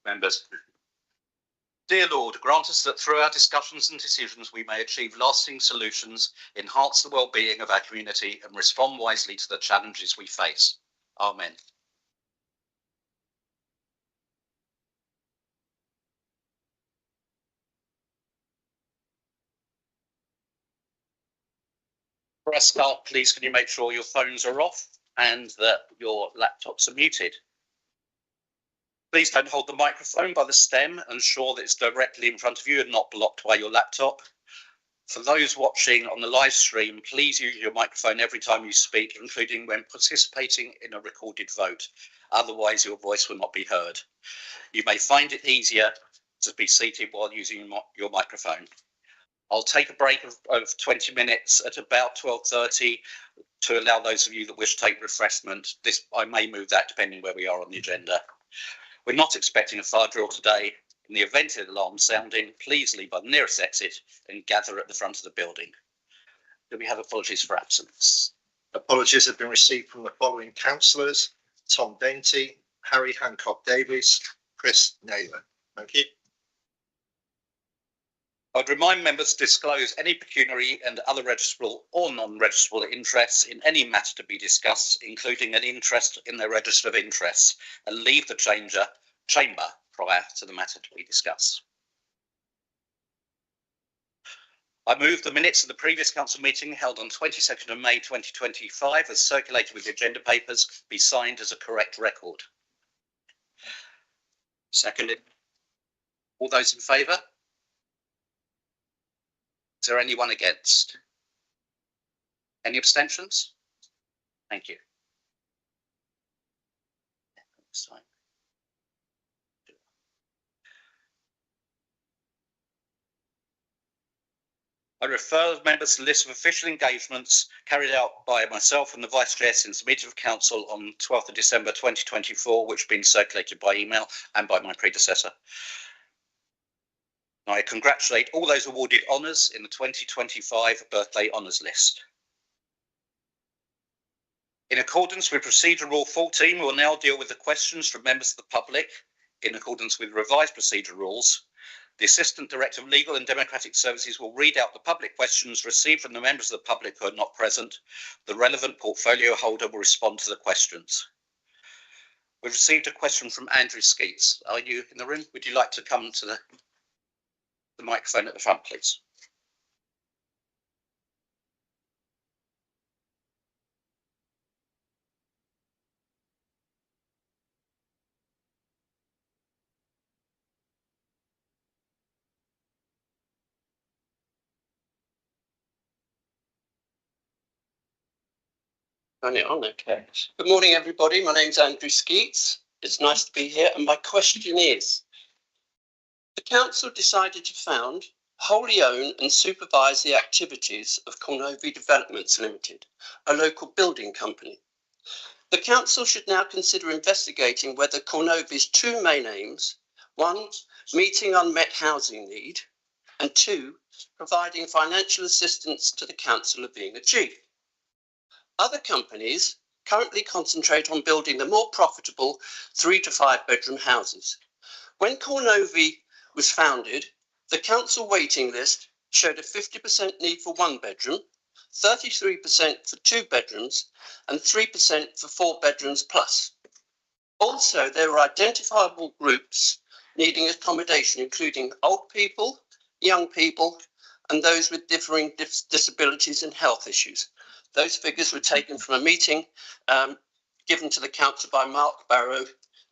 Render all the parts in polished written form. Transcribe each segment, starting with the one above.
Members. Dear Lord, grant us that through our discussions and decisions we may achieve lasting solutions, enhance the well-being of our community and respond wisely to the challenges we face. Amen. For our start, please can you make sure your phones are off and that your laptops are muted. Please don't hold the microphone by the stem and ensure that it's directly in front of you and not blocked by your laptop. For those watching on the live stream, please use your microphone every time you speak, including when participating in a recorded vote. Otherwise, your voice will not be heard. You may find it easier to be seated while using your microphone. I'll take a break of 20 minutes at about 12:30 to allow those of you that wish to take refreshment. I may move that depending where we are on the agenda. We're not expecting a fire drill today. In the event of the alarm sounding, please leave by the nearest exit and gather at the front of the building. Do we have apologies for absence? Apologies have been received from the following councillors: Tom Dainty, Harry Hancock-Davies, Chris Naylor. Thank you. I'd remind members to disclose any pecuniary and other registrable or non-registrable interests in any matter to be discussed, including an interest in their register of interests, and leave the chamber prior to the matter to be discussed. I move the minutes of the previous council meeting held on 22nd of May 2025 as circulated with the agenda papers be signed as a correct record. Seconded. All those in favour? Is there anyone against? Any abstentions? Thank you. I refer members to the list of official engagements carried out by myself and the Vice Chair since the meeting of Council on 12th of December 2024, which has been circulated by email and by my predecessor. I congratulate all those awarded honours in the 2025 Birthday Honours List. In accordance with Procedure Rule 14, we will now deal with the questions from members of the public in accordance with revised procedure rules. The Assistant Director of Legal and Democratic Services will read out the public questions received from the members of the public who are not present. The relevant portfolio holder will respond to the questions. We've received a question from Andrew Skeets. Are you in the room? Would you like to come to the microphone at the front, please? Turn it on, okay. Good morning, everybody. My name's Andrew Skeets. It's nice to be here. And my question is, the council decided to found, wholly own and supervise the activities of Cornovi Developments Limited, a local building company. The council should now consider investigating whether Cornovi's two main aims, one, meeting unmet housing need, and two, providing financial assistance to the council are being achieved. Other companies currently concentrate on building the more profitable 3 to 5 bedroom houses. When Cornovi was founded, the council waiting list showed a 50% need for 1 bedroom, 33% for 2 bedrooms, and 3% for 4 bedrooms plus. Also, there were identifiable groups needing accommodation, including old people, young people, and those with differing disabilities and health issues. Those figures were taken from a meeting given to the council by Mark Barrow,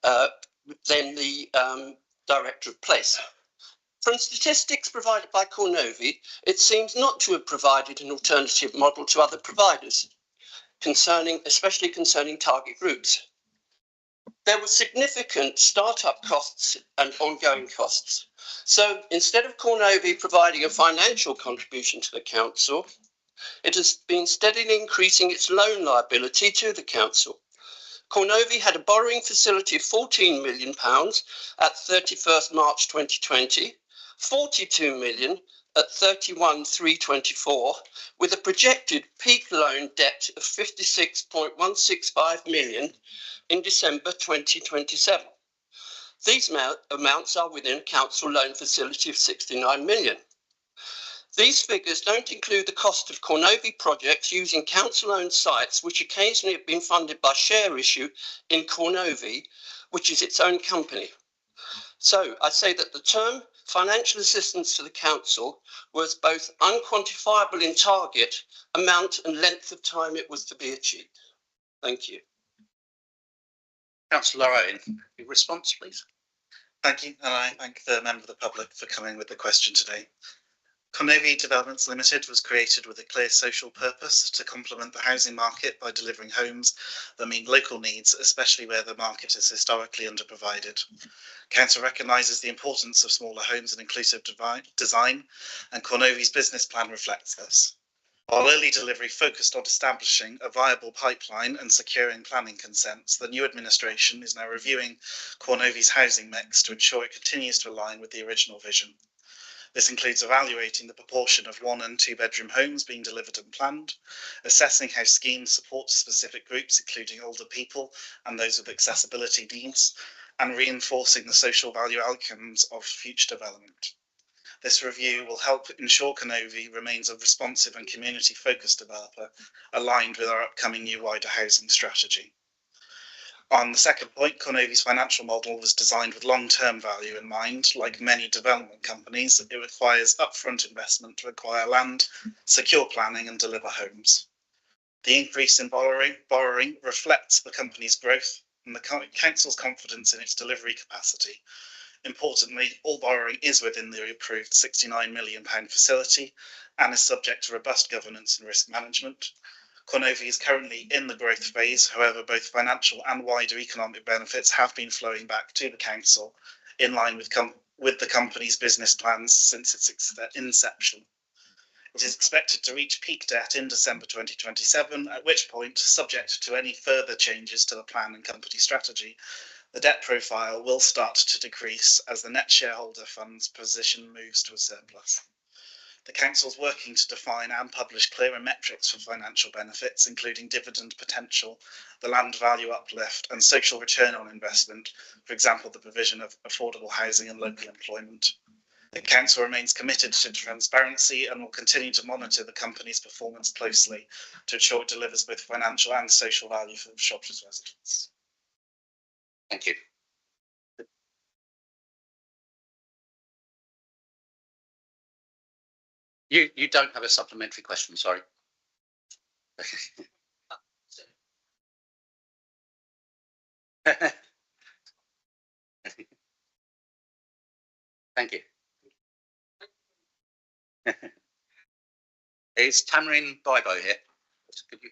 then the Director of Place. From statistics provided by Cornovi, it seems not to have provided an alternative model to other providers, especially concerning target groups. There were significant start-up costs and ongoing costs. So instead of Cornovi providing a financial contribution to the council, it has been steadily increasing its loan liability to the council. Cornovi had a borrowing facility of £14 million at 31st March 2020, £42 million at 31/3/24, with a projected peak loan debt of £56.165 million in December 2027. These amounts are within a council loan facility of 69 million. These figures don't include the cost of Cornovi projects using council-owned sites, which occasionally have been funded by share issue in Cornovi, which is its own company. So I say that the term financial assistance to the council was both unquantifiable in target, amount and length of time it was to be achieved. Thank you. Councillor Owen, your response, please. Thank you, and I thank the member of the public for coming with the question today. Cornovi Developments Limited was created with a clear social purpose to complement the housing market by delivering homes that meet local needs, especially where the market is historically underprovided. Council recognises the importance of smaller homes and inclusive design, and Cornovi's business plan reflects this. While early delivery focused on establishing a viable pipeline and securing planning consents, the new administration is now reviewing Cornovi's housing mix to ensure it continues to align with the original vision. This includes evaluating the proportion of 1- and 2-bedroom homes being delivered and planned, assessing how schemes support specific groups, including older people and those with accessibility needs, and reinforcing the social value outcomes of future development. This review will help ensure Cornovi remains a responsive and community-focused developer, aligned with our upcoming new wider housing strategy. On the second point, Cornovi's financial model was designed with long-term value in mind. Like many development companies, it requires upfront investment to acquire land, secure planning and deliver homes. The increase in borrowing reflects the company's growth and the council's confidence in its delivery capacity. Importantly, all borrowing is within the approved £69 million facility and is subject to robust governance and risk management. Cornovi is currently in the growth phase. However, both financial and wider economic benefits have been flowing back to the council in line with the company's business plans since its inception. It is expected to reach peak debt in December 2027, at which point, subject to any further changes to the plan and company strategy, the debt profile will start to decrease as the net shareholder funds position moves to a surplus. The council is working to define and publish clearer metrics for financial benefits, including dividend potential, the land value uplift and social return on investment, for example, the provision of affordable housing and local employment. The council remains committed to transparency and will continue to monitor the company's performance closely to ensure it delivers both financial and social value for Shropshire's residents. Thank you. You don't have a supplementary question, sorry. Thank you. Is Tamarin Bibo here? Could you...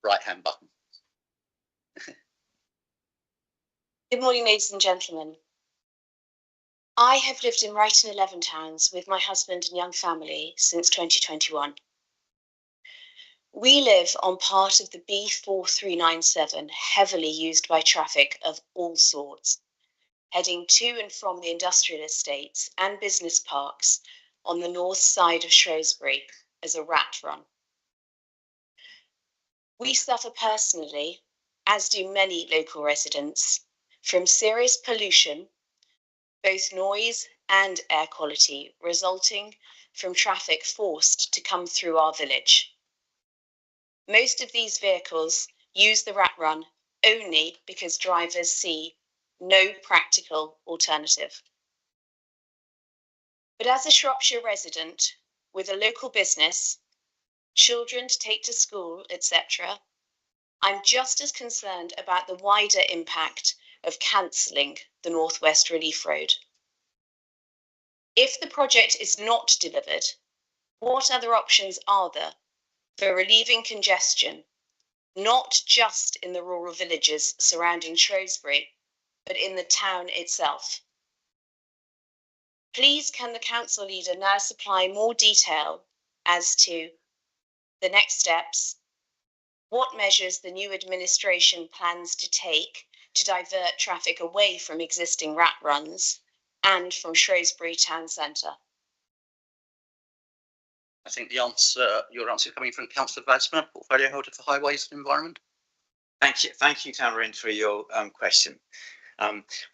Right hand button. Good morning, ladies and gentlemen. I have lived in Ryton 11 Towns with my husband and young family since 2021. We live on part of the B4397, heavily used by traffic of all sorts, heading to and from the industrial estates and business parks on the north side of Shrewsbury as a rat run. We suffer personally, as do many local residents, from serious pollution, both noise and air quality, resulting from traffic forced to come through our village. Most of these vehicles use the rat run only because drivers see no practical alternative. But as a Shropshire resident with a local business, children to take to school, etc., I'm just as concerned about the wider impact of cancelling the North West Relief Road. If the project is not delivered, what other options are there for relieving congestion, not just in the rural villages surrounding Shrewsbury, but in the town itself? Please can the council leader now supply more detail as to the next steps, what measures the new administration plans to take to divert traffic away from existing rat runs, and from Shrewsbury Town Centre? I think your answer coming from Councillor Vasmer, portfolio holder for Highways and Environment. Thank you, Tamarind, for your question.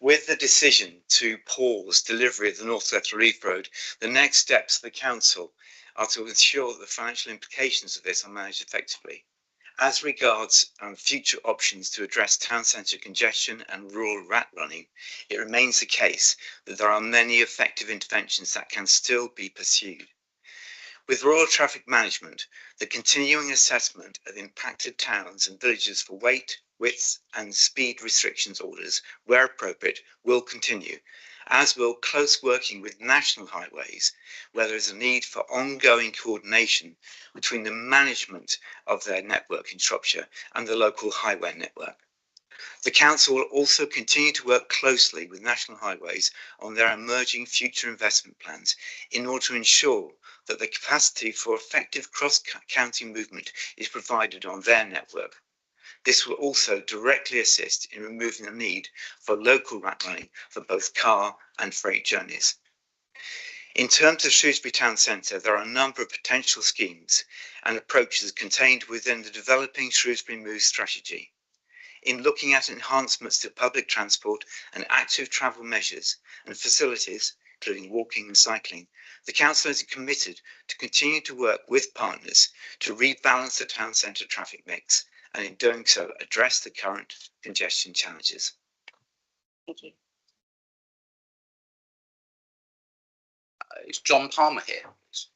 With the decision to pause delivery of the North West Relief Road, the next steps for the council are to ensure that the financial implications of this are managed effectively. As regards future options to address town centre congestion and rural rat running, it remains the case that there are many effective interventions that can still be pursued. With rural traffic management, the continuing assessment of impacted towns and villages for weight, width and speed restrictions orders, where appropriate, will continue, as will close working with national highways, where there is a need for ongoing coordination between the management of their network in Shropshire and the local highway network. The council will also continue to work closely with national highways on their emerging future investment plans in order to ensure that the capacity for effective cross-county movement is provided on their network. This will also directly assist in removing the need for local rat running for both car and freight journeys. In terms of Shrewsbury Town Centre, there are a number of potential schemes and approaches contained within the Developing Shrewsbury Moves strategy. In looking at enhancements to public transport and active travel measures and facilities, including walking and cycling, the council is committed to continue to work with partners to rebalance the town centre traffic mix and in doing so address the current congestion challenges. Thank you. Is John Palmer here, please?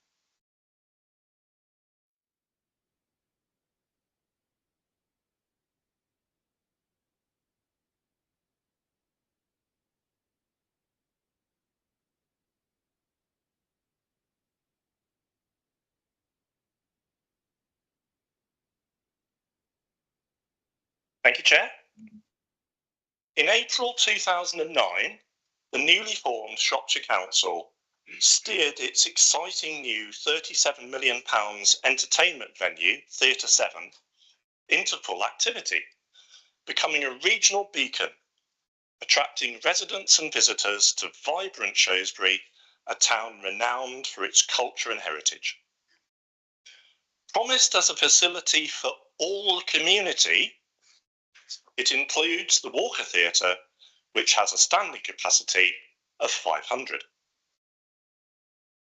Thank you, Chair. In April 2009, the newly formed Shropshire Council steered its exciting new £37 million entertainment venue, Theatre 7, into full activity, becoming a regional beacon, attracting residents and visitors to vibrant Shrewsbury, a town renowned for its culture and heritage. Promised as a facility for all the community, it includes the Walker Theatre, which has a standing capacity of 500.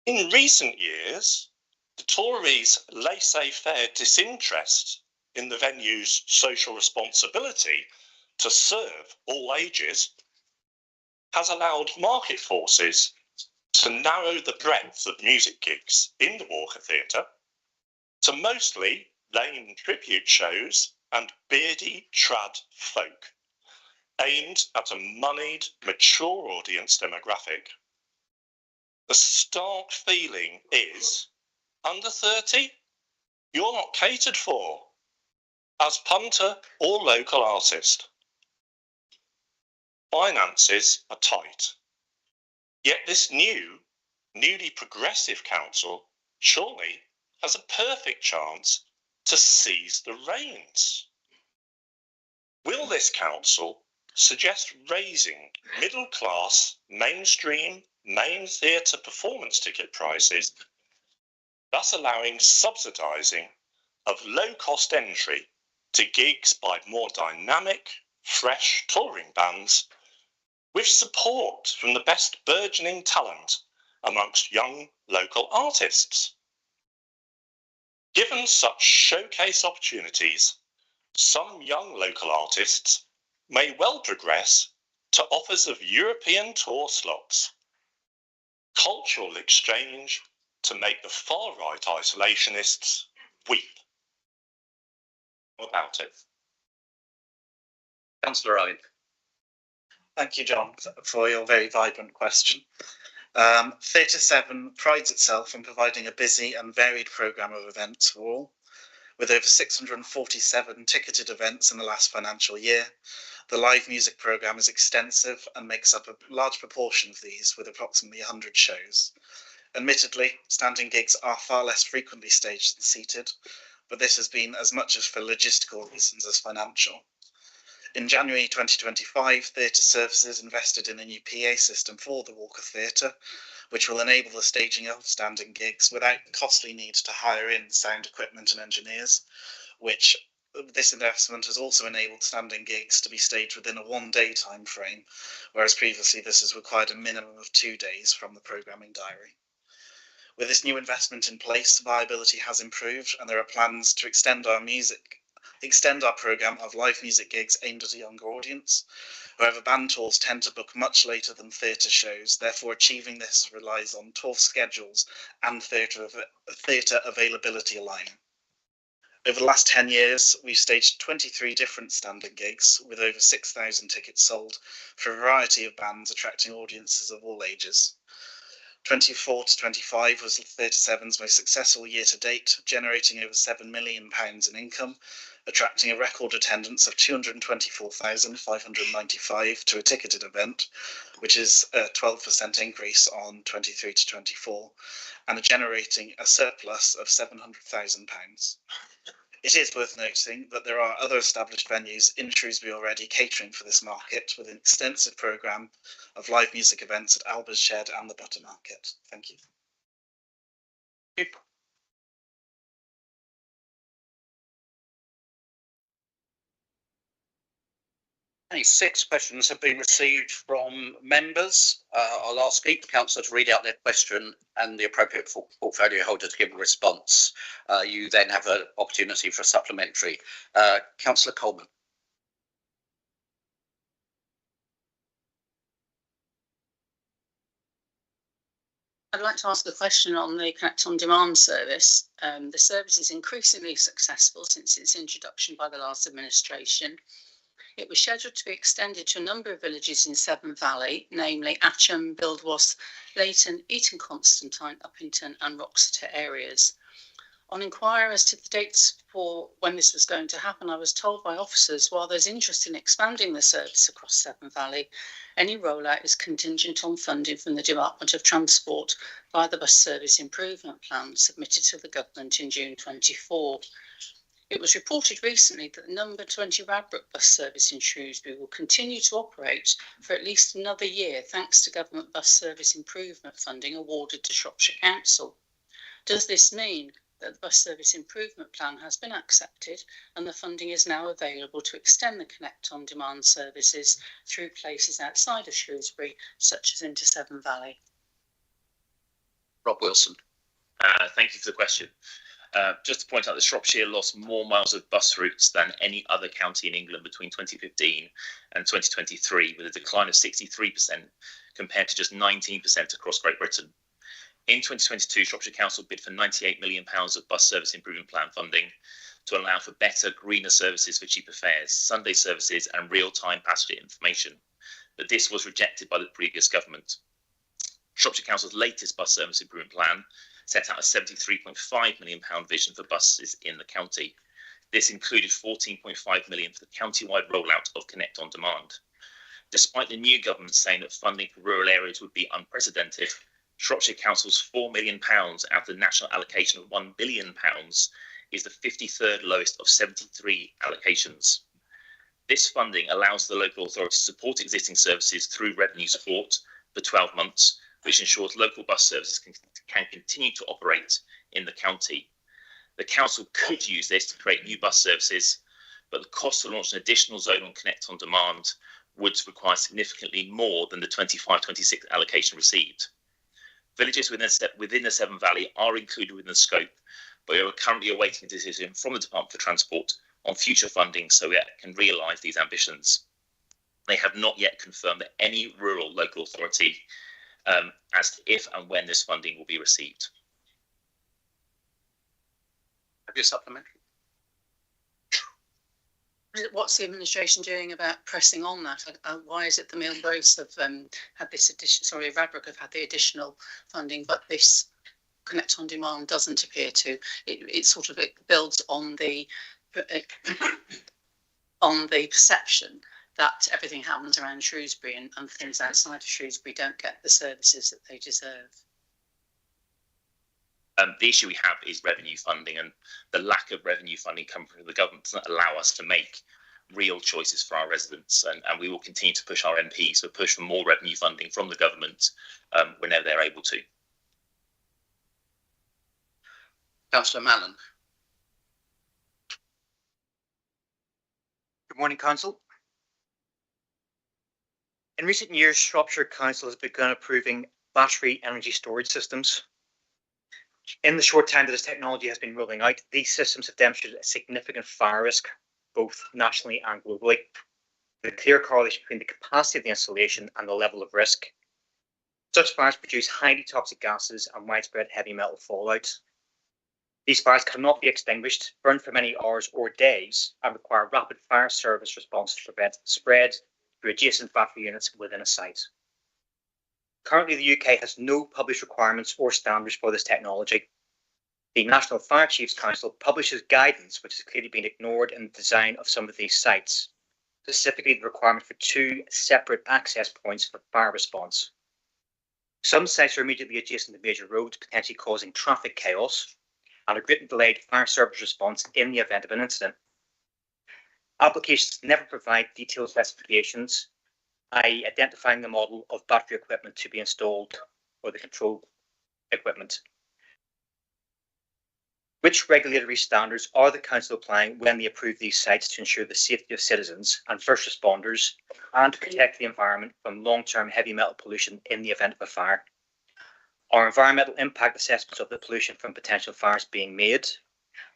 In recent years, the Tories' laissez-faire disinterest in the venue's social responsibility to serve all ages has allowed market forces to narrow the breadth of music gigs in the Walker Theatre to mostly lame tribute shows and beardy trad folk, aimed at a moneyed, mature audience demographic. The stark feeling is, under 30, you're not catered for as punter or local artist. Finances are tight, yet this newly progressive council surely has a perfect chance to seize the reins. Will this council suggest raising middle-class, mainstream, main theatre performance ticket prices, thus allowing subsidising of low-cost entry to gigs by more dynamic, fresh touring bands with support from the best burgeoning talent amongst young local artists? Given such showcase opportunities, some young local artists may well progress to offers of European tour slots, cultural exchange to make the far-right isolationists weep. What about it? Councillor Owen. Thank you, John, for your very vibrant question. Theatre 7 prides itself in providing a busy and varied programme of events for all. With over 647 ticketed events in the last financial year, the live music programme is extensive and makes up a large proportion of these, with approximately 100 shows. Admittedly, standing gigs are far less frequently staged than seated, but this has been as much as for logistical reasons as financial. In January 2025, Theatre Services invested in a new PA system for the Walker Theatre, which will enable the staging of standing gigs without costly need to hire in sound equipment and engineers, which this investment has also enabled standing gigs to be staged within a 1-day time frame, whereas previously this has required a minimum of 2 days from the programming diary. With this new investment in place, viability has improved, and there are plans to extend our programme of live music gigs aimed at a younger audience. However, band tours tend to book much later than theatre shows, therefore achieving this relies on tour schedules and theatre availability aligning. Over the last 10 years, we've staged 23 different standing gigs with over 6,000 tickets sold for a variety of bands attracting audiences of all ages. 24 to 25 was Theatre 7's most successful year to date, generating over £7 million in income, attracting a record attendance of 224,595 to a ticketed event, which is a 12% increase on 23 to 24, and generating a surplus of £700,000. It is worth noting that there are other established venues in Shrewsbury already catering for this market, with an extensive programme of live music events at Albers Shed and the Butter Market. Thank you. Okay, 6 questions have been received from members. I'll ask each councillor to read out their question and the appropriate portfolio holder to give a response. You then have an opportunity for a supplementary. Councillor Coleman. I'd like to ask a question on the Connect on Demand service. The service is increasingly successful since its introduction by the last administration. It was scheduled to be extended to a number of villages in Severn Valley, namely Atcham, Buildwas, Leighton, Eton Constantine, Uppington and Roxeter areas. On inquiry as to the dates for when this was going to happen, I was told by officers while there's interest in expanding the service across Severn Valley, any rollout is contingent on funding from the Department of Transport via the Bus Service Improvement Plan submitted to the Government in June 24. It was reported recently that the number 20 Radbrook bus service in Shrewsbury will continue to operate for at least another year thanks to Government Bus Service Improvement funding awarded to Shropshire Council. Does this mean that the Bus Service Improvement Plan has been accepted and the funding is now available to extend the Connect on Demand services through places outside of Shrewsbury, such as into Severn Valley? Rob Wilson. Thank you for the question. Just to point out that Shropshire lost more miles of bus routes than any other county in England between 2015 and 2023, with a decline of 63% compared to just 19% across Great Britain. In 2022, Shropshire Council bid for £98 million of Bus Service Improvement Plan funding to allow for better, greener services for cheaper fares, Sunday services and real-time passenger information. But this was rejected by the previous government. Shropshire Council's latest Bus Service Improvement Plan set out a £73.5 million vision for buses in the county. This included £14.5 million for the county-wide rollout of Connect on Demand. Despite the new government saying that funding for rural areas would be unprecedented, Shropshire Council's £4 million out of the national allocation of £1 billion is the 53rd lowest of 73 allocations. This funding allows the local authority to support existing services through revenue support for 12 months, which ensures local bus services can continue to operate in the county. The council could use this to create new bus services, but the cost to launch an additional zone on Connect on Demand would require significantly more than the 25-26 allocation received. Villages within the Severn Valley are included within the scope, but we are currently awaiting a decision from the Department for Transport on future funding so we can realise these ambitions. They have not yet confirmed that any rural local authority as to if and when this funding will be received. Have you a supplementary? What's the administration doing about pressing on that? Why is it the Millbrace have had this Radbrook have had the additional funding, but this Connect on Demand doesn't appear to? It builds on the perception that everything happens around Shrewsbury and things outside of Shrewsbury don't get the services that they deserve. The issue we have is revenue funding, and the lack of revenue funding coming from the government doesn't allow us to make real choices for our residents, and we will continue to push our MPs to push for more revenue funding from the government whenever they're able to. Councillor Mallon. Good morning, Council. In recent years, Shropshire Council has begun approving battery energy storage systems. In the short time that this technology has been rolling out, these systems have demonstrated a significant fire risk, both nationally and globally, with a clear correlation between the capacity of the installation and the level of risk. Such fires produce highly toxic gases and widespread heavy metal fallout. These fires cannot be extinguished, burn for many hours or days, and require rapid fire service response to prevent spread to adjacent battery units within a site. Currently, the UK has no published requirements or standards for this technology. The National Fire Chiefs Council publishes guidance which has clearly been ignored in the design of some of these sites, specifically the requirement for 2 separate access points for fire response. Some sites are immediately adjacent to major roads, potentially causing traffic chaos, and a greatly delayed fire service response in the event of an incident. Applications never provide detailed specifications, i.e. identifying the model of battery equipment to be installed or the control equipment. Which regulatory standards are the Council applying when they approve these sites to ensure the safety of citizens and first responders and to protect the environment from long-term heavy metal pollution in the event of a fire? Are environmental impact assessments of the pollution from potential fires being made?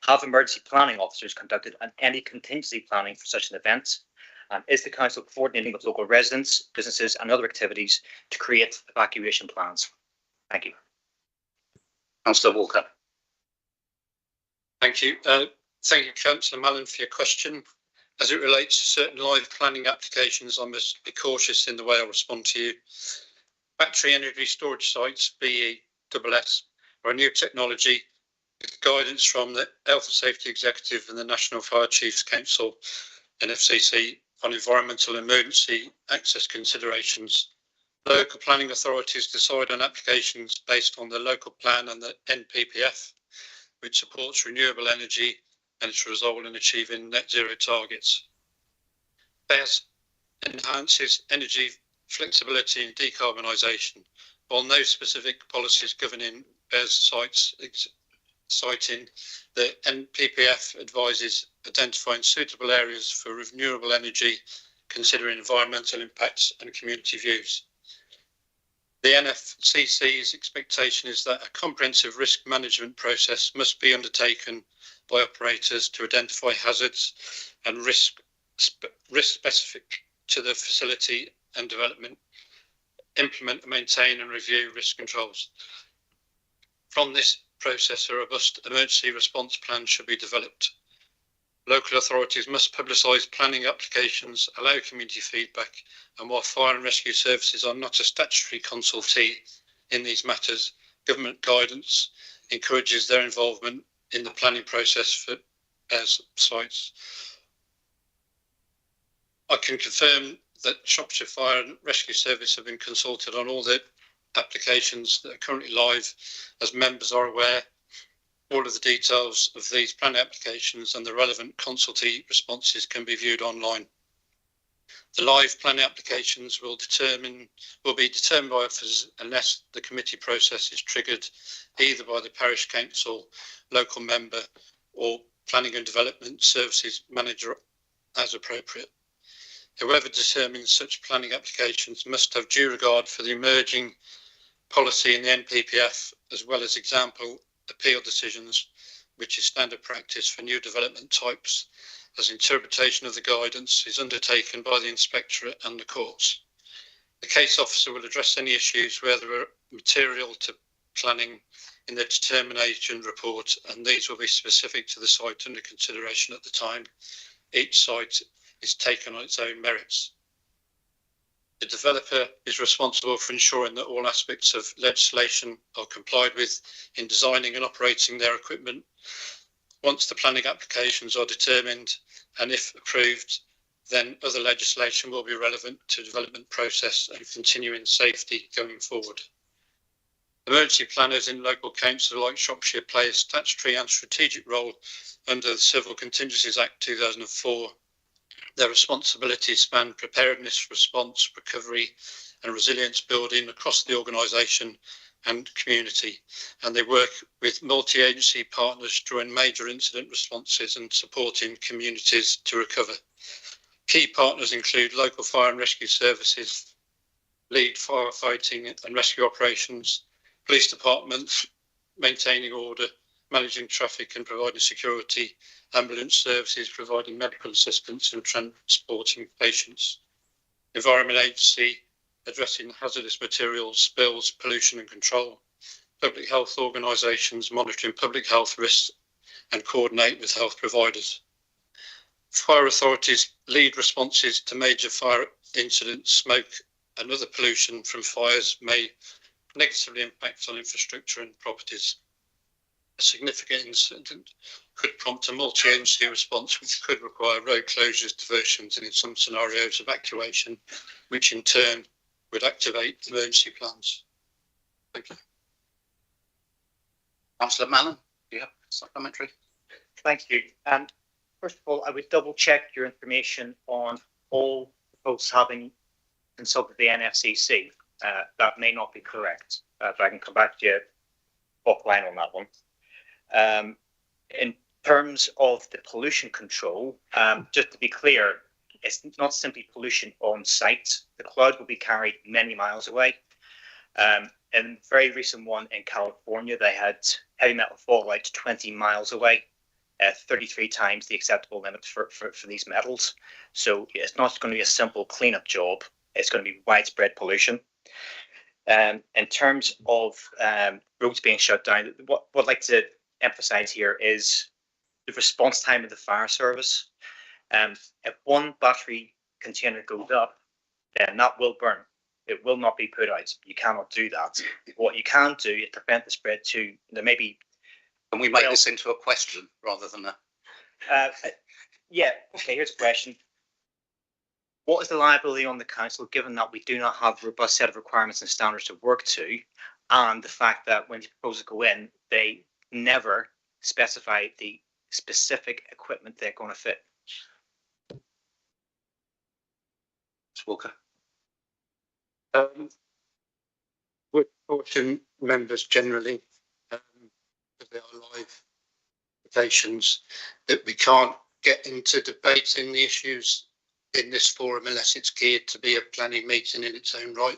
Have emergency planning officers conducted any contingency planning for such an event? And is the Council coordinating with local residents, businesses and other activities to create evacuation plans? Thank you. Councillor Walker. Thank you. Thank you, Councillor Mallon, for your question. As it relates to certain live planning applications, I must be cautious in the way I respond to you. Battery energy storage sites, BESS, are a new technology with guidance from the Health and Safety Executive and the National Fire Chiefs Council, NFCC, on environmental emergency access considerations. Local planning authorities decide on applications based on the local plan and the NPPF, which supports renewable energy and its result in achieving net zero targets. BESS enhances energy flexibility and decarbonisation, while no specific policies governing BESS sites citing, the NPPF advises identifying suitable areas for renewable energy, considering environmental impacts and community views. The NFCC's expectation is that a comprehensive risk management process must be undertaken by operators to identify hazards and risk specific to the facility and development, implement, maintain and review risk controls. From this process, a robust emergency response plan should be developed. Local authorities must publicise planning applications, allow community feedback, and while fire and rescue services are not a statutory consultee in these matters, government guidance encourages their involvement in the planning process for BESS sites. I can confirm that Shropshire Fire and Rescue Service have been consulted on all the applications that are currently live. As members are aware, all of the details of these planning applications and the relevant consultee responses can be viewed online. The live planning applications will be determined by officers unless the committee process is triggered either by the parish council, local member or planning and development services manager as appropriate. Whoever determines such planning applications must have due regard for the emerging policy in the NPPF, as well as example appeal decisions, which is standard practice for new development types, as interpretation of the guidance is undertaken by the inspectorate and the courts. The case officer will address any issues where there are material to planning in the determination report, and these will be specific to the site under consideration at the time each site is taken on its own merits. The developer is responsible for ensuring that all aspects of legislation are complied with in designing and operating their equipment. Once the planning applications are determined and if approved, then other legislation will be relevant to development process and continuing safety going forward. Emergency planners in local councils like Shropshire play a statutory and strategic role under the Civil Contingencies Act 2004. Their responsibilities span preparedness, response, recovery and resilience building across the organisation and community, and they work with multi-agency partners during major incident responses and supporting communities to recover. Key partners include local fire and rescue services, lead firefighting and rescue operations, police departments, maintaining order, managing traffic and providing security, ambulance services, providing medical assistance and transporting patients, Environment Agency, addressing hazardous materials, spills, pollution and control, public health organisations monitoring public health risks and coordinate with health providers. Fire authorities lead responses to major fire incidents. Smoke and other pollution from fires may negatively impact on infrastructure and properties. A significant incident could prompt a multi-agency response, which could require road closures, diversions, and in some scenarios, evacuation, which in turn would activate emergency plans. Thank you. Councillor Mallon, do you have supplementary? Thank you. First of all, I would double check your information on all folks having consulted the NFCC. That may not be correct, but I can come back to you offline on that one. In terms of the pollution control, just to be clear, it's not simply pollution on site. The cloud will be carried many miles away. In a very recent one in California, they had heavy metal fallout 20 miles away, 33 times the acceptable limit for these metals. So it's not going to be a simple cleanup job. It's going to be widespread pollution. In terms of roads being shut down, what I'd like to emphasize here is the response time of the fire service. If one battery container goes up, then that will burn. It will not be put out. You cannot do that. What you can do is prevent the spread to, maybe. Can we make this into a question rather than a? Yeah. Okay. Here's a question. What is the liability on the council, given that we do not have a robust set of requirements and standards to work to, and the fact that when these proposals go in, they never specify the specific equipment they're going to fit? Walker. Would caution members generally, because they are live applications, that we can't get into debating the issues in this forum unless it's geared to be a planning meeting in its own right.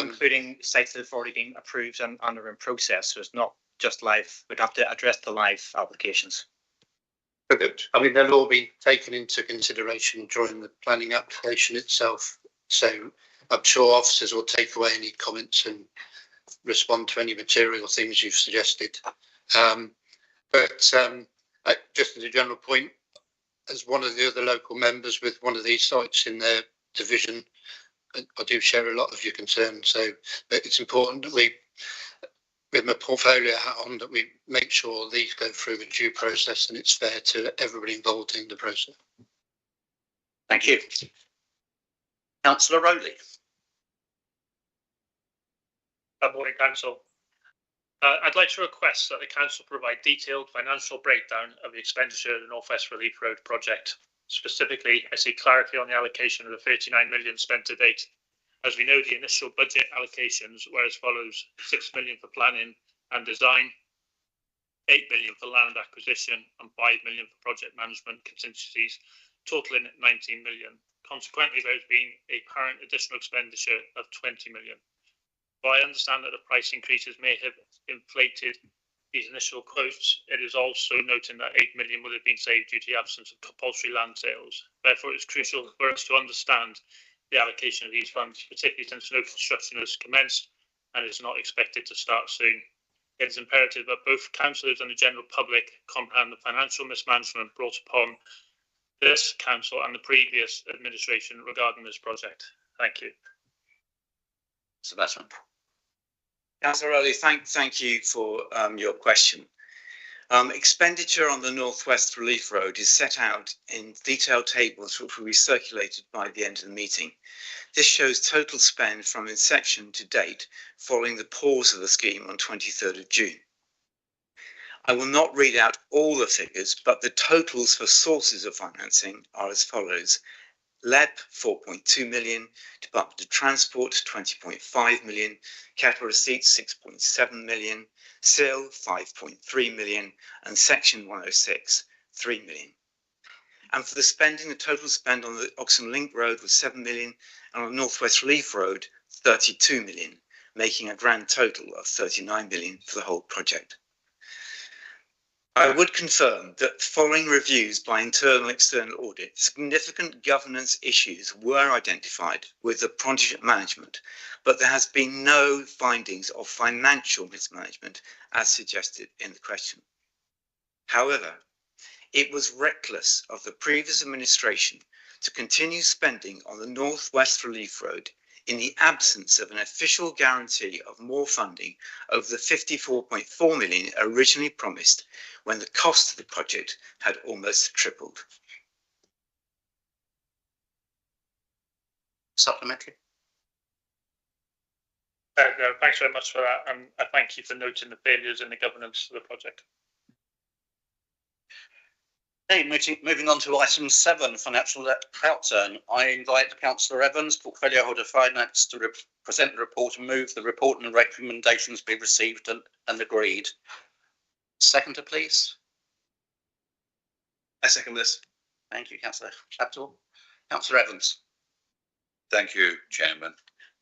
Including sites that have already been approved and are in process, so it's not just live. We'd have to address the live applications. I mean, they'll all be taken into consideration during the planning application itself. So I'm sure officers will take away any comments and respond to any material things you've suggested. But just as a general point, as one of the other local members with one of these sites in their division, I do share a lot of your concerns. So it's important that we, with my portfolio hat on, that we make sure these go through the due process and it's fair to everybody involved in the process. Thank you. Councillor Rowley. Good morning, Council. I'd like to request that the Council provide detailed financial breakdown of the expenditure of the North West Relief Road project. Specifically, I seek clarity on the allocation of the 39 million spent to date. As we know, the initial budget allocations were as follows: 6 million for planning and design, 8 million for land acquisition, and 5 million for project management contingencies, totaling 19 million. Consequently, there has been a current additional expenditure of 20 million. While I understand that the price increases may have inflated these initial quotes, it is also noting that 8 million would have been saved due to the absence of compulsory land sales. Therefore, it is crucial for us to understand the allocation of these funds, particularly since no construction has commenced and is not expected to start soon. It is imperative that both councillors and the general public comprehend the financial mismanagement brought upon this council and the previous administration regarding this project. Thank you. Sebastian. Councillor Rowley, thank you for your question. Expenditure on the North West Relief Road is set out in detailed tables which will be circulated by the end of the meeting. This shows total spend from inception to date following the pause of the scheme on 23rd of June. I will not read out all the figures, but the totals for sources of financing are as follows. LEP 4.2 million, Department of Transport 20.5 million, capital receipts 6.7 million, SIL 5.3 million, and Section 106 3 million. And for the spending, the total spend on the Oxon Link Road was 7 million, and on North West Relief Road 32 million, making a grand total of 39 million for the whole project. I would confirm that following reviews by internal and external audit, significant governance issues were identified with the project management, but there has been no findings of financial mismanagement as suggested in the question. However, it was reckless of the previous administration to continue spending on the North West Relief Road in the absence of an official guarantee of more funding over the 54.4 million originally promised when the cost of the project had almost tripled. Supplementary. No, thanks very much for that, and I thank you for noting the failures in the governance of the project. Okay, moving on to item 7, financial outturn. I invite Councillor Evans, Portfolio Holder Finance, to present the report and move the report and recommendations be received and agreed. Seconder, please. I second this. Thank you, Councillor Abdul. Councillor Evans. Thank you, Chairman.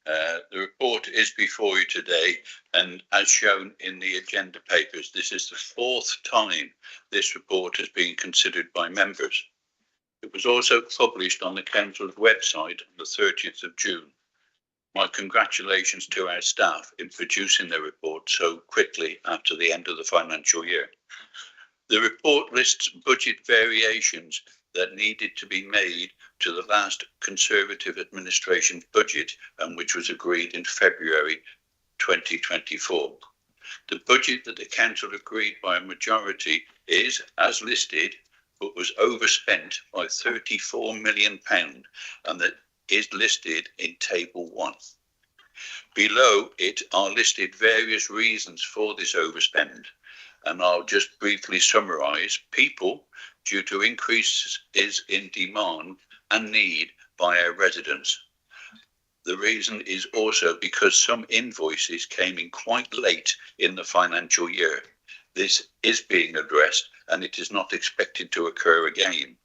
The report is before you today, and as shown in the agenda papers, this is the 4th time this report has been considered by members. It was also published on the Council's website on the 30th of June. My congratulations to our staff in producing the report so quickly after the end of the financial year. The report lists budget variations that needed to be made to the last Conservative administration's budget, and which was agreed in February 2024. The budget that the Council agreed by a majority is, as listed, but was overspent by £34 million, and that is listed in Table 1. Below it are listed various reasons for this overspend, and I'll just briefly summarise. People, due to increases in demand and need by our residents. The reason is also because some invoices came in quite late in the financial year. This is being addressed and it is not expected to occur again.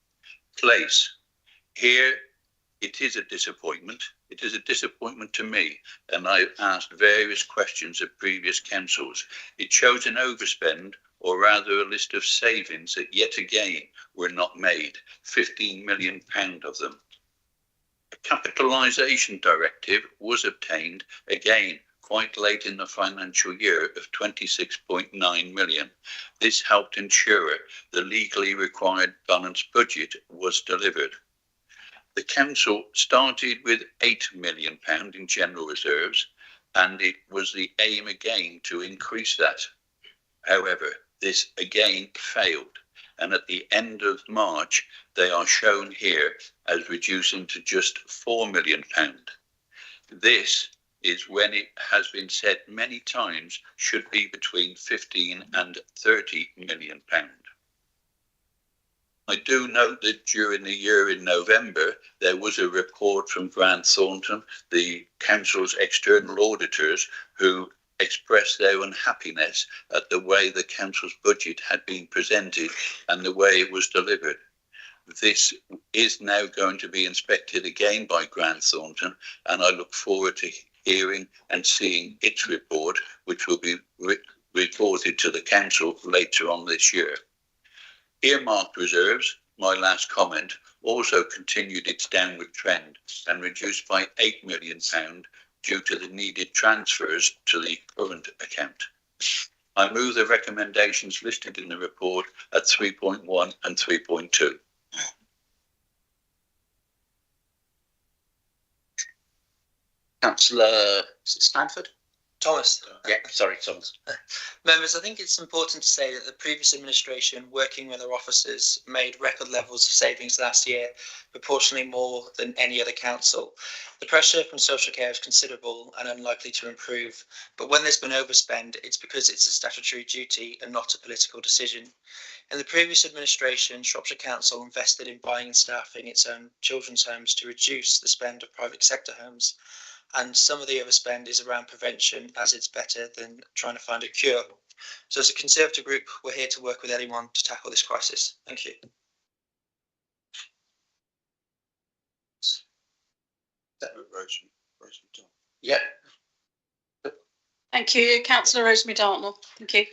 Place. Here it is a disappointment. It is a disappointment to me, and I've asked various questions of previous councils. It shows an overspend, or rather a list of savings that yet again were not made, £15 million of them. A capitalisation directive was obtained, again, quite late in the financial year, of 26.9 million. This helped ensure the legally required balanced budget was delivered. The council started with £8 million in general reserves, and it was the aim again to increase that. However, this again failed, and at the end of March, they are shown here as reducing to just £4 million. This is when it has been said many times should be between 15 and 30 million pounds. I do note that during the year in November, there was a report from Grant Thornton, the council's external auditors, who expressed their unhappiness at the way the council's budget had been presented and the way it was delivered. This is now going to be inspected again by Grant Thornton, and I look forward to hearing and seeing its report, which will be reported to the council later on this year. Earmarked reserves, my last comment, also continued its downward trend and reduced by £8 million due to the needed transfers to the current account. I move the recommendations listed in the report at 3.1 and 3.2. Councillor Stanford. Thomas. Yeah, sorry, Thomas. Members, I think it's important to say that the previous administration, working with our officers, made record levels of savings last year, proportionally more than any other council. The pressure from social care is considerable and unlikely to improve, but when there's been overspend, it's because it's a statutory duty and not a political decision. In the previous administration, Shropshire Council invested in buying and staffing its own children's homes to reduce the spend of private sector homes. And some of the overspend is around prevention, as it's better than trying to find a cure. So as a Conservative group, we're here to work with anyone to tackle this crisis. Thank you. Yeah. Thank you, Councillor Rosemary Dartnell. Thank you.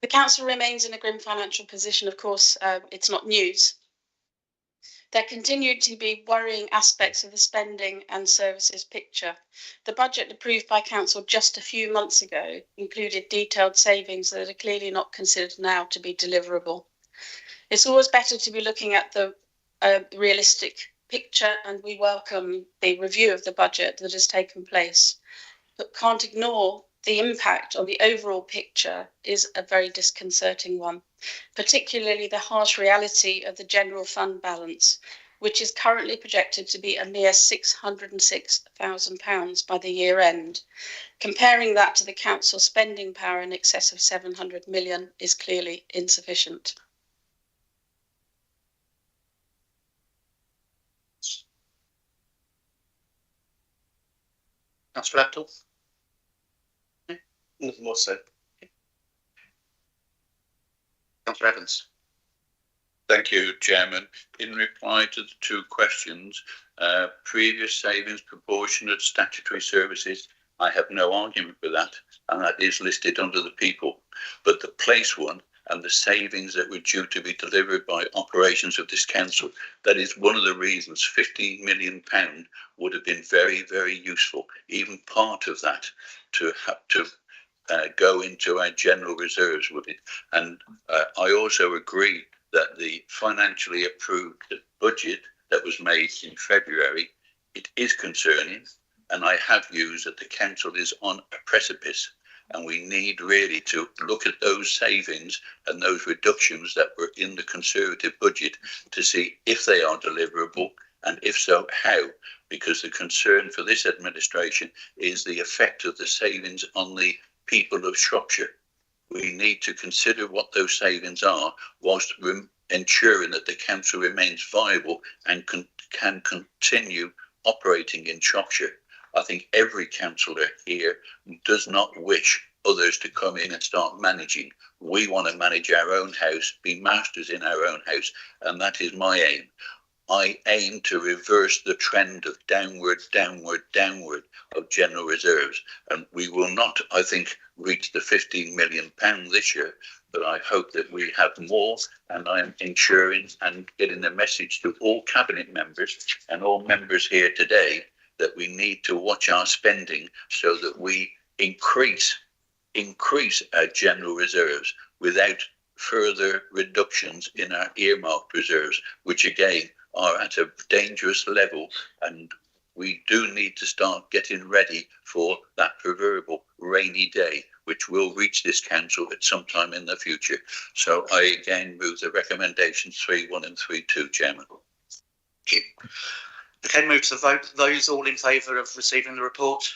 The council remains in a grim financial position. Of course, it's not news. There continue to be worrying aspects of the spending and services picture. The budget approved by council just a few months ago included detailed savings that are clearly not considered now to be deliverable. It's always better to be looking at the realistic picture, and we welcome the review of the budget that has taken place, but can't ignore the impact on the overall picture is a very disconcerting one, particularly the harsh reality of the general fund balance, which is currently projected to be a mere £606,000 by the year end. Comparing that to the council's spending power in excess of 700 million is clearly insufficient. Councillor Abdul? Nothing more said. Councillor Evans. Thank you, Chairman. In reply to the two questions, previous savings proportionate statutory services, I have no argument with that, and that is listed under the people. But the place one and the savings that were due to be delivered by operations of this council, that is one of the reasons £15 million would have been very, very useful, even part of that, to have to go into our general reserves with it. And I also agree that the financially approved budget that was made in February, it is concerning, and I have used that the council is on a precipice, and we need really to look at those savings and those reductions that were in the Conservative budget to see if they are deliverable, and if so, how, because the concern for this administration is the effect of the savings on the people of Shropshire. We need to consider what those savings are whilst ensuring that the council remains viable and can continue operating in Shropshire. I think every councillor here does not wish others to come in and start managing. We want to manage our own house, be masters in our own house, and that is my aim. I aim to reverse the trend of downward of general reserves. And we will not, I think, reach the £15 million this year, but I hope that we have more. And I am ensuring and getting the message to all cabinet members and all members here today that we need to watch our spending so that we increase our general reserves without further reductions in our earmarked reserves, which again are at a dangerous level, and we do need to start getting ready for that proverbial rainy day, which will reach this council at some time in the future. So I again move the recommendations 3.1 and 3.2, Chairman. Thank you. Okay, move to the vote. Those all in favour of receiving the report?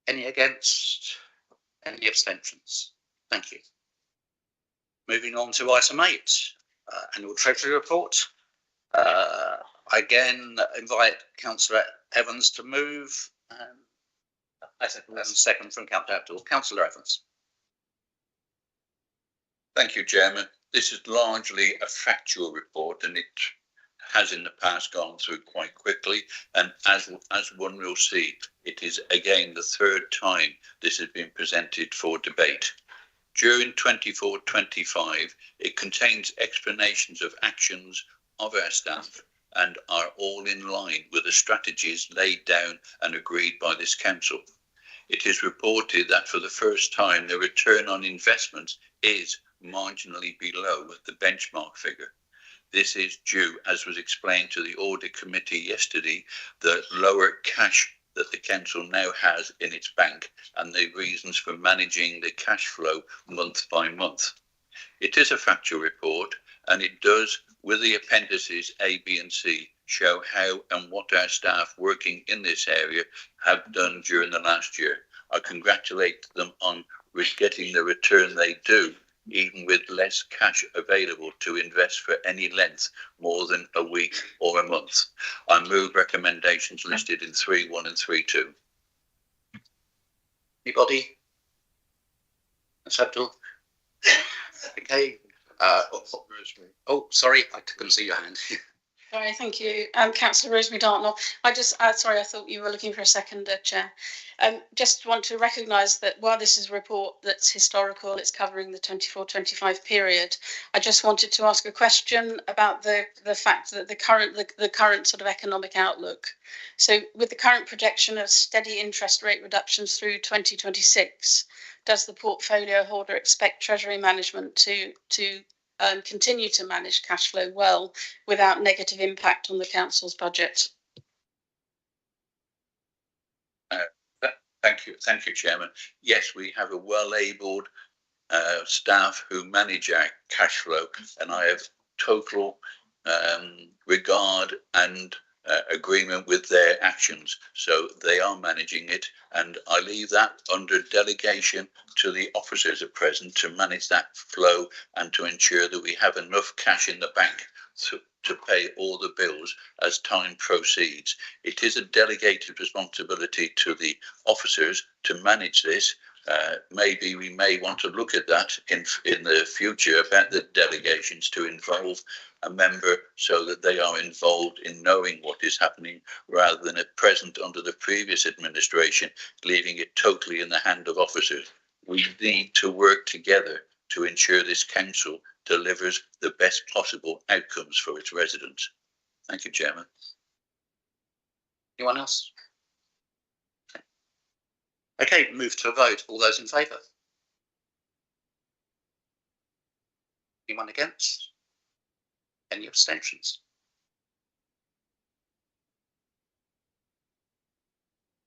Any against? Any abstentions? Thank you. Moving on to item 8. Annual Treasury Report. I again invite Councillor Evans to move. Second from Councillor Abdul. Councillor Evans. Thank you, Chairman. This is largely a factual report, and it has in the past gone through quite quickly. And as one will see, it is again the third time this has been presented for debate. During 24-25, it contains explanations of actions of our staff and are all in line with the strategies laid down and agreed by this council. It is reported that for the first time, the return on investment is marginally below the benchmark figure. This is due, as was explained to the Audit Committee yesterday, the lower cash that the council now has in its bank and the reasons for managing the cash flow month by month. It is a factual report, and it does, with the appendices A, B and C, show how and what our staff working in this area have done during the last year. I congratulate them on getting the return they do, even with less cash available to invest for any length more than a week or a month. I move recommendations listed in 3.1 and 3.2. Anybody? Acceptable. Okay. Oh, sorry, I couldn't see your hand. Sorry, thank you. Councillor Rosemary Dartnell. I just, sorry, I thought you were looking for a second, Chair. Just want to recognise that while this is a report that's historical, it's covering the 24-25 period. I just wanted to ask a question about the fact that the current sort of economic outlook. So with the current projection of steady interest rate reductions through 2026, does the portfolio holder expect Treasury management to continue to manage cash flow well without negative impact on the council's budget? Thank you, Chairman. Yes, we have a well-abled staff who manage our cash flow, and I have total regard and agreement with their actions. So they are managing it, and I leave that under delegation to the officers at present to manage that flow and to ensure that we have enough cash in the bank to pay all the bills as time proceeds. It is a delegated responsibility to the officers to manage this. Maybe we may want to look at that in the future about the delegations to involve a member so that they are involved in knowing what is happening rather than at present under the previous administration, leaving it totally in the hand of officers. We need to work together to ensure this council delivers the best possible outcomes for its residents. Thank you, Chairman. Anyone else? Okay, move to a vote. All those in favour? Anyone against? Any abstentions?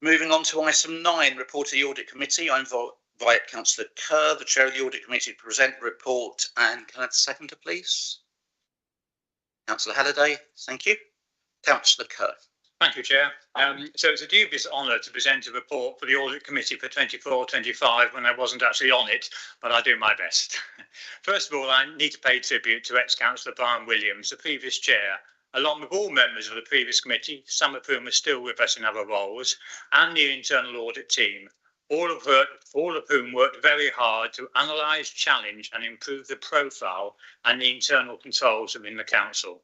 Moving on to item 9, report of the Audit Committee. I invite Councillor Kerr, the Chair of the Audit Committee, to present the report. And can I have a seconder, please? Councillor Halliday, thank you. Councillor Kerr. Thank you, Chair. So it's a dubious honour to present a report for the Audit Committee for 24-25 when I wasn't actually on it, but I do my best. First of all, I need to pay tribute to ex-Councillor Brian Williams, the previous Chair, along with all members of the previous committee, some of whom are still with us in other roles, and the internal audit team, all of whom worked very hard to analyse, challenge and improve the profile and the internal controls within the council.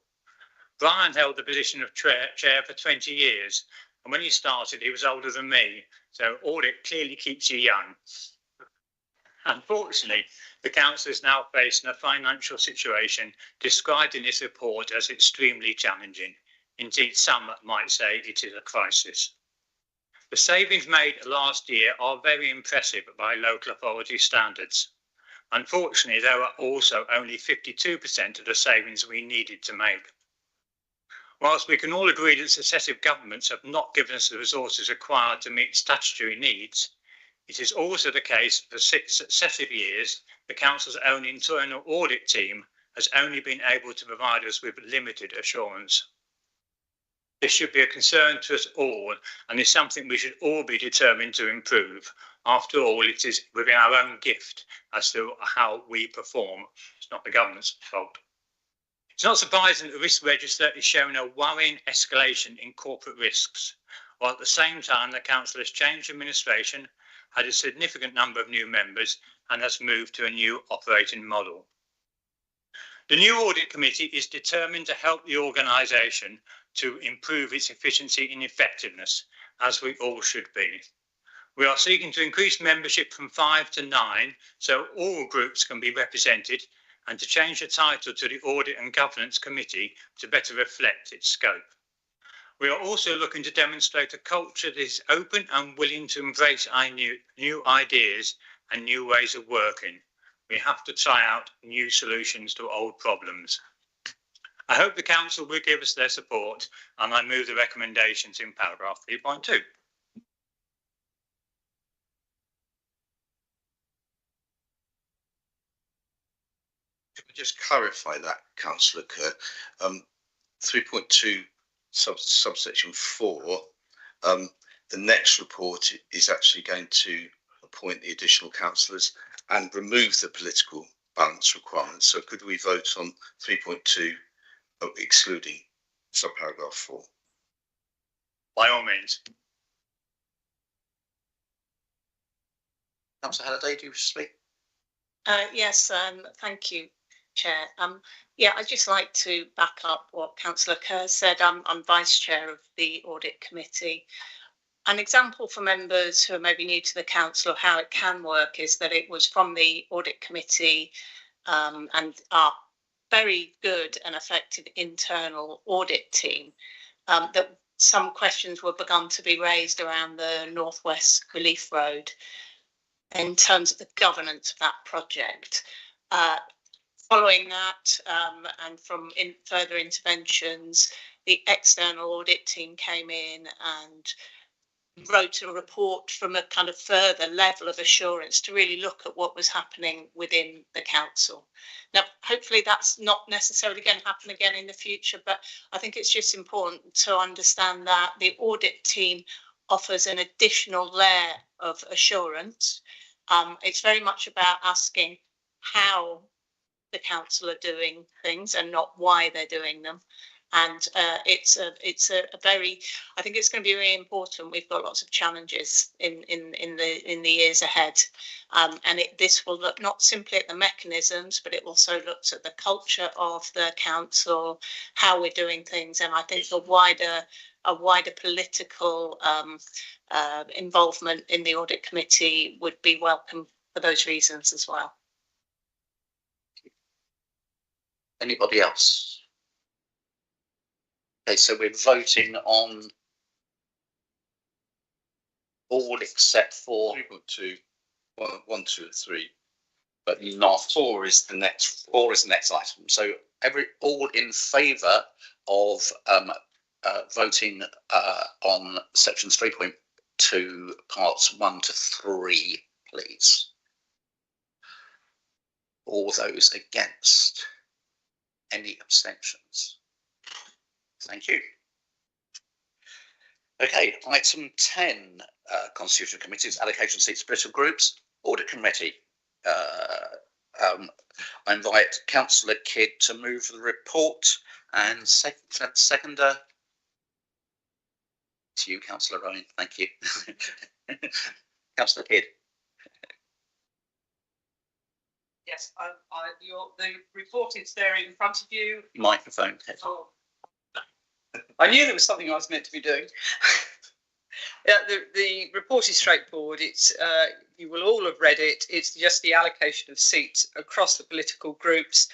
Brian held the position of chair for 20 years, and when he started, he was older than me, so audit clearly keeps you young. Unfortunately, the council is now facing a financial situation described in this report as extremely challenging. Indeed, some might say it is a crisis. The savings made last year are very impressive by local authority standards. Unfortunately, there are also only 52% of the savings we needed to make. Whilst we can all agree that successive governments have not given us the resources required to meet statutory needs, it is also the case for 6 successive years the Council's own internal audit team has only been able to provide us with limited assurance. This should be a concern to us all and is something we should all be determined to improve. After all, it is within our own gift as to how we perform. It's not the government's fault. It's not surprising that the risk register is showing a worrying escalation in corporate risks, while at the same time the council has changed administration, had a significant number of new members and has moved to a new operating model. The new audit committee is determined to help the organisation to improve its efficiency and effectiveness, as we all should be. We are seeking to increase membership from 5 to 9 so all groups can be represented, and to change the title to the Audit and Governance Committee to better reflect its scope. We are also looking to demonstrate a culture that is open and willing to embrace our new ideas and new ways of working. We have to try out new solutions to old problems. I hope the Council will give us their support, and I move the recommendations in paragraph 3.2. just clarify that, Councillor Kerr? 3.2 subsection 4, the next report is actually going to appoint the additional councillors and remove the political balance requirements. So could we vote on 3.2 excluding subparagraph 4? By all means. Councillor Halliday, do you wish to speak? Yes, thank you, Chair. Yeah, I'd just like to back up what Councillor Kerr said. I'm Vice Chair of the Audit Committee. An example for members who are maybe new to the Council of how it can work is that it was from the Audit Committee and our very good and effective internal audit team that some questions were begun to be raised around the North West Relief Road in terms of the governance of that project. Following that, and from further interventions, the external audit team came in and wrote a report from a kind of further level of assurance to really look at what was happening within the council. Now, hopefully that's not necessarily going to happen again in the future, but I think it's just important to understand that the audit team offers an additional layer of assurance. It's very much about asking how the council are doing things and not why they're doing them. And it's a very, I think it's going to be really important. We've got lots of challenges in the years ahead, and this will look not simply at the mechanisms, but it also looks at the culture of the council, how we're doing things, and I think a wider political involvement in the audit committee would be welcome for those reasons as well. Anybody else? Okay, so we're voting on all except for 3.2, 1, 2, and 3. But not 4 is the next. 4 is the next item. So all in favour of voting on sections 3.2 parts 1 to 3, please. All those against? Any abstentions? Thank you. Okay, item 10, constitutional committees, allocation seats, political groups, audit committee. I invite Councillor Kidd to move the report and seconder. To you, Councillor Ryan. Thank you. Councillor Kidd. Yes, the report is there in front of you. Microphone. Oh. I knew there was something I was meant to be doing. Yeah, the report is straightforward. It's you will all have read it. It's just the allocation of seats across the political groups,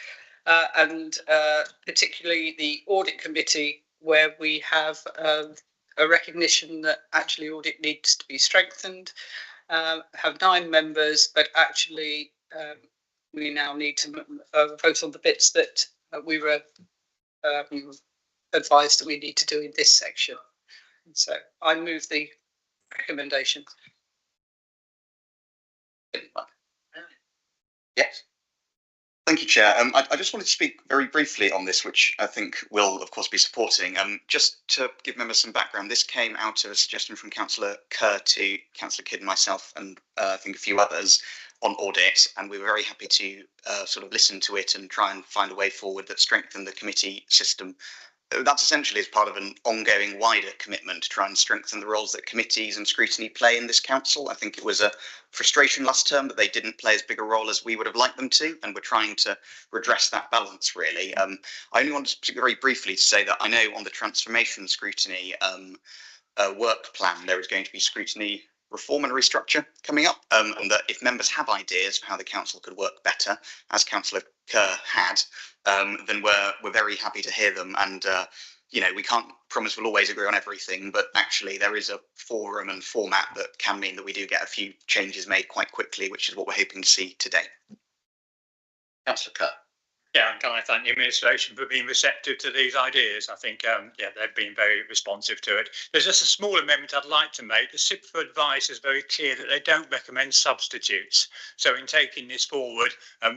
and particularly the audit committee, where we have a recognition that actually audit needs to be strengthened. Have 9 members, but actually we now need to vote on the bits that we were advised that we need to do in this section. And so I move the recommendation. Yes. Thank you, Chair. I just wanted to speak very briefly on this, which I think will, of course, be supporting. Just to give members some background, this came out of a suggestion from Councillor Kerr to Councillor Kidd and myself, and I think a few others on audit, and we were very happy to sort of listen to it and try and find a way forward that strengthened the committee system. That's essentially as part of an ongoing wider commitment to try and strengthen the roles that committees and scrutiny play in this council. I think it was a frustration last term that they didn't play as big a role as we would have liked them to, and we're trying to redress that balance, really. I only want to speak very briefly to say that I know on the transformation scrutiny work plan, there is going to be scrutiny reform and restructure coming up, and that if members have ideas for how the council could work better, as Councillor Kerr had, then we're very happy to hear them. And you know, we can't promise we'll always agree on everything, but actually there is a forum and format that can mean that we do get a few changes made quite quickly, which is what we're hoping to see today. Councillor Kerr. Yeah, can I thank the administration for being receptive to these ideas. I think, yeah, they've been very responsive to it. There's just a small amendment I'd like to make. The SIPFA advice is very clear that they don't recommend substitutes. So in taking this forward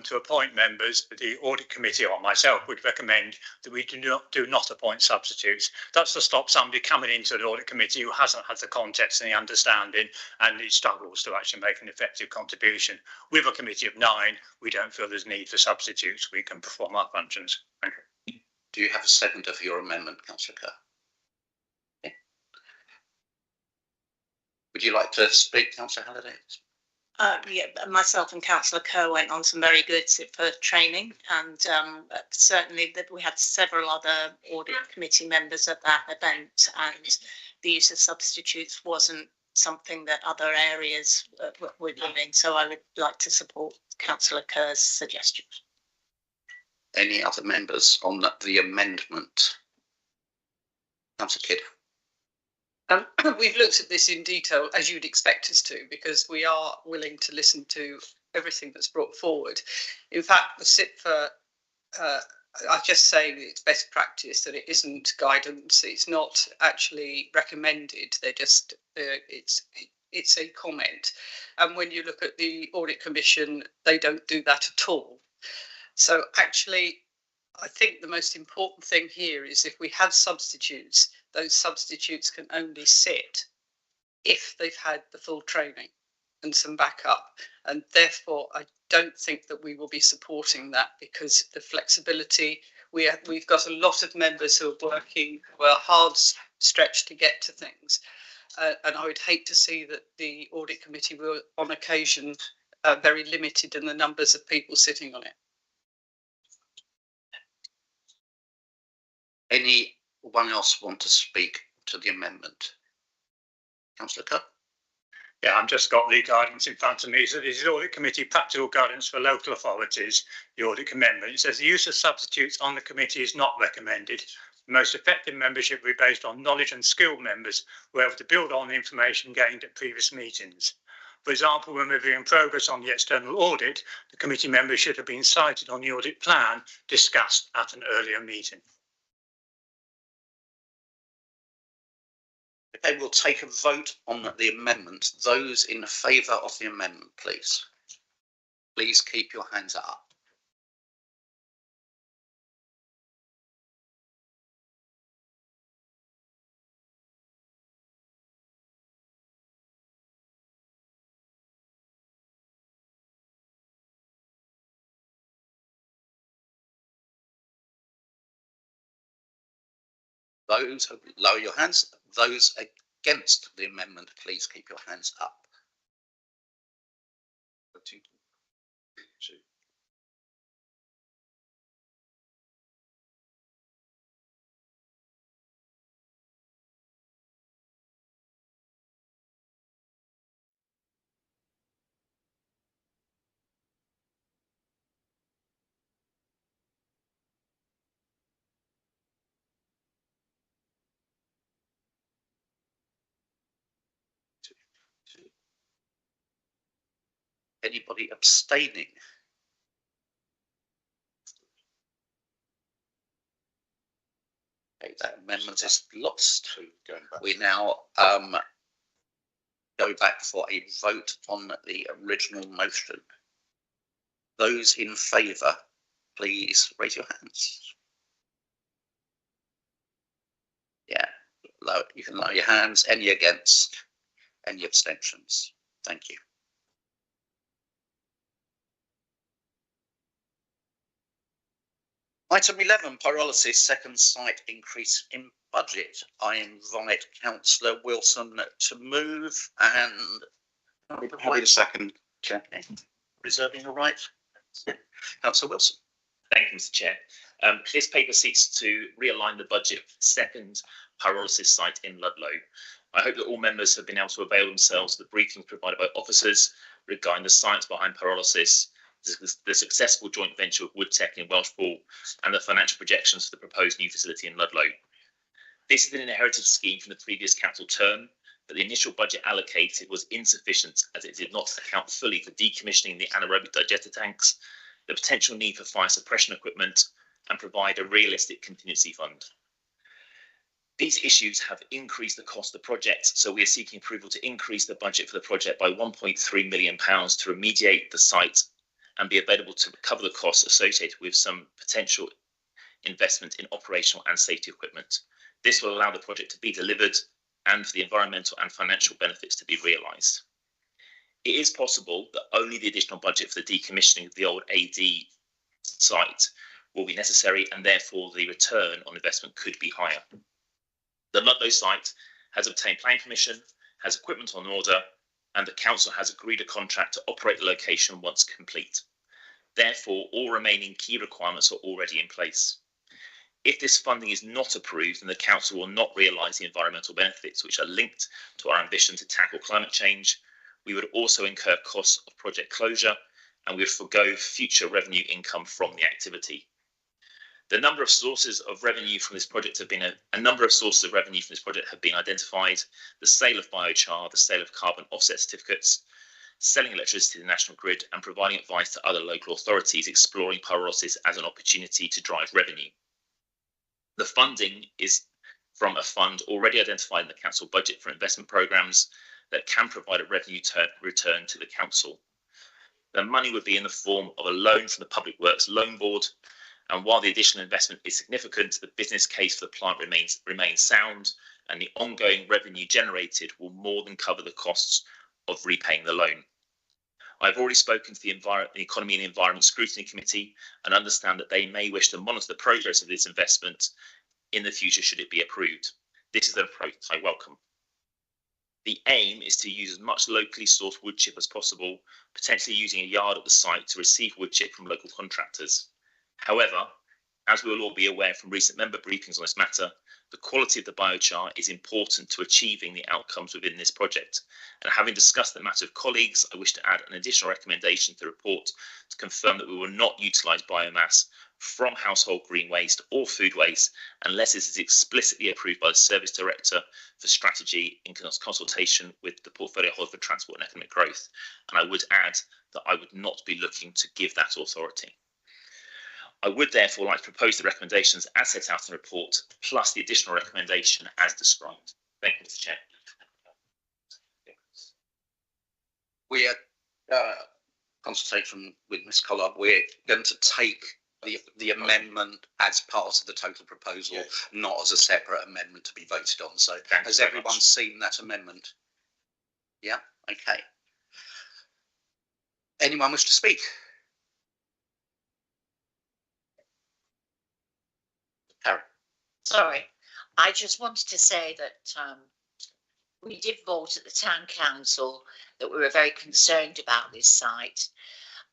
to appoint members, the audit committee or myself would recommend that we do not appoint substitutes. That's to stop somebody coming into the audit committee who hasn't had the context and the understanding and it struggles to actually make an effective contribution. With a committee of 9, we don't feel there's need for substitutes. We can perform our functions. Thank you. Do you have a seconder for your amendment, Councillor Kerr? Okay. Would you like to speak, Councillor Halliday? Yeah, myself and Councillor Kerr went on some very good SIPFA training, and certainly that we had several other audit committee members at that event, and the use of substitutes wasn't something that other areas were doing. So I would like to support Councillor Kerr's suggestion. Any other members on the amendment? Councillor Kidd. We've looked at this in detail, as you'd expect us to, because we are willing to listen to everything that's brought forward. In fact, the SIPFA, I just say it's best practice, that it isn't guidance. It's not actually recommended. They're just, it's a comment. And when you look at the Audit Commission, they don't do that at all. So actually, I think the most important thing here is if we have substitutes, those substitutes can only sit if they've had the full training and some backup. And therefore, I don't think that we will be supporting that, because the flexibility, we've got a lot of members who are working, who are hard stretched to get to things. And I would hate to see that the Audit Committee were on occasion very limited in the numbers of people sitting on it. Anyone else want to speak to the amendment? Councillor Kerr? Yeah, I've just got the guidance in front of me. So this is Audit Committee Practical Guidance for Local Authorities, the Audit Amendment. It says the use of substitutes on the committee is not recommended. The most effective membership will be based on knowledge and skilled members who are able to build on the information gained at previous meetings. For example, when reviewing progress on the external audit, the committee members should have been cited on the audit plan discussed at an earlier meeting. Okay, we'll take a vote on the amendment. Those in favour of the amendment, please. Please keep your hands up. Those who lower your hands. Those against the amendment, please keep your hands up. 2, 2. Anybody abstaining? Okay, that amendment is lost. We now go back for a vote on the original motion. Those in favour, please raise your hands. Yeah, you can lower your hands. Any against? Any abstentions? Thank you. Item 11, pyrolysis, second site increase in budget. I invite Councillor Wilson to move and... Happy to second, Chair. Okay. Reserving the right. Councillor Wilson. Thank you, Mr. Chair. This paper seeks to realign the budget for the second pyrolysis site in Ludlow. I hope that all members have been able to avail themselves of the briefings provided by officers regarding the science behind pyrolysis, the successful joint venture with Woodtech in Welshpool, and the financial projections for the proposed new facility in Ludlow. This is an inherited scheme from the previous council term, but the initial budget allocated was insufficient as it did not account fully for decommissioning the anaerobic digester tanks, the potential need for fire suppression equipment, and provide a realistic contingency fund. These issues have increased the cost of the project, so we are seeking approval to increase the budget for the project by £1.3 million to remediate the site and be available to cover the costs associated with some potential investment in operational and safety equipment. This will allow the project to be delivered and for the environmental and financial benefits to be realised. It is possible that only the additional budget for the decommissioning of the old AD site will be necessary, and therefore the return on investment could be higher. The Ludlow site has obtained planning permission, has equipment on order, and the council has agreed a contract to operate the location once complete. Therefore, all remaining key requirements are already in place. If this funding is not approved, then the council will not realise the environmental benefits which are linked to our ambition to tackle climate change. We would also incur costs of project closure, and we would forego future revenue income from the activity. The number of sources of revenue from this project have been identified: the sale of biochar, the sale of carbon offset certificates, selling electricity to the national grid, and providing advice to other local authorities exploring pyrolysis as an opportunity to drive revenue. The funding is from a fund already identified in the council budget for investment programmes that can provide a revenue return to the council. The money would be in the form of a loan from the Public Works Loan Board, and while the additional investment is significant, the business case for the plant remains sound, and the ongoing revenue generated will more than cover the costs of repaying the loan. I've already spoken to the Economy and Environment Scrutiny Committee and understand that they may wish to monitor the progress of this investment in the future should it be approved. This is an approach I welcome. The aim is to use as much locally sourced wood chip as possible, potentially using a yard at the site to receive wood chip from local contractors. However, as we will all be aware from recent member briefings on this matter, the quality of the biochar is important to achieving the outcomes within this project. And having discussed the matter with colleagues, I wish to add an additional recommendation to the report to confirm that we will not utilise biomass from household green waste or food waste unless it is explicitly approved by the Service Director for Strategy in consultation with the Portfolio Holder for Transport and Economic Growth. And I would add that I would not be looking to give that authority. I would therefore like to propose the recommendations as set out in the report, plus the additional recommendation as described. Thank you, Mr. Chair. We are consultation with Ms. Collard. We're going to take the amendment as part of the total proposal, yes, not as a separate amendment to be voted on. So has everyone seen that amendment? Yeah, okay. Anyone wish to speak? Sorry, I just wanted to say that we did vote at the town council that we were very concerned about this site,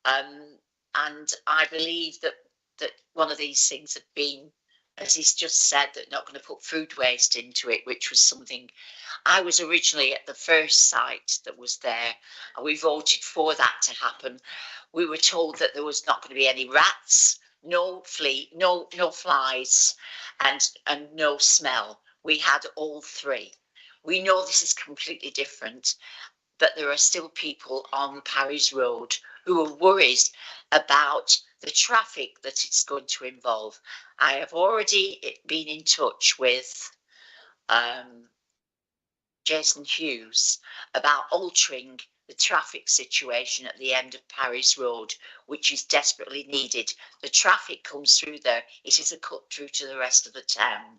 and I believe that one of these things had been, as he's just said, that not going to put food waste into it, which was something I was originally at the first site that was there, and we voted for that to happen. We were told that there was not going to be any rats, no flea, no flies, and no smell. We had all three. We know this is completely different, but there are still people on Parry's Road who are worried about the traffic that it's going to involve. I have already been in touch with Jason Hughes about altering the traffic situation at the end of Parry's Road, which is desperately needed. The traffic comes through there. It is a cut through to the rest of the town.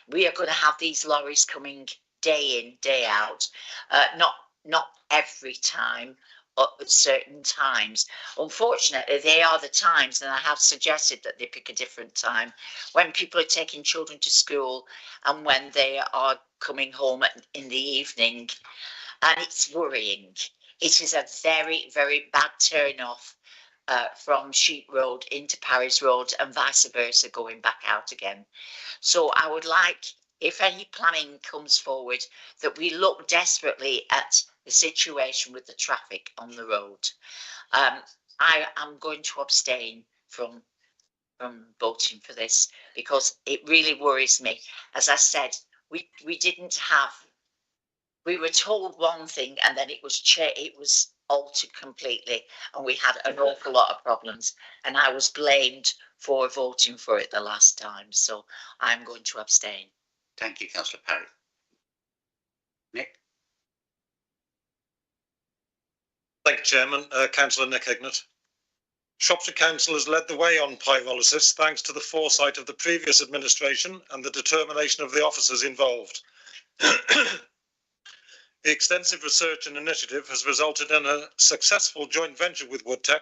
We are going to have these lorries coming day in, day out, not every time, at certain times. Unfortunately, they are the times, and I have suggested that they pick a different time, when people are taking children to school and when they are coming home in the evening, and it's worrying. It is a very, very bad turn off from Sheep Road into Parry's Road and vice versa, going back out again. So I would like, if any planning comes forward, that we look desperately at the situation with the traffic on the road. I am going to abstain from voting for this because it really worries me. As I said, we didn't have, we were told one thing and then it was altered completely, and we had an awful lot of problems, and I was blamed for voting for it the last time. So I'm going to abstain. Thank you, Councillor Parry. Nick? Thank you, Chairman. Councillor Nick Hignett. Shropshire Council has led the way on pyrolysis thanks to the foresight of the previous administration and the determination of the officers involved. The extensive research and initiative has resulted in a successful joint venture with Woodtech,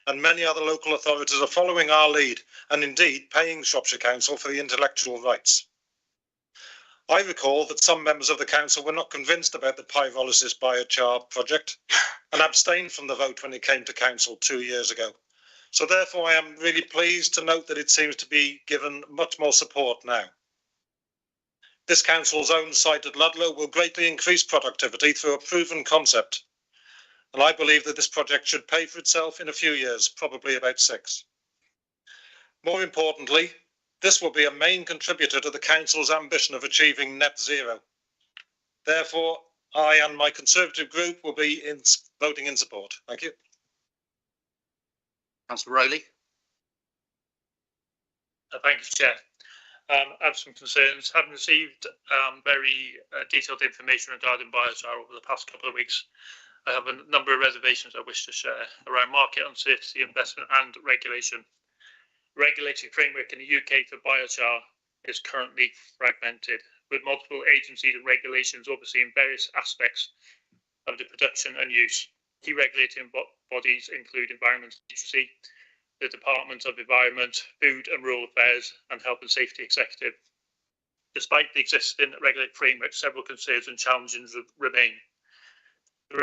and many other local authorities are following our lead and indeed paying Shropshire Council for the intellectual rights. I recall that some members of the council were not convinced about the pyrolysis biochar project and abstained from the vote when it came to council 2 years ago. So therefore I am really pleased to note that it seems to be given much more support now. This council's own site at Ludlow will greatly increase productivity through a proven concept. And I believe that this project should pay for itself in a few years, probably about 6. More importantly, this will be a main contributor to the council's ambition of achieving net zero. Therefore, I and my Conservative group will be voting in support. Thank you. Councillor Rowley. Thank you, Chair. I have some concerns. Having received very detailed information regarding biochar over the past couple of weeks, I have a number of reservations I wish to share around market uncertainty, investment and regulation. Regulatory framework in the UK for biochar is currently fragmented, with multiple agencies and regulations overseeing various aspects of the production and use. Key regulating bodies include Environment Agency, the Department of Environment, Food and Rural Affairs and Health and Safety Executive. Despite the existing regulatory framework, several concerns and challenges remain. The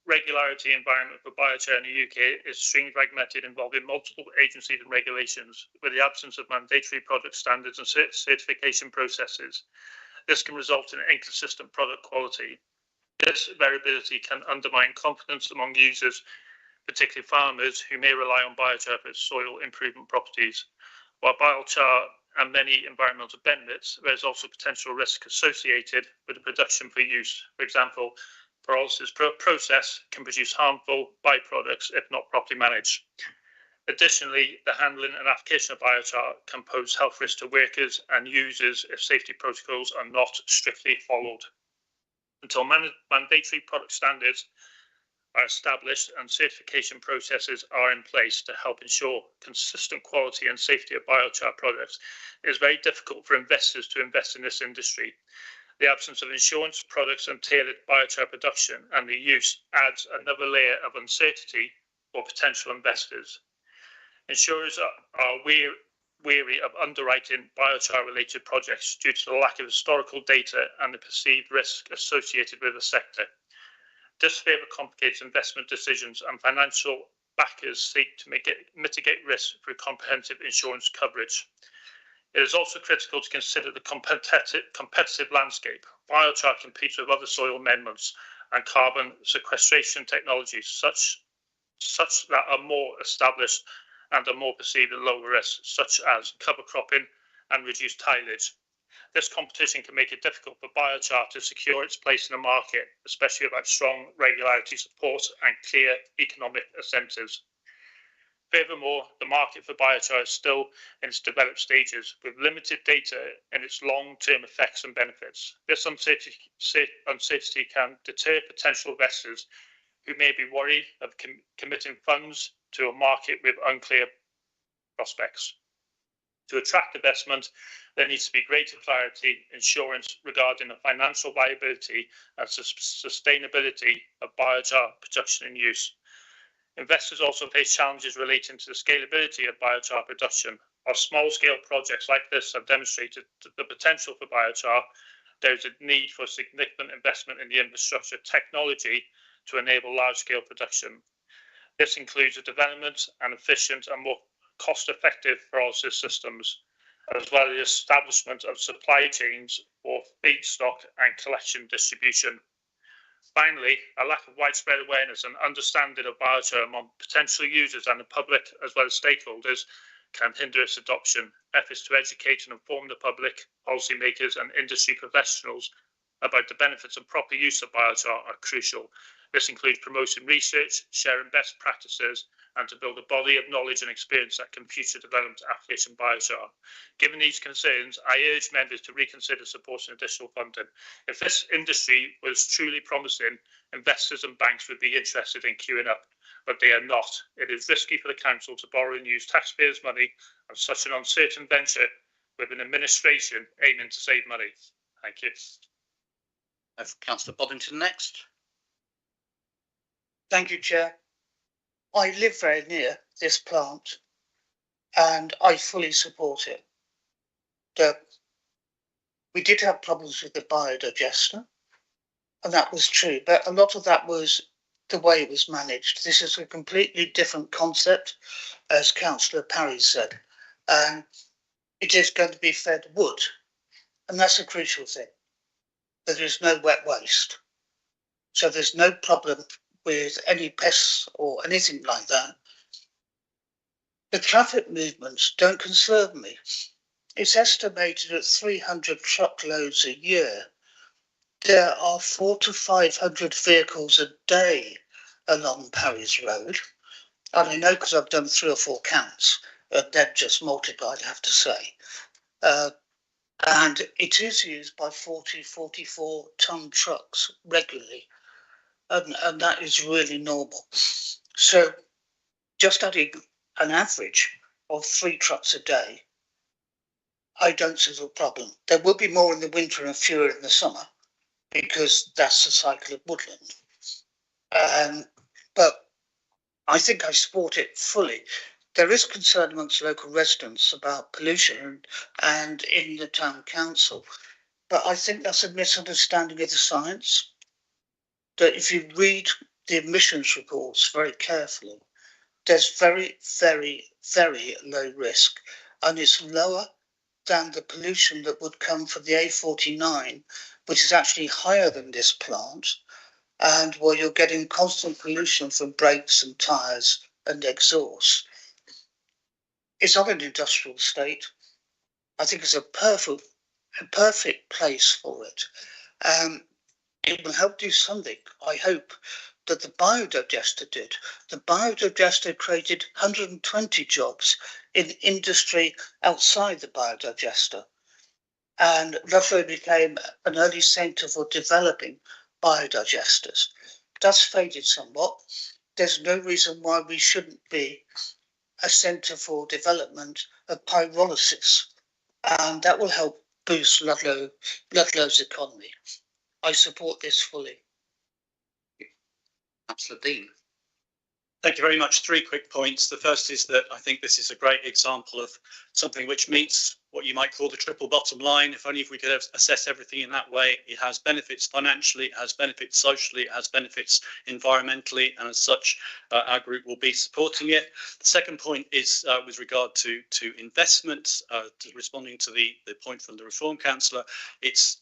regulatory environment for biochar in the UK is extremely fragmented, involving multiple agencies and regulations, with the absence of mandatory product standards and certification processes. This can result in inconsistent product quality. This variability can undermine confidence among users, particularly farmers who may rely on biochar for its soil improvement properties. While biochar and many environmental benefits, there is also potential risk associated with the production for use. For example, pyrolysis process can produce harmful byproducts if not properly managed. Additionally, the handling and application of biochar can pose health risks to workers and users if safety protocols are not strictly followed. Until mandatory product standards are established and certification processes are in place to help ensure consistent quality and safety of biochar products, it is very difficult for investors to invest in this industry. The absence of insurance products and tailored biochar production and the use adds another layer of uncertainty for potential investors. Insurers are weary of underwriting biochar-related projects due to the lack of historical data and the perceived risk associated with the sector. This further complicates investment decisions, and financial backers seek to mitigate risk through comprehensive insurance coverage. It is also critical to consider the competitive landscape. Biochar competes with other soil amendments and carbon sequestration technologies such that are more established and are more perceived as lower risk, such as cover cropping and reduced tillage. This competition can make it difficult for biochar to secure its place in the market, especially without strong regulatory support and clear economic incentives. Furthermore, the market for biochar is still in its developed stages, with limited data in its long-term effects and benefits. This uncertainty can deter potential investors who may be worried of committing funds to a market with unclear prospects. To attract investment, there needs to be greater clarity, insurance regarding the financial viability and sustainability of biochar production and use. Investors also face challenges relating to the scalability of biochar production. While small-scale projects like this have demonstrated the potential for biochar, there is a need for significant investment in the infrastructure technology to enable large-scale production. This includes the development and efficient and more cost-effective pyrolysis systems, as well as the establishment of supply chains for feedstock and collection distribution. Finally, a lack of widespread awareness and understanding of biochar among potential users and the public, as well as stakeholders, can hinder its adoption. Efforts to educate and inform the public, policymakers and industry professionals about the benefits and proper use of biochar are crucial. This includes promoting research, sharing best practices, and to build a body of knowledge and experience that can future develop application biochar. Given these concerns, I urge members to reconsider supporting additional funding. If this industry was truly promising, investors and banks would be interested in queuing up, but they are not. It is risky for the council to borrow and use taxpayers' money on such an uncertain venture with an administration aiming to save money. Thank you. I have Councillor Boddington next. Thank you, Chair. I live very near this plant and I fully support it. We did have problems with the biodigester, and that was true, but a lot of that was the way it was managed. This is a completely different concept, as Councillor Parry said, and it is going to be fed wood, and that's a crucial thing. There is no wet waste, so there's no problem with any pests or anything like that. The traffic movements don't concern me. It's estimated at 300 truckloads a year. There are 400 to 500 vehicles a day along Parry's Road. And I know because I've done 3 or 4 counts, they've just multiplied, I have to say. And it is used by 44 ton trucks regularly. And that is really normal. So just adding an average of 3 trucks a day, I don't see the problem. There will be more in the winter and fewer in the summer, because that's the cycle of woodland. But I think I support it fully. There is concern amongst local residents about pollution and in the town council, but I think that's a misunderstanding of the science. That if you read the emissions reports very carefully, there's very, very, very low risk, and it's lower than the pollution that would come from the A49, which is actually higher than this plant, and where you're getting constant pollution from brakes and tyres and exhaust. It's not an industrial state. I think it's a perfect place for it. It will help do something, I hope, that the biodigester did. The biodigester created 120 jobs in industry outside the biodigester. And Ludlow became an early centre for developing biodigesters. That's faded somewhat. There's no reason why we shouldn't be a centre for development of pyrolysis. And that will help boost Ludlow's economy. I support this fully. Councillor Dean. Thank you very much. 3 quick points. The first is that I think this is a great example of something which meets what you might call the triple bottom line. If only if we could assess everything in that way. It has benefits financially, it has benefits socially, it has benefits environmentally, and as such, our group will be supporting it. The second point is with regard to investment, responding to the point from the Reform Councillor. It's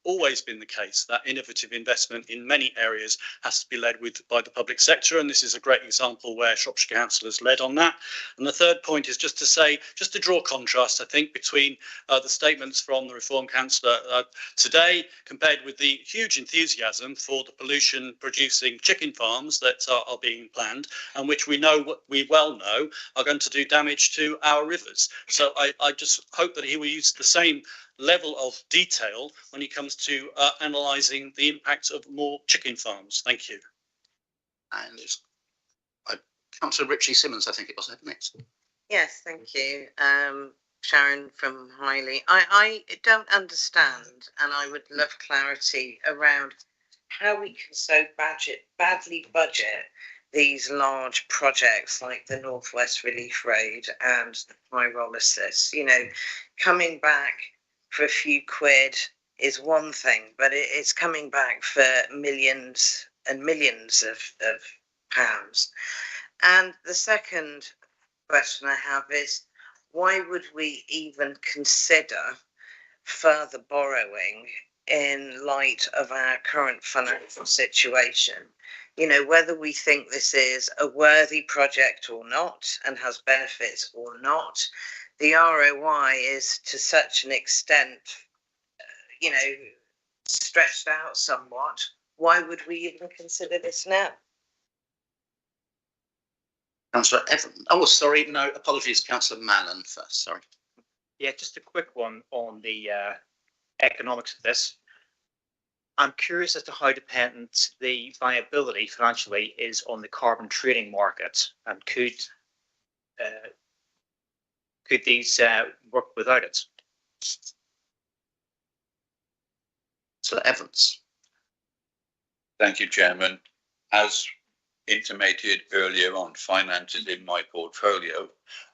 always been the case that innovative investment in many areas has to be led by the public sector, and this is a great example where Shropshire Council has led on that. And the third point is just to draw contrast, I think, between the statements from the Reform Councillor today compared with the huge enthusiasm for the pollution producing chicken farms that are being planned, and which we well know are going to do damage to our rivers. So I just hope that he will use the same level of detail when it comes to analysing the impact of more chicken farms. Thank you. And Councillor Richie Simmons, I think it was next. Yes, thank you. Sharon from Highley. I don't understand, and I would love clarity around how we can so badly budget these large projects like the Northwest Relief Road and the Pyrolysis. You know, coming back for a few quid is one thing, but it's coming back for millions and millions of pounds. And the second question I have is, why would we even consider further borrowing in light of our current financial situation? You know, whether we think this is a worthy project or not and has benefits or not, the ROI is to such an extent, you know, stretched out somewhat. Why would we even consider this now? Councillor Evans. Oh, sorry, no, apologies, Councillor Mallon first, sorry. Yeah, just a quick one on the economics of this. I'm curious as to how dependent the viability financially is on the carbon trading market, and could these work without it? Councillor Evans. Thank you, Chairman. As intimated earlier on, finance is in my portfolio,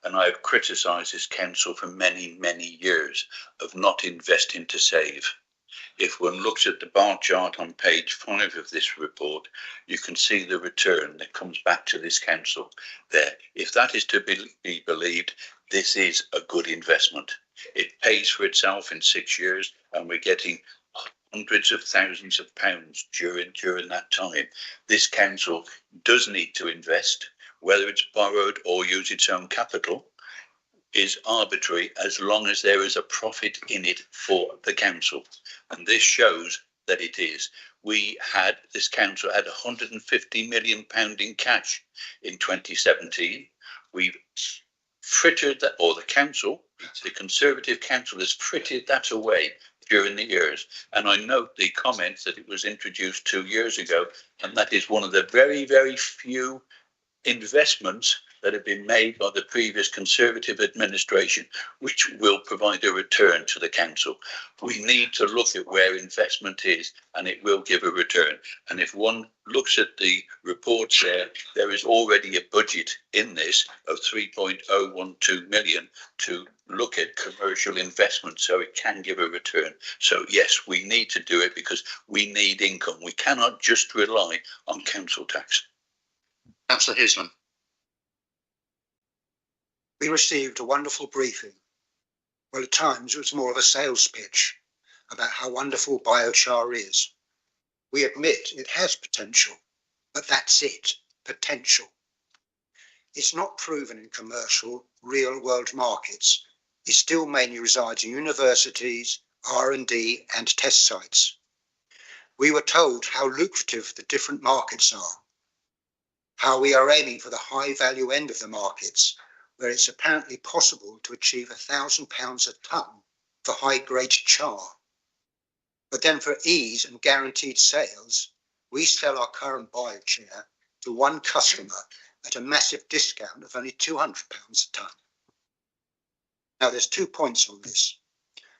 and I have criticised this council for many, many years of not investing to save. If one looks at the bar chart on page 5 of this report, you can see the return that comes back to this council there. If that is to be believed, this is a good investment. It pays for itself in 6 years, and we're getting hundreds of thousands of pounds during that time. This council does need to invest, whether it's borrowed or use its own capital is arbitrary as long as there is a profit in it for the council. And this shows that it is. This council had £150 million in cash in 2017. We've frittered that, or the council, the Conservative council has frittered that away during the years. And I note the comments that it was introduced 2 years ago, and that is one of the very, very few investments that have been made by the previous Conservative administration, which will provide a return to the council. We need to look at where investment is, and it will give a return. And if one looks at the reports there is already a budget in this of 3.012 million to look at commercial investment, so it can give a return. So yes, we need to do it because we need income. We cannot just rely on council tax. Councillor Hisman. We received a wonderful briefing. Well, at times it was more of a sales pitch about how wonderful biochar is. We admit it has potential, but that's it, potential. It's not proven in commercial, real-world markets. It still mainly resides in universities, R&D and test sites. We were told how lucrative the different markets are, how we are aiming for the high-value end of the markets, where it's apparently possible to achieve £1,000 a tonne for high-grade char. But then for ease and guaranteed sales, we sell our current biochar to one customer at a massive discount of only £200 a tonne. Now there's 2 points on this.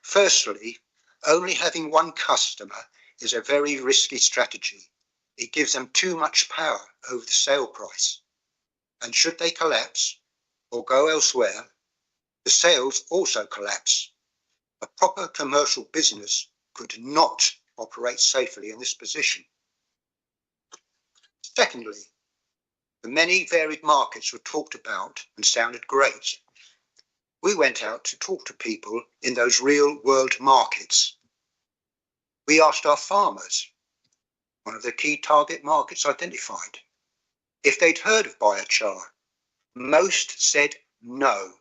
Firstly, only having one customer is a very risky strategy. It gives them too much power over the sale price. And should they collapse, or go elsewhere, the sales also collapse. A proper commercial business could not operate safely in this position. Secondly, the many varied markets were talked about and sounded great. We went out to talk to people in those real world markets. We asked our farmers, one of the key target markets identified, if they'd heard of biochar. Most said no.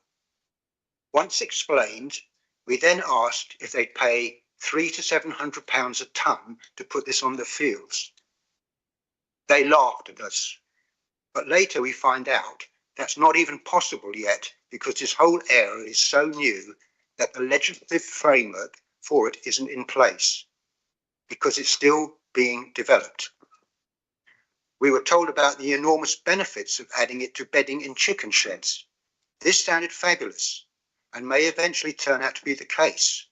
Once explained, we then asked if they'd pay £300 to £700 a tonne to put this on the fields. They laughed at us, but later we find out that's not even possible yet because this whole area is so new that the legislative framework for it isn't in place because it's still being developed. We were told about the enormous benefits of adding it to bedding in chicken sheds. This sounded fabulous and may eventually turn out to be the case.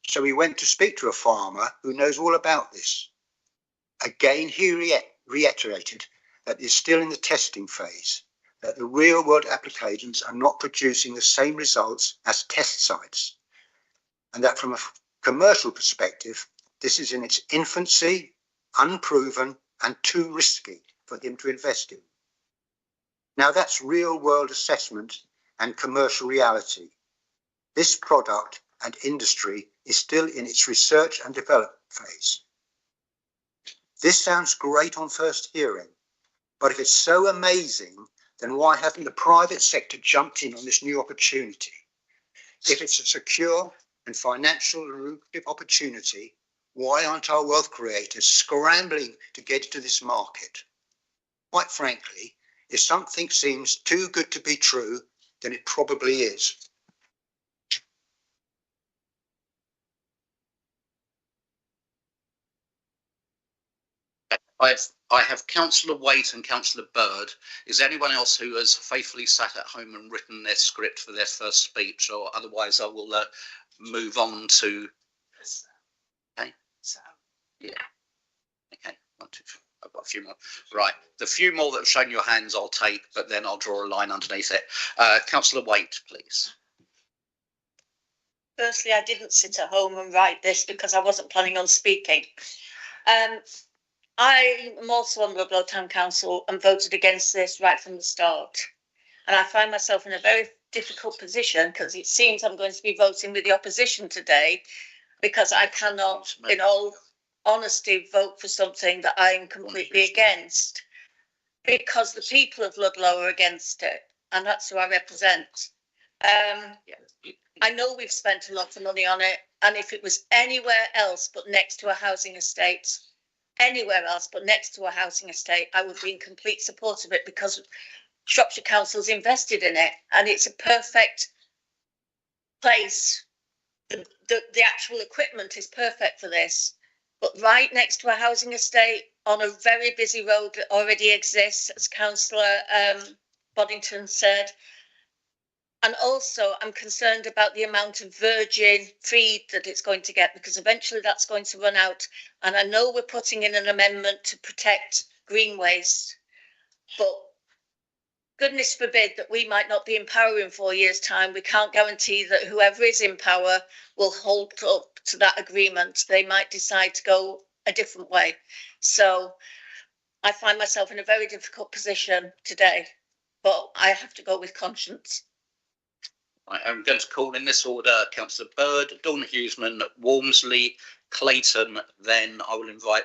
So we went to speak to a farmer who knows all about this. Again, he reiterated that it's still in the testing phase, that the real world applications are not producing the same results as test sites, and that from a commercial perspective, this is in its infancy, unproven and too risky for him to invest in. Now that's real world assessment and commercial reality. This product and industry is still in its research and development phase. This sounds great on first hearing, but if it's so amazing, then why haven't the private sector jumped in on this new opportunity? If it's a secure and financially lucrative opportunity, Why aren't our wealth creators scrambling to get into this market? Quite frankly, if something seems too good to be true, then it probably is. I have Councillor Waite and Councillor Bird. Is there anyone else who has faithfully sat at home and written their script for their first speech, or otherwise I will move on to. Okay. Yeah. Okay. 1, 2, 3. I've got a few more. Right. The few more that have shown your hands, I'll take, but then I'll draw a line underneath it. Councillor Waite, please. Firstly, I didn't sit at home and write this because I wasn't planning on speaking. I am also on Ludlow Town Council and voted against this right from the start. And I find myself in a very difficult position because it seems I'm going to be voting with the opposition today because I cannot, in all honesty, vote for something that I am completely against because the people of Ludlow are against it. And that's who I represent. I know we've spent a lot of money on it. And if it was anywhere else but next to a housing estate, I would be in complete support of it because Shropshire Council's invested in it and it's a perfect place. The actual equipment is perfect for this, but right next to a housing estate on a very busy road that already exists, as Councillor Boddington said. And also I'm concerned about the amount of virgin feed that it's going to get because eventually that's going to run out. And I know we're putting in an amendment to protect green waste, but goodness forbid that we might not be in power in 4 years' time. We can't guarantee that whoever is in power will hold up to that agreement. They might decide to go a different way. So I find myself in a very difficult position today, but I have to go with conscience. I'm going to call in this order Councillor Bird, Dawn Hughesman, Walmsley, Clayton. Then I will invite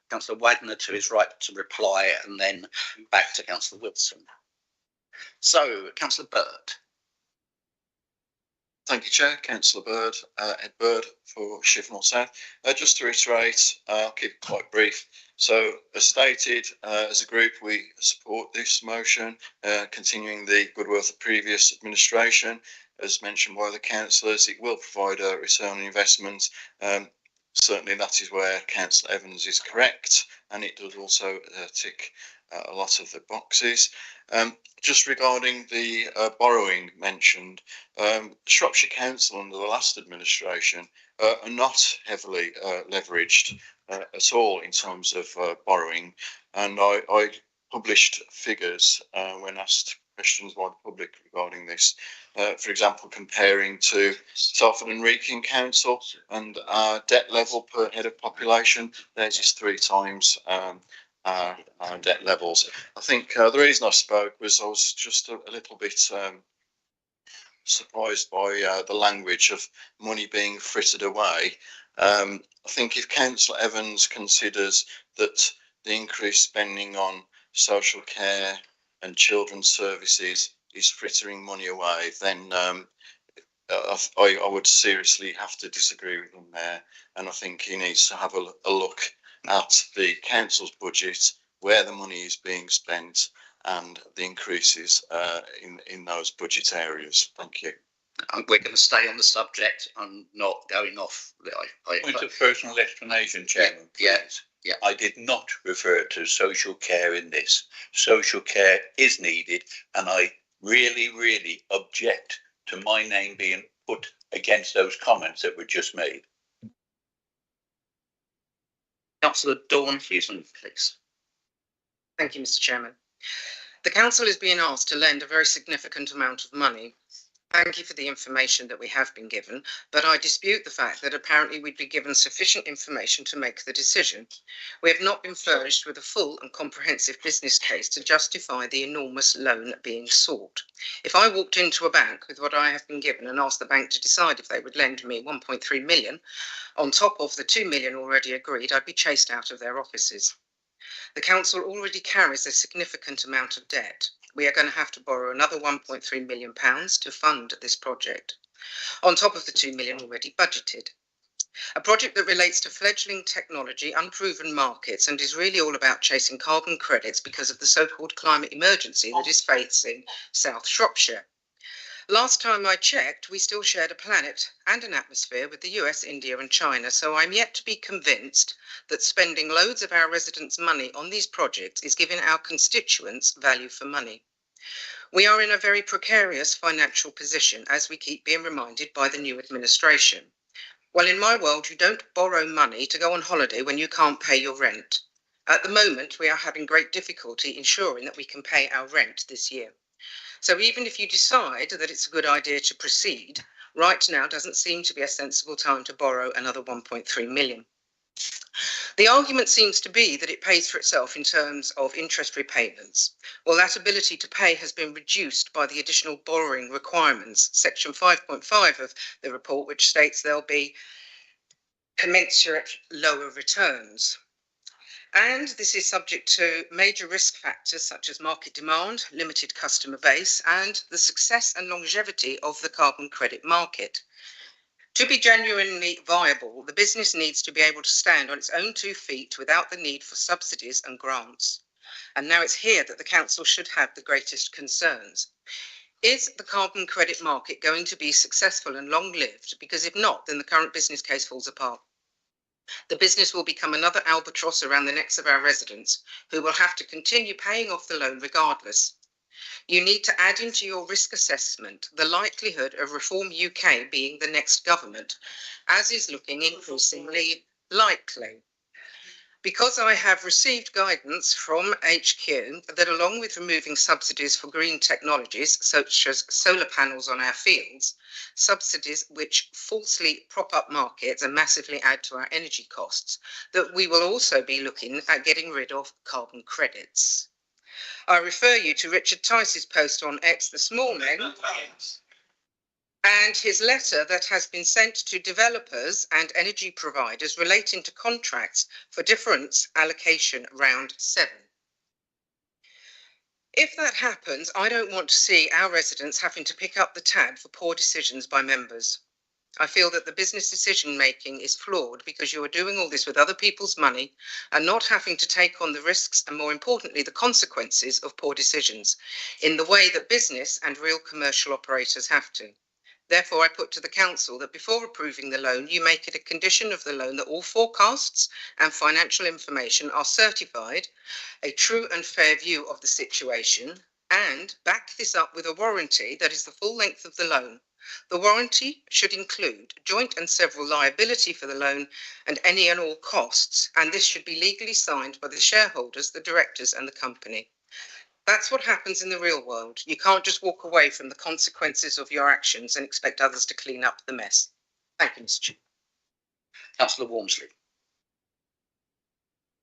Councillor Wagner to his right to reply and then back to Councillor Wilson. So, Councillor Bird. Thank you, Chair. Councillor Bird, Ed Bird for Shifnal South. Just to reiterate, I'll keep it quite brief. So, as stated, as a group, we support this motion, continuing the good work of the previous administration. As mentioned by the councillors, it will provide a return on investment. Certainly, that is where Councillor Evans is correct, and it does also tick a lot of the boxes. Just regarding the borrowing mentioned, Shropshire Council under the last administration are not heavily leveraged at all in terms of borrowing, and I published figures when asked questions by the public regarding this. For example, comparing to Salford and Wrekin Council and our debt level per head of population, theirs is 3 times our debt levels. I think the reason I spoke was I was just a little bit surprised by the language of money being frittered away. I think if Councillor Evans considers that the increased spending on social care and children's services is frittering money away, then I would seriously have to disagree with him there. And I think he needs to have a look at the council's budget, where the money is being spent, and the increases in those budget areas. Thank you. We're going to stay on the subject. I'm not going off. Point of personal explanation, Chairman. Yes. Yeah. I did not refer to social care in this. Social care is needed, and I really, really object to my name being put against those comments that were just made. Councillor Dawn Hughesman, please. Thank you, Mr. Chairman. The council is being asked to lend a very significant amount of money. Thank you for the information that we have been given, but I dispute the fact that apparently we'd be given sufficient information to make the decision. We have not been furnished with a full and comprehensive business case to justify the enormous loan being sought. If I walked into a bank with what I have been given and asked the bank to decide if they would lend me 1.3 million, on top of the 2 million already agreed, I'd be chased out of their offices. The council already carries a significant amount of debt. We are going to have to borrow another £1.3 million to fund this project, on top of the 2 million already budgeted. A project that relates to fledgling technology, unproven markets, and is really all about chasing carbon credits because of the so-called climate emergency that is facing South Shropshire. Last time I checked, we still shared a planet and an atmosphere with the US, India and China, so I'm yet to be convinced that spending loads of our residents' money on these projects is giving our constituents value for money. We are in a very precarious financial position, as we keep being reminded by the new administration. Well, in my world, you don't borrow money to go on holiday when you can't pay your rent. At the moment, we are having great difficulty ensuring that we can pay our rent this year. So even if you decide that it's a good idea to proceed, right now doesn't seem to be a sensible time to borrow another 1.3 million. The argument seems to be that it pays for itself in terms of interest repayments. Well, that ability to pay has been reduced by the additional borrowing requirements, section 5.5 of the report, which states there'll be commensurate lower returns. And this is subject to major risk factors such as market demand, limited customer base, and the success and longevity of the carbon credit market. To be genuinely viable, the business needs to be able to stand on its own 2 feet without the need for subsidies and grants. And now it's here that the council should have the greatest concerns. Is the carbon credit market going to be successful and long-lived? Because if not, then the current business case falls apart. The business will become another albatross around the necks of our residents, who will have to continue paying off the loan regardless. You need to add into your risk assessment the likelihood of Reform UK being the next government, as is looking increasingly likely. Because I have received guidance from HQ that along with removing subsidies for green technologies, such as solar panels on our fields, subsidies which falsely prop up markets and massively add to our energy costs, that we will also be looking at getting rid of carbon credits. I refer you to Richard Tice's post on X this morning and his letter that has been sent to developers and energy providers relating to contracts for difference allocation round 7. If that happens, I don't want to see our residents having to pick up the tab for poor decisions by members. I feel that the business decision making is flawed because you are doing all this with other people's money and not having to take on the risks and, more importantly, the consequences of poor decisions in the way that business and real commercial operators have to. Therefore, I put to the council that before approving the loan, you make it a condition of the loan that all forecasts and financial information are certified, a true and fair view of the situation, and back this up with a warranty that is the full length of the loan. The warranty should include joint and several liability for the loan and any and all costs, and this should be legally signed by the shareholders, the directors and the company. That's what happens in the real world. You can't just walk away from the consequences of your actions and expect others to clean up the mess. Thank you, Mr. Chair. Councillor Walmsley.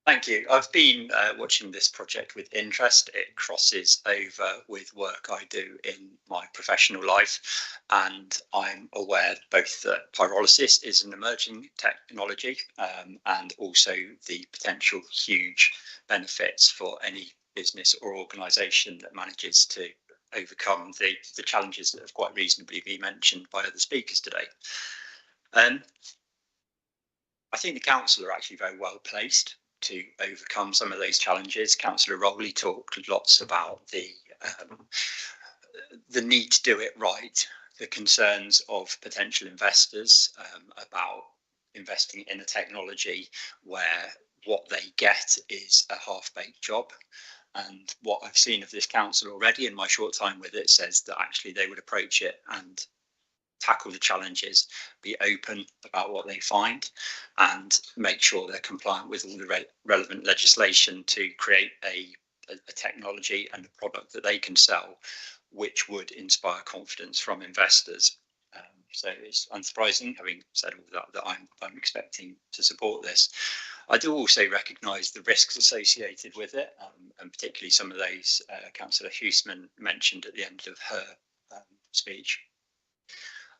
Thank you. I've been watching this project with interest. It crosses over with work I do in my professional life, and I'm aware both that pyrolysis is an emerging technology and also the potential huge benefits for any business or organisation that manages to overcome the challenges that have quite reasonably been mentioned by other speakers today. I think the council are actually very well placed to overcome some of those challenges. Councillor Rowley talked lots about the need to do it right, the concerns of potential investors about investing in a technology where what they get is a half-baked job. And what I've seen of this council already in my short time with it says that actually they would approach it and tackle the challenges, be open about what they find, and make sure they're compliant with all the relevant legislation to create a technology and a product that they can sell, which would inspire confidence from investors. So it's unsurprising, having said all that I'm expecting to support this. I do also recognise the risks associated with it, and particularly some of those Councillor Huseman mentioned at the end of her speech.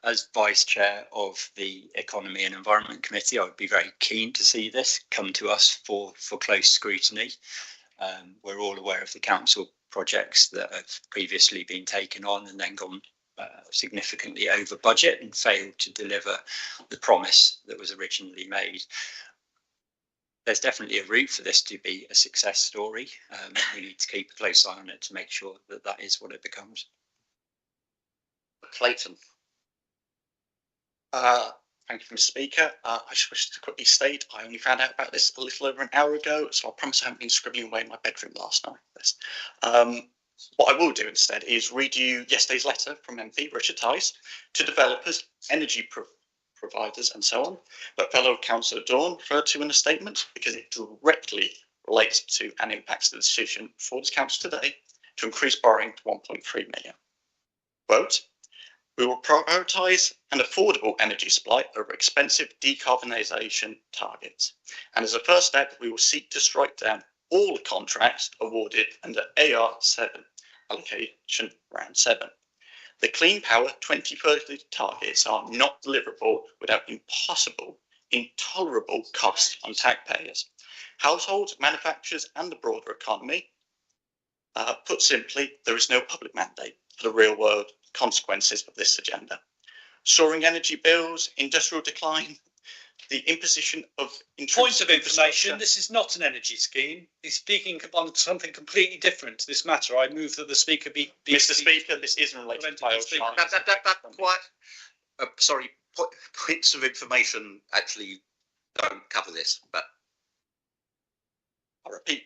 As Vice Chair of the Economy and Environment Committee, I would be very keen to see this come to us for close scrutiny. We're all aware of the council projects that have previously been taken on and then gone significantly over budget and failed to deliver the promise that was originally made. There's definitely a route for this to be a success story. We need to keep a close eye on it to make sure that that is what it becomes. Clayton. Thank you, Mr. Speaker. I just wish to quickly state I only found out about this a little over an hour ago, so I promise I haven't been scribbling away in my bedroom last night. What I will do instead is read you yesterday's letter from MP Richard Tice to developers, energy providers and so on, but fellow Councillor Dawn referred to in a statement because it directly relates to and impacts the decision for this council today to increase borrowing to 1.3 million. Quote, we will prioritise an affordable energy supply over expensive decarbonisation targets. And as a first step, we will seek to strike down all contracts awarded under AR7 allocation round 7. The Clean Power 2030 targets are not deliverable without impossible, intolerable costs on taxpayers, households, manufacturers and the broader economy. Put simply, there is no public mandate for the real world consequences of this agenda. Soaring energy bills, industrial decline, the imposition of Point of information, this is not an energy scheme. He's speaking on something completely different to this matter. I move that the speaker be Mr. Speaker, this isn't related to quiet. Sorry, points of information actually don't cover this, but I repeat,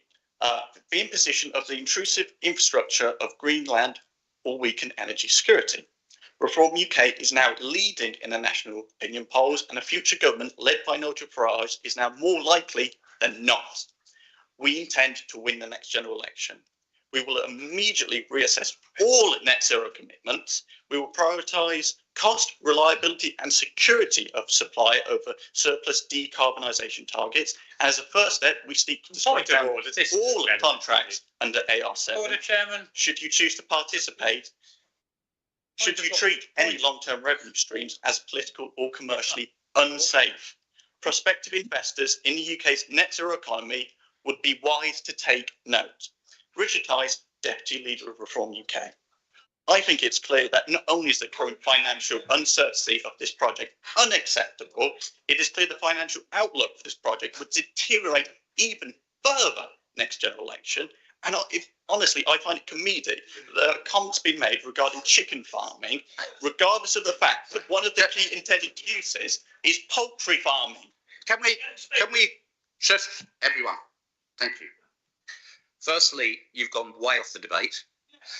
the imposition of the intrusive infrastructure of Greenland will weaken energy security. Reform UK is now leading in the national opinion polls, and a future government led by Nigel Farage is now more likely than not. We intend to win the next general election. We will immediately reassess all net zero commitments. We will prioritise cost, reliability and security of supply over surplus decarbonisation targets. And as a first step, we seek to strike down all contracts under AR7. Order, Chairman. Should you choose to participate, should you treat any long-term revenue streams as political or commercially unsafe? Prospective investors in the UK's net zero economy would be wise to take note. Richard Tice, Deputy Leader of Reform UK. I think it's clear that not only is the current financial uncertainty of this project unacceptable, it is clear the financial outlook for this project would deteriorate even further next general election. And honestly, I find it comedic that comments being made regarding chicken farming, regardless of the fact that one of the key intended uses is poultry farming. Can we just, everyone, thank you. Firstly, you've gone way off the debate.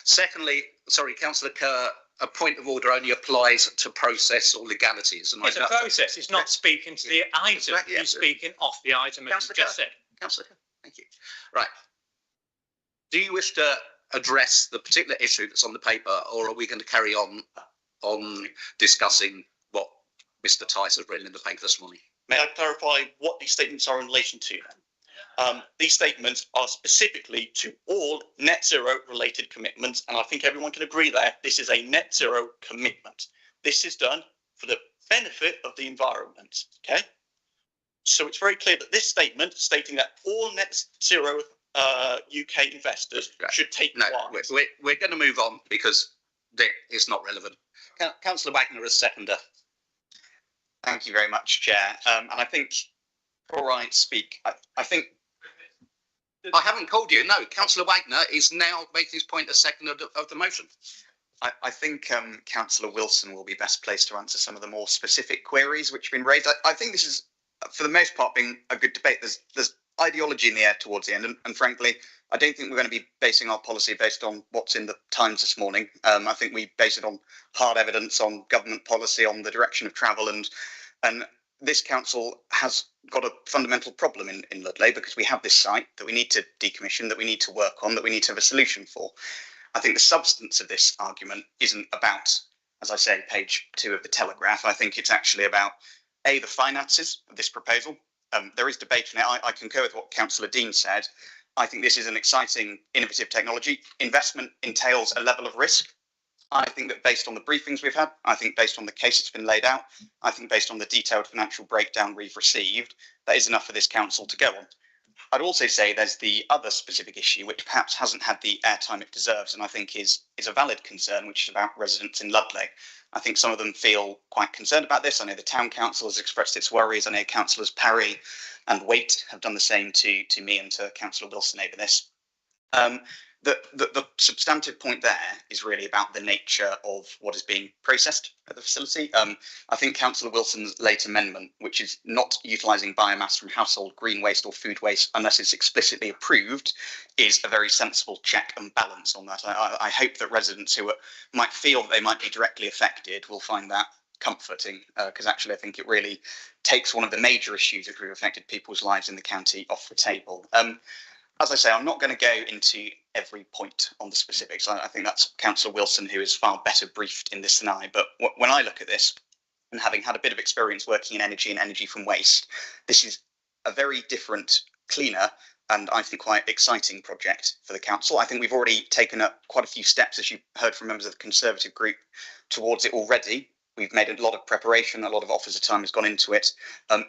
Secondly, sorry, Councillor Kerr, a point of order only applies to process or legalities. And it's a process, it's not speaking to the item, you're speaking off the item, as you just said. Councillor Kerr, thank you. Right. Do you wish to address the particular issue that's on the paper, or are we going to carry on discussing what Mr. Tice has written in the paper this morning? May I clarify what these statements are in relation to then? These statements are specifically to all net zero related commitments, and I think everyone can agree that this is a net zero commitment. This is done for the benefit of the environment, okay? So it's very clear that this statement stating that all net zero UK investors should take we're going to move on because it's not relevant. Councillor Wagner as seconder. Thank you very much, Chair. And I think, before I speak, I think I haven't called you. No, Councillor Wagner is now making his point as seconder of the motion. I think Councillor Wilson will be best placed to answer some of the more specific queries which have been raised. I think this is, for the most part, being a good debate. There's ideology in the air towards the end, and frankly, I don't think we're going to be basing our policy based on what's in the Times this morning. I think we base it on hard evidence, on government policy, on the direction of travel, and this council has got a fundamental problem in Ludlow because we have this site that we need to decommission, that we need to work on, that we need to have a solution for. I think the substance of this argument isn't about, as I say, page 2 of the Telegraph. I think it's actually about, A, the finances of this proposal. There is debate on it. I concur with what Councillor Dean said. I think this is an exciting, innovative technology. Investment entails a level of risk. I think that based on the briefings we've had, I think based on the case that's been laid out, I think based on the detailed financial breakdown we've received, that is enough for this council to go on. I'd also say there's the other specific issue, which perhaps hasn't had the airtime it deserves, and I think is a valid concern, which is about residents in Ludlow. I think some of them feel quite concerned about this. I know the town council has expressed its worries. I know councillors Parry and Waite have done the same to me and to Councillor Wilson over this. The substantive point there is really about the nature of what is being processed at the facility. I think Councillor Wilson's late amendment, which is not utilising biomass from household green waste or food waste unless it's explicitly approved, is a very sensible check and balance on that. I hope that residents who might feel that they might be directly affected will find that comforting, because actually I think it really takes one of the major issues that have affected people's lives in the county off the table. As I say, I'm not going to go into every point on the specifics. I think that's Councillor Wilson who is far better briefed in this than I. But when I look at this, and having had a bit of experience working in energy and energy from waste, this is a very different, cleaner, and I think quite exciting project for the council. I think we've already taken up quite a few steps, as you heard from members of the Conservative group, towards it already. We've made a lot of preparation, a lot of officer time has gone into it.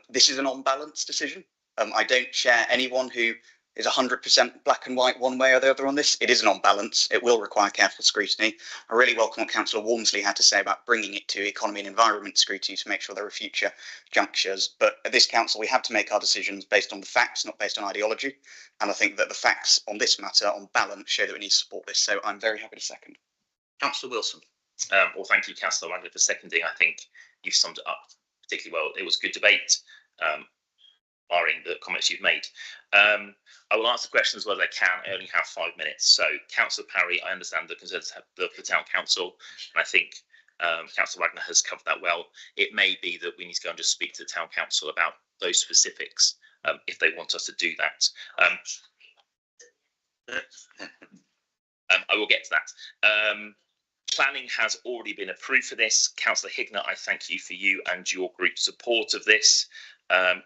This is an on-balance decision. I don't share anyone who is 100% black and white one way or the other on this. It is an on-balance. It will require careful scrutiny. I really welcome what Councillor Walmsley had to say about bringing it to economy and environment scrutiny to make sure there are future junctures. But at this council, we have to make our decisions based on the facts, not based on ideology. And I think that the facts on this matter, on balance, show that we need to support this. So I'm very happy to second. Councillor Wilson. Well, thank you, Councillor Wagner, for seconding. I think you've summed it up particularly well. It was good debate, barring the comments you've made. I will answer questions as well as I can. I only have 5 minutes. So, Councillor Parry, I understand the concerns of the Town Council, and I think Councillor Wagner has covered that well. It may be that we need to go and just speak to the Town Council about those specifics if they want us to do that. I will get to that. Planning has already been approved for this. Councillor Hignett, I thank you for you and your group's support of this.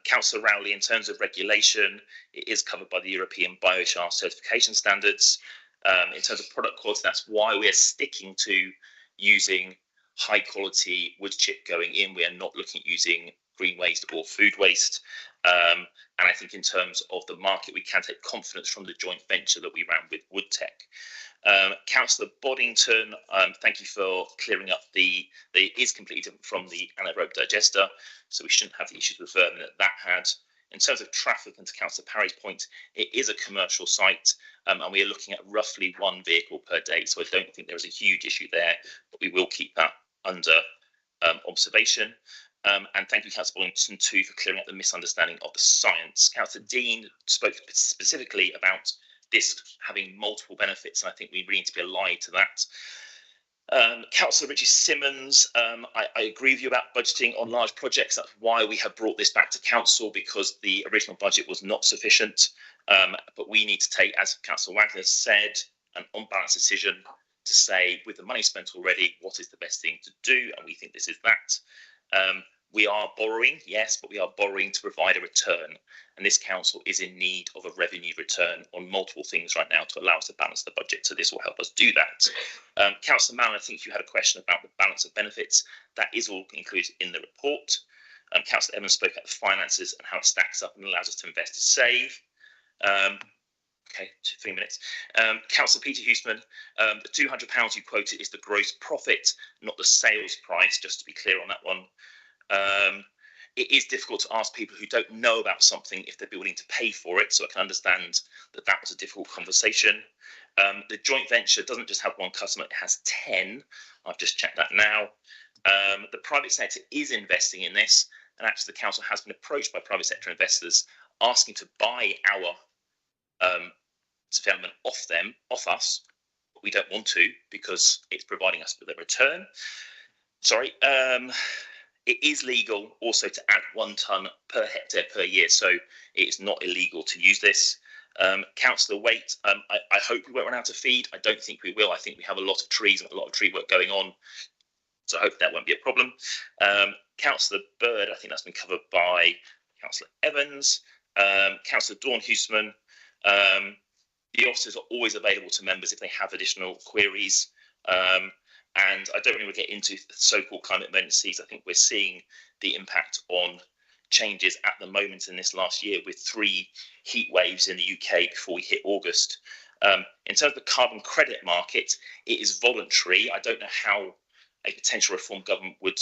Councillor Rowley, in terms of regulation, it is covered by the European biochar certification standards. In terms of product quality, that's why we're sticking to using high quality wood chip going in. We are not looking at using green waste or food waste. And I think in terms of the market, we can take confidence from the joint venture that we ran with Woodtech. Councillor Boddington, thank you for clearing up it is completely different from the anaerobic digester, so we shouldn't have the issues with vermin that had. In terms of traffic, and to Councillor Parry's point, it is a commercial site, and we are looking at roughly 1 vehicle per day, so I don't think there is a huge issue there, but we will keep that under observation. And thank you, Councillor Boddington, too, for clearing up the misunderstanding of the science. Councillor Dean spoke specifically about this having multiple benefits, and I think we really need to be alive to that. Councillor Richie Simmons, I agree with you about budgeting on large projects. That's why we have brought this back to council, because the original budget was not sufficient. But we need to take, as Councillor Wagner said, an on-balance decision to say, with the money spent already, what is the best thing to do? And we think this is that. We are borrowing, yes, but we are borrowing to provide a return. And this council is in need of a revenue return on multiple things right now to allow us to balance the budget. So this will help us do that. Councillor Mallon, I think you had a question about the balance of benefits. That is all included in the report. Councillor Evans spoke about the finances and how it stacks up and allows us to invest to save. Okay, 3 minutes. Councillor Peter Huseman, the £200 you quoted is the gross profit, not the sales price, just to be clear on that one. It is difficult to ask people who don't know about something if they'd be willing to pay for it, so I can understand that that was a difficult conversation. The joint venture doesn't just have one customer, it has 10. I've just checked that now. The private sector is investing in this, and actually the council has been approached by private sector investors asking to buy our development off us, but we don't want to because it's providing us with a return. Sorry. It is legal also to add 1 tonne per hectare per year, so it is not illegal to use this. Councillor Waite, I hope we won't run out of feed. I don't think we will. I think we have a lot of trees and a lot of tree work going on, so I hope that won't be a problem. Councillor Bird, I think that's been covered by Councillor Evans. Councillor Dawn Huseman, the officers are always available to members if they have additional queries. And I don't really want to get into so-called climate emergencies. I think we're seeing the impact on changes at the moment in this last year with 3 heat waves in the UK before we hit August. In terms of the carbon credit market, it is voluntary. I don't know how a potential reform government would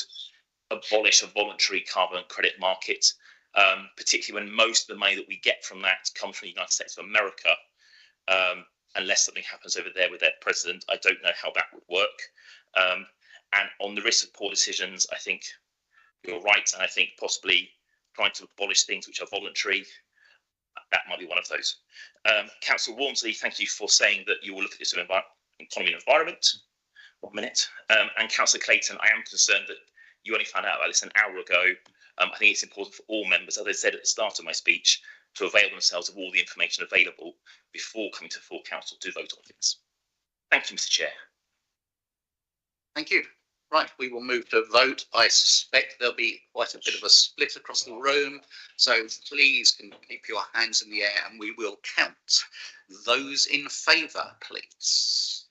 abolish a voluntary carbon credit market, particularly when most of the money that we get from that comes from the United States of America. Unless something happens over there with their president, I don't know how that would work. And on the risk of poor decisions, I think you're right. And I think possibly trying to abolish things which are voluntary, that might be one of those. Councillor Walmsley, thank you for saying that you will look at this in economy and environment. 1 minute. And Councillor Clayton, I am concerned that you only found out about this an hour ago. I think it's important for all members, as I said at the start of my speech, to avail themselves of all the information available before coming to full council to vote on things. Thank you, Mr. Chair. Thank you. Right, we will move to vote. I suspect there'll be quite a bit of a split across the room, so please can keep your hands in the air and we will count. Those in favour, please.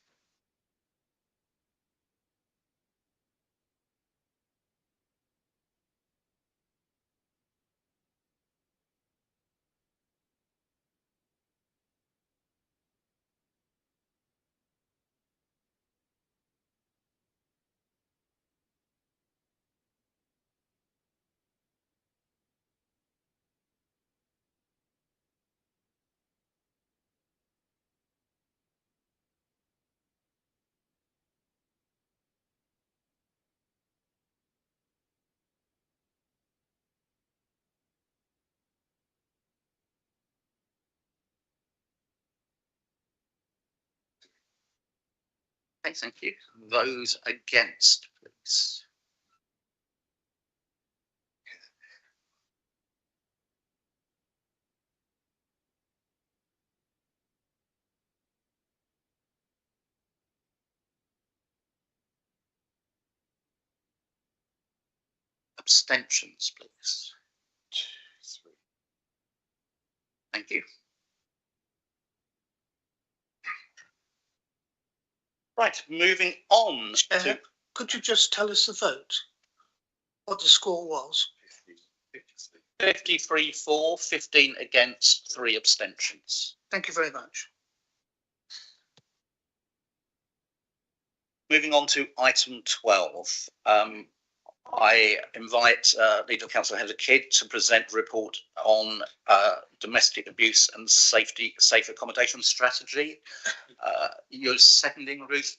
Okay, thank you. Those against, please. Abstentions, please. 2, 3. Thank you. Right, moving on to... Could you just tell us the vote? What the score was? 53 for, 15 against, 3 abstentions. Thank you very much. Moving on to item 12. I invite Leader of Council Heather Kidd to present a report on domestic abuse and safe accommodation strategy. You're seconding, Ruth,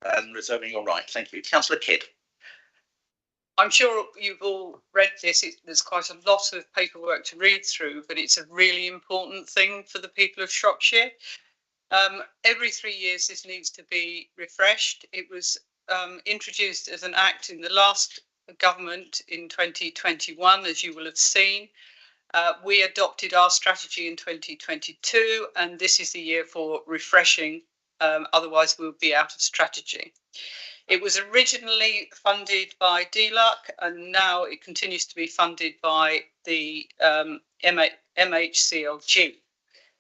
and reserving your right. Thank you. Councillor Kidd. I'm sure you've all read this. There's quite a lot of paperwork to read through, but it's a really important thing for the people of Shropshire. Every 3 years, this needs to be refreshed. It was introduced as an act in the last government in 2021, as you will have seen. We adopted our strategy in 2022, and this is the year for refreshing. Otherwise, we'll be out of strategy. It was originally funded by DLUC, and now it continues to be funded by the MHCLG.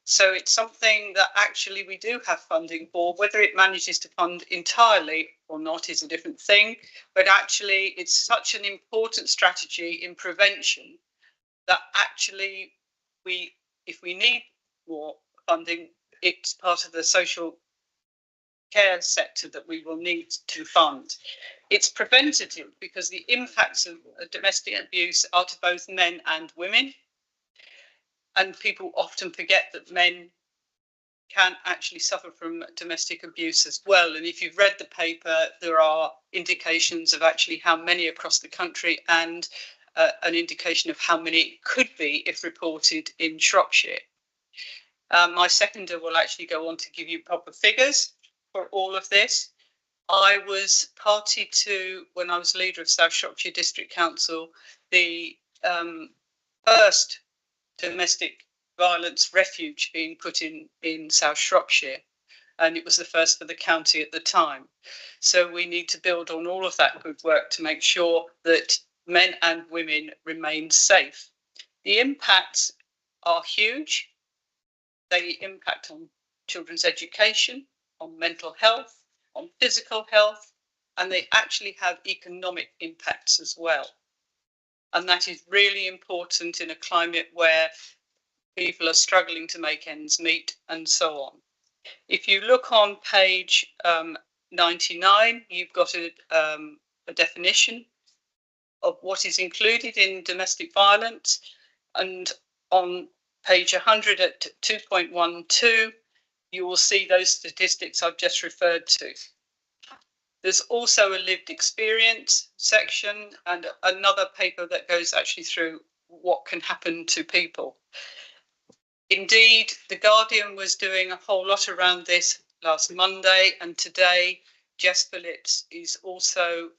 So it's something that actually we do have funding for. Whether it manages to fund entirely or not is a different thing. But actually, it's such an important strategy in prevention that actually if we need more funding, it's part of the social care sector that we will need to fund. It's preventative because the impacts of domestic abuse are to both men and women. And people often forget that men can actually suffer from domestic abuse as well. And if you've read the paper, there are indications of actually how many across the country and an indication of how many it could be if reported in Shropshire. My seconder will actually go on to give you proper figures for all of this. I was party to, when I was leader of South Shropshire District Council, the first domestic violence refuge being put in South Shropshire, and it was the first for the county at the time. So we need to build on all of that good work to make sure that men and women remain safe. The impacts are huge. They impact on children's education, on mental health, on physical health, and they actually have economic impacts as well. And that is really important in a climate where people are struggling to make ends meet and so on. If you look on page 99, you've got a definition of what is included in domestic violence. And on page 100 at 2.12, you will see those statistics I've just referred to. There's also a lived experience section and another paper that goes actually through what can happen to people. Indeed, The Guardian was doing a whole lot around this last Monday, and today Jess Phillips is also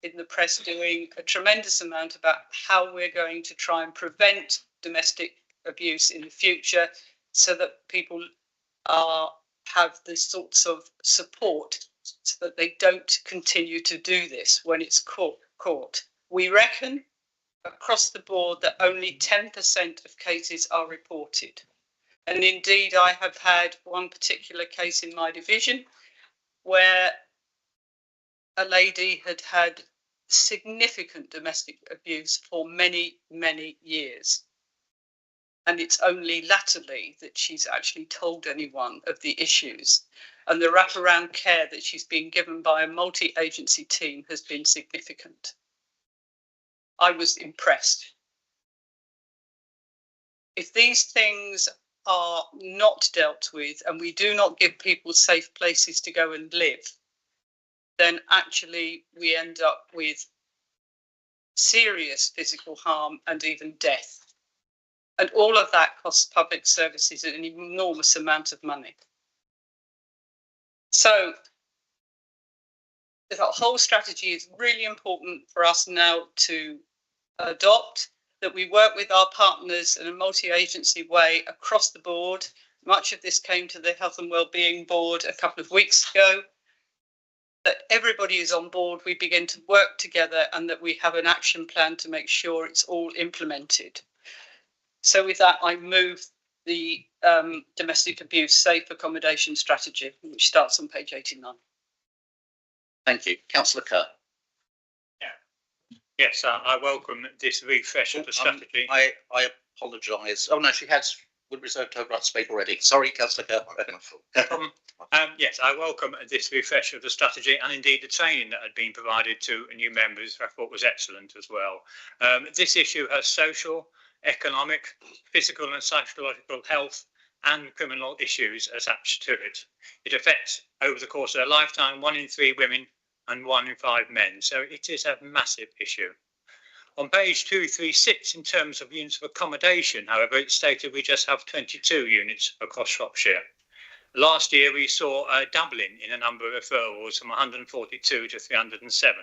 in the press doing a tremendous amount about how we're going to try and prevent domestic abuse in the future so that people have the sorts of support so that they don't continue to do this when it's caught. We reckon across the board that only 10% of cases are reported. And indeed, I have had one particular case in my division where a lady had had significant domestic abuse for many, many years. And it's only latterly that she's actually told anyone of the issues. And the wraparound care that she's been given by a multi-agency team has been significant. I was impressed. If these things are not dealt with and we do not give people safe places to go and live, then actually we end up with serious physical harm and even death. And all of that costs public services an enormous amount of money. So the whole strategy is really important for us now to adopt, that we work with our partners in a multi-agency way across the board. Much of this came to the Health and Wellbeing Board a couple of weeks ago, that everybody is on board, we begin to work together and that we have an action plan to make sure it's all implemented. So with that, I move the domestic abuse safe accommodation strategy, which starts on page 89. Thank you. Councillor Kerr. Yes, I welcome this refresh of the strategy. I apologise. Oh no, she has reserved her right to speak already. Sorry, Councillor Kerr. No problem. Yes, I welcome this refresh of the strategy and indeed the training that had been provided to new members, I thought was excellent as well. This issue has social, economic, physical and psychological health and criminal issues attached to it. It affects, over the course of their lifetime, 1 in 3 women and 1 in 5 men. So it is a massive issue. On page 236, in terms of units of accommodation, however, it's stated we just have 22 units across Shropshire. Last year, we saw a doubling in the number of referrals from 142 to 307.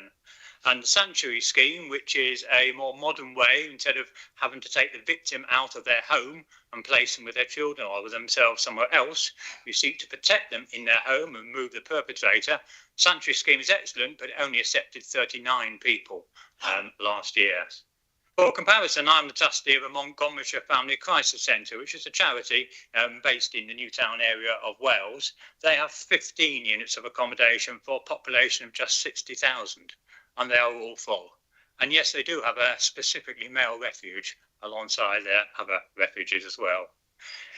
And the sanctuary scheme, which is a more modern way, instead of having to take the victim out of their home and place them with their children or with themselves somewhere else, we seek to protect them in their home and move the perpetrator. Sanctuary scheme is excellent, but it only accepted 39 people last year. For comparison, I'm the trustee of a Montgomeryshire Family Crisis Centre, which is a charity based in the Newtown area of Wales. They have 15 units of accommodation for a population of just 60,000. And they are all full. And yes, they do have a specifically male refuge alongside their other refuges as well.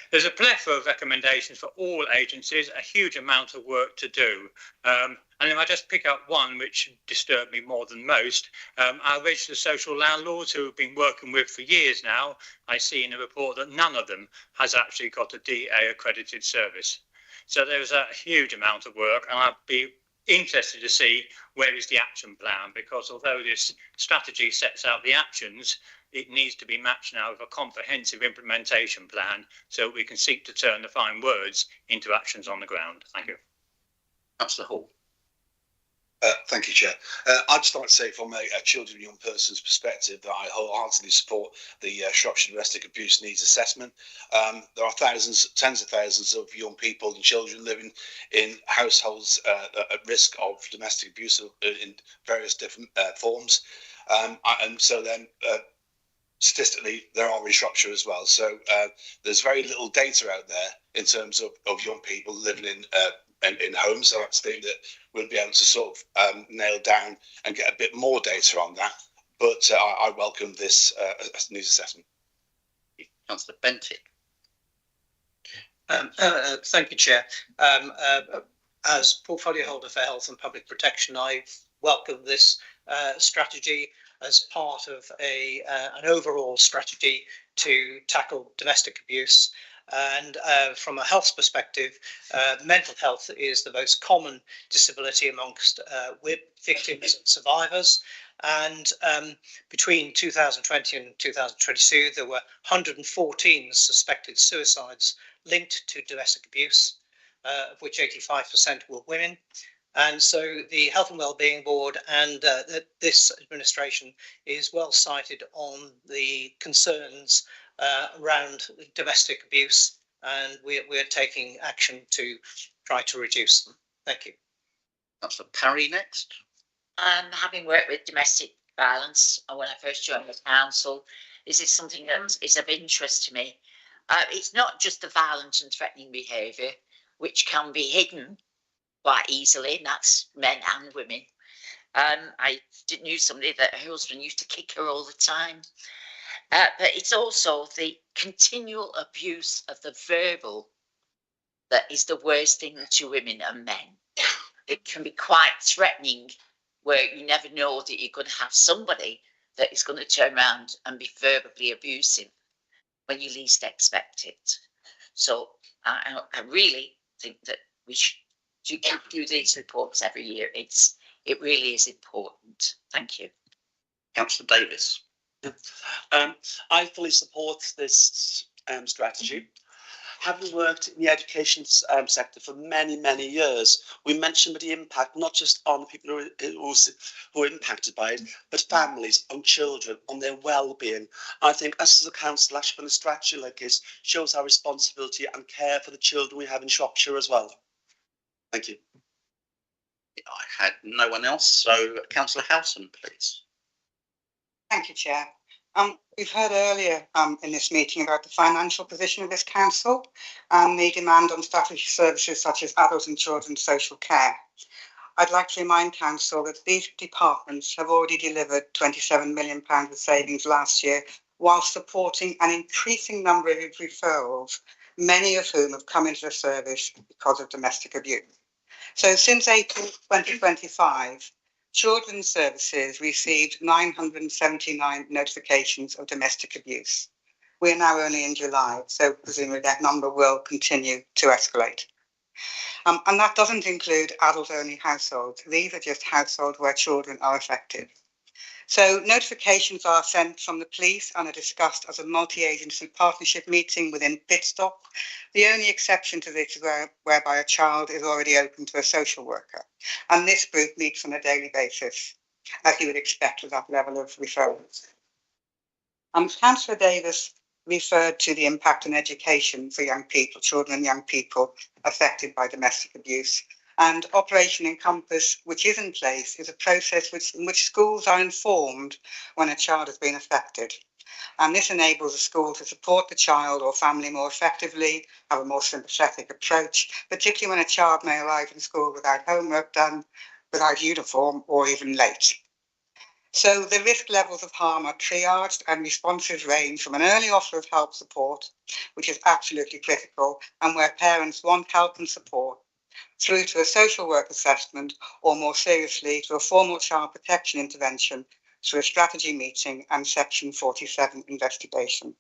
There's a plethora of recommendations for all agencies, a huge amount of work to do. And if I just pick up one which disturbed me more than most, our registered social landlords who have been working with for years now, I see in the report that none of them has actually got a DA accredited service. So there's a huge amount of work, and I'd be interested to see where is the action plan, because although this strategy sets out the actions, it needs to be matched now with a comprehensive implementation plan so we can seek to turn the fine words into actions on the ground. Thank you. Councillor Hall. Thank you, Chair. I'd just like to say from a children and young person's perspective that I wholeheartedly support the Shropshire Domestic Abuse Needs Assessment. There are thousands, tens of thousands of young people and children living in households at risk of domestic abuse in various different forms. And so then statistically, there are in Shropshire as well. So there's very little data out there in terms of young people living in homes. So that's the thing that we'll be able to sort of nail down and get a bit more data on that. but I welcome this news assessment. Councillor Bentic. Thank you, Chair. As portfolio holder for health and public protection, I welcome this strategy as part of an overall strategy to tackle domestic abuse. And from a health perspective, mental health is the most common disability amongst victims and survivors. And between 2020 and 2022, there were 114 suspected suicides linked to domestic abuse, of which 85% were women. And so the Health and Wellbeing Board and this administration is well cited on the concerns around domestic abuse, and we're taking action to try to reduce them. Thank you. Councillor Parry next. Having worked with domestic violence when I first joined the council, this is something that is of interest to me. It's not just the violent and threatening behaviour, which can be hidden quite easily, and that's men and women. I knew somebody that her husband used to kick her all the time. But it's also the continual abuse of the verbal that is the worst thing to women and men. It can be quite threatening, where you never know that you're going to have somebody that is going to turn around and be verbally abusive when you least expect it. So I really think that we should do these reports every year. It really is important. Thank you. Councillor Davis. I fully support this strategy. Having worked in the education sector for many, many years, we mentioned the impact not just on the people who are impacted by it, but families, on children, on their well-being. I think us as a council, actually, when a strategy like this shows our responsibility and care for the children we have in Shropshire as well. Thank you. I had no one else, so Councillor Howson, please. Thank you, Chair. We've heard earlier in this meeting about the financial position of this council and the demand on statutory services such as adult and children's social care. I'd like to remind council that these departments have already delivered £27 million of savings last year, while supporting an increasing number of referrals, many of whom have come into the service because of domestic abuse. So since April 2025, Children's Services received 979 notifications of domestic abuse. We are now only in July, so presumably that number will continue to escalate. And that doesn't include adult-only households. These are just households where children are affected. So notifications are sent from the police and are discussed as a multi-agency partnership meeting within Pitstop. The only exception to this is whereby a child is already open to a social worker. And this group meets on a daily basis, as you would expect with that level of referrals. Councillor Davis referred to the impact on education for young people, children and young people affected by domestic abuse. And Operation Encompass, which is in place, is a process in which schools are informed when a child has been affected. And this enables a school to support the child or family more effectively, have a more sympathetic approach, particularly when a child may arrive in school without homework done, without uniform, or even late. So the risk levels of harm are triaged and responses range from an early offer of help support, which is absolutely critical, and where parents want help and support, through to a social work assessment, or more seriously, to a formal child protection intervention through a strategy meeting and Section 47 investigation.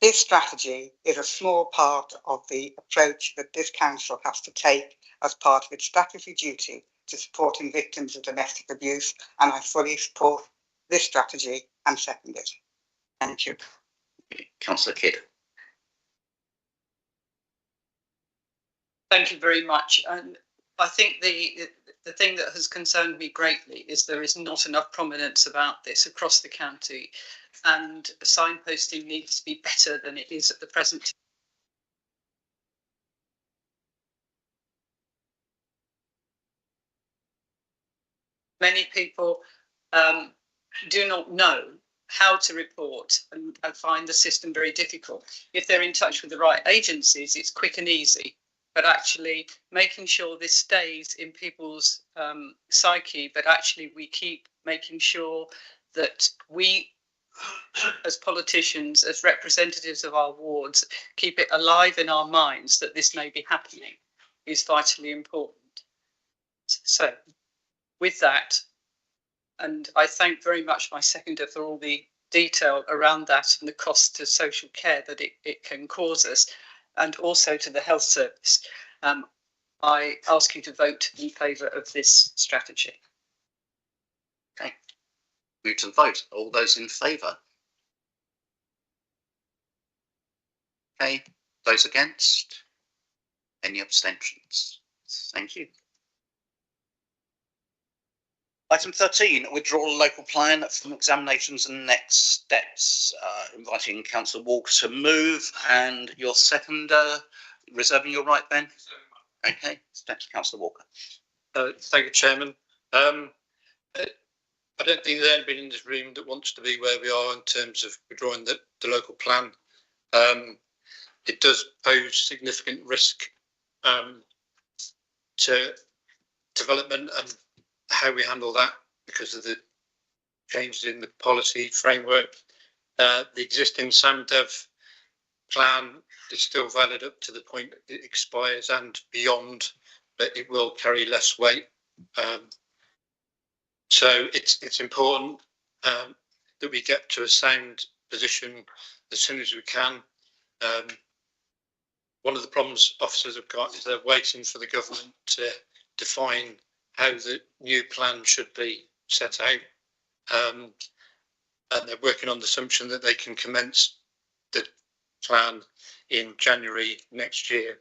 This strategy is a small part of the approach that this council has to take as part of its statutory duty to supporting victims of domestic abuse, and I fully support this strategy and second it. Thank you. Councillor Kidd. Thank you very much. And I think the thing that has concerned me greatly is there is not enough prominence about this across the county, and signposting needs to be better than it is at the present. Many people do not know how to report and find the system very difficult. If they're in touch with the right agencies, it's quick and easy. But actually making sure this stays in people's psyche, but actually we keep making sure that we, as politicians, as representatives of our wards, keep it alive in our minds that this may be happening is vitally important. So with that, and I thank very much my seconder for all the detail around that and the cost to social care that it can cause us, and also to the health service, I ask you to vote in favour of this strategy. Okay. Move to the vote. All those in favour? Okay. Those against? Any abstentions? Thank you. Item 13, withdrawal local plan from examinations and next steps. Inviting Councillor Walker to move, and your seconder, reserving your right, Ben? Okay, steps, Councillor Walker. Thank you, Chairman. I don't think there's anybody in this room that wants to be where we are in terms of withdrawing the local plan. It does pose significant risk to development and how we handle that because of the changes in the policy framework. The existing SAMDEV plan is still valid up to the point it expires and beyond, but it will carry less weight. So it's important that we get to a sound position as soon as we can. One of the problems officers have got is they're waiting for the government to define how the new plan should be set out. And they're working on the assumption that they can commence the plan in January next year.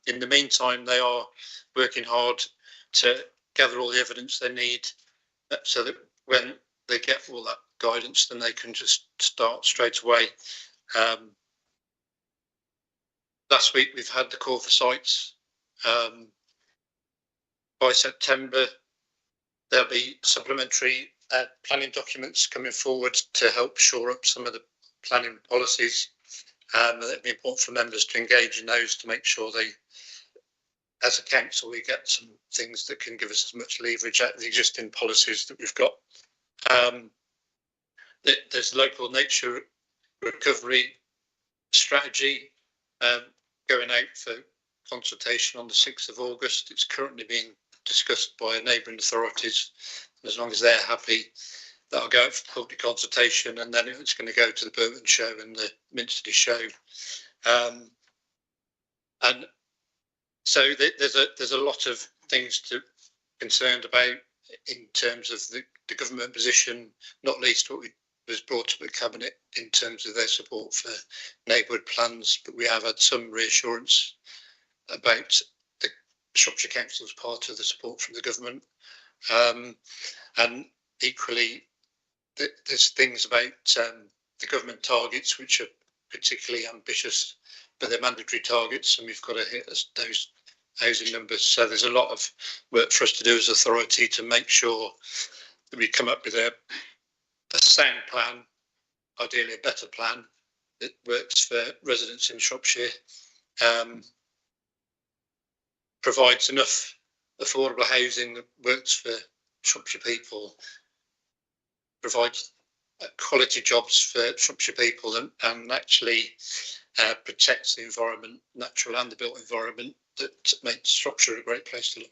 In the meantime, they are working hard to gather all the evidence they need so that when they get all that guidance, then they can just start straight away. Last week, we've had the call for sites. By September, there'll be supplementary planning documents coming forward to help shore up some of the planning policies. It'd be important for members to engage in those to make sure they, as a council, we get some things that can give us as much leverage out of the existing policies that we've got. There's local nature recovery strategy going out for consultation on the 6th of August. It's currently being discussed by neighbouring authorities. As long as they're happy, that'll go out for public consultation, and then it's going to go to the Burton Show and the Minsterley Show. And so there's a lot of things to concerned about in terms of the government position, not least what was brought up at Cabinet in terms of their support for neighbourhood plans, but we have had some reassurance about the Shropshire Council's part of the support from the government. And equally, there's things about the government targets which are particularly ambitious, but they're mandatory targets, and we've got to hit those housing numbers. So there's a lot of work for us to do as authority to make sure that we come up with a sound plan, ideally a better plan that works for residents in Shropshire, provides enough affordable housing that works for Shropshire people, provides quality jobs for Shropshire people, and actually protects the environment, natural and the built environment, that makes Shropshire a great place to live.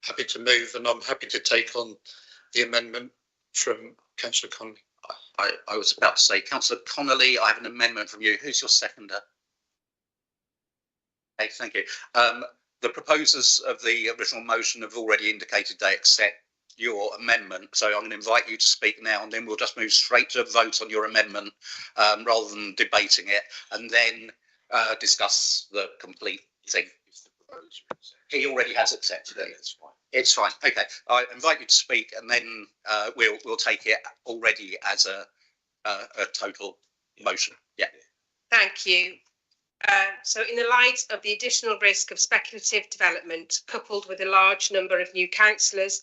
Happy to move, and I'm happy to take on the amendment from Councillor Connolly. I was about to say, Councillor Connolly, I have an amendment from you. Who's your seconder? Okay, thank you. The proposers of the original motion have already indicated they accept your amendment, so I'm going to invite you to speak now, and then we'll just move straight to a vote on your amendment rather than debating it, and then discuss the complete thing. He already has accepted it. It's fine. It's fine. Okay, I invite you to speak, and then we'll take it already as a total motion. Yeah. Thank you. So in the light of the additional risk of speculative development, coupled with a large number of new councillors,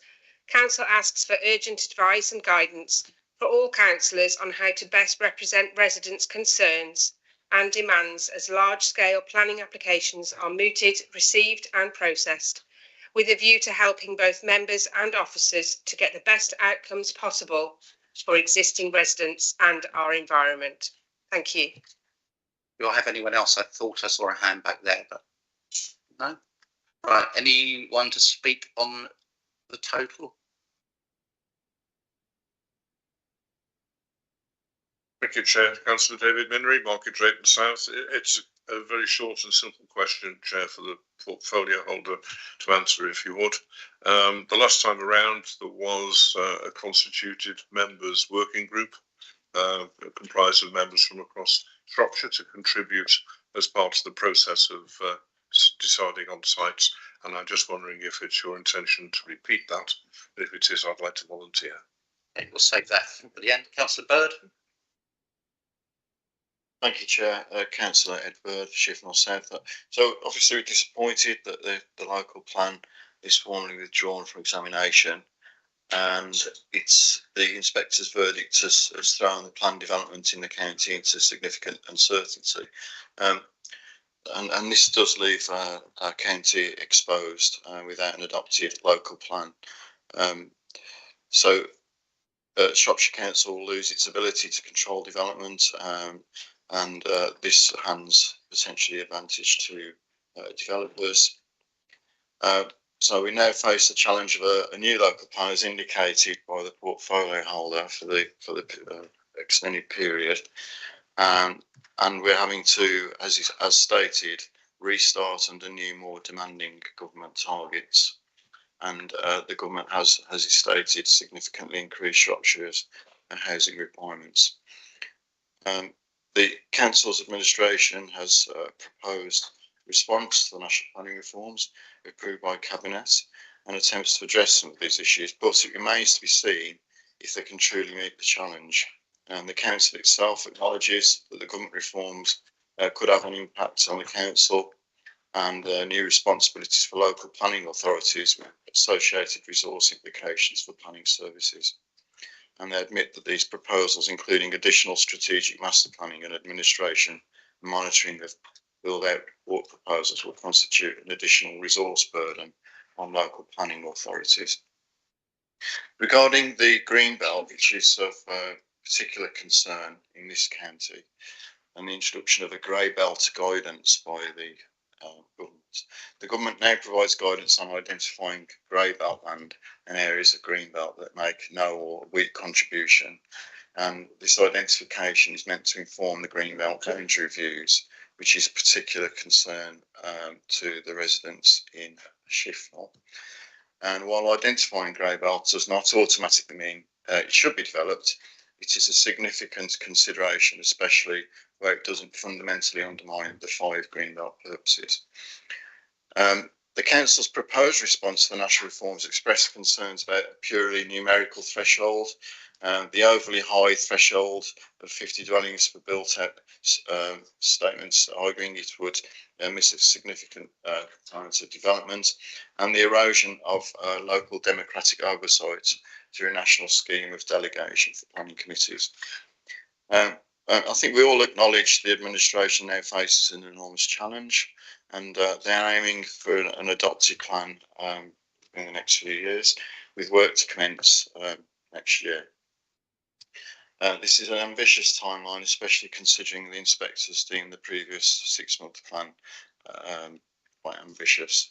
Council asks for urgent advice and guidance for all councillors on how to best represent residents' concerns and demands as large-scale planning applications are mooted, received and processed, with a view to helping both members and officers to get the best outcomes possible for existing residents and our environment. Thank you. Do I have anyone else? I thought I saw a hand back there, but no. Right, anyone to speak on the total? Thank you, Chair. Councillor David Minnery, Market Rate and South. It's a very short and simple question, Chair, for the portfolio holder to answer, if you would. The last time around, there was a constituted members working group comprised of members from across Shropshire to contribute as part of the process of deciding on sites. And I'm just wondering if it's your intention to repeat that. If it is, I'd like to volunteer. Okay, we'll save that for the end. Councillor Bird. Thank you, Chair. Councillor Ed Bird, Sheffield South. So obviously we're disappointed that the local plan is formally withdrawn for examination, and it's the inspector's verdict has thrown the plan development in the county into significant uncertainty. And this does leave our county exposed without an adopted local plan. So Shropshire Council will lose its ability to control development, and this hands potentially advantage to developers. So we now face the challenge of a new local plan as indicated by the portfolio holder for the extended period, and we're having to, as stated, restart under new, more demanding government targets. And the government has, as it stated, significantly increased Shropshire's housing requirements. The Council's administration has proposed response to the national planning reforms approved by Cabinet and attempts to address some of these issues, but it remains to be seen if they can truly meet the challenge. And the Council itself acknowledges that the government reforms could have an impact on the Council and new responsibilities for local planning authorities with associated resource implications for planning services. And they admit that these proposals, including additional strategic master planning and administration and monitoring of build-out work proposals, will constitute an additional resource burden on local planning authorities. Regarding the green belt, which is of particular concern in this county, and the introduction of a grey belt guidance by the government. The government now provides guidance on identifying grey belt land and areas of green belt that make no or weak contribution. And this identification is meant to inform the green belt boundary reviews, which is a particular concern to the residents in Shifnal. And while identifying grey belts does not automatically mean it should be developed, it is a significant consideration, especially where it doesn't fundamentally undermine the 5 greenbelt purposes. The Council's proposed response to the national reforms expressed concerns about a purely numerical threshold. The overly high threshold of 50 dwellings for built-out statements, arguing it would miss a significant component of development, and the erosion of local democratic oversight through a national scheme of delegation for planning committees. I think we all acknowledge the administration now faces an enormous challenge, and they're aiming for an adopted plan in the next few years, with work to commence next year. This is an ambitious timeline, especially considering the inspectors deemed the previous 6-month plan quite ambitious.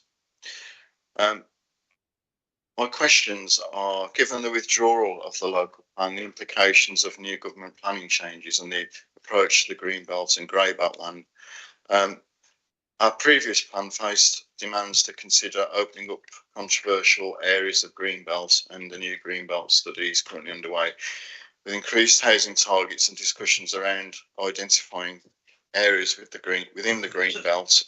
My questions are, given the withdrawal of the local plan, the implications of new government planning changes and the approach to the green belt and grey belt land, our previous plan faced demands to consider opening up controversial areas of green belt, and the new green belt study is currently underway, with increased housing targets and discussions around identifying areas within the green belt.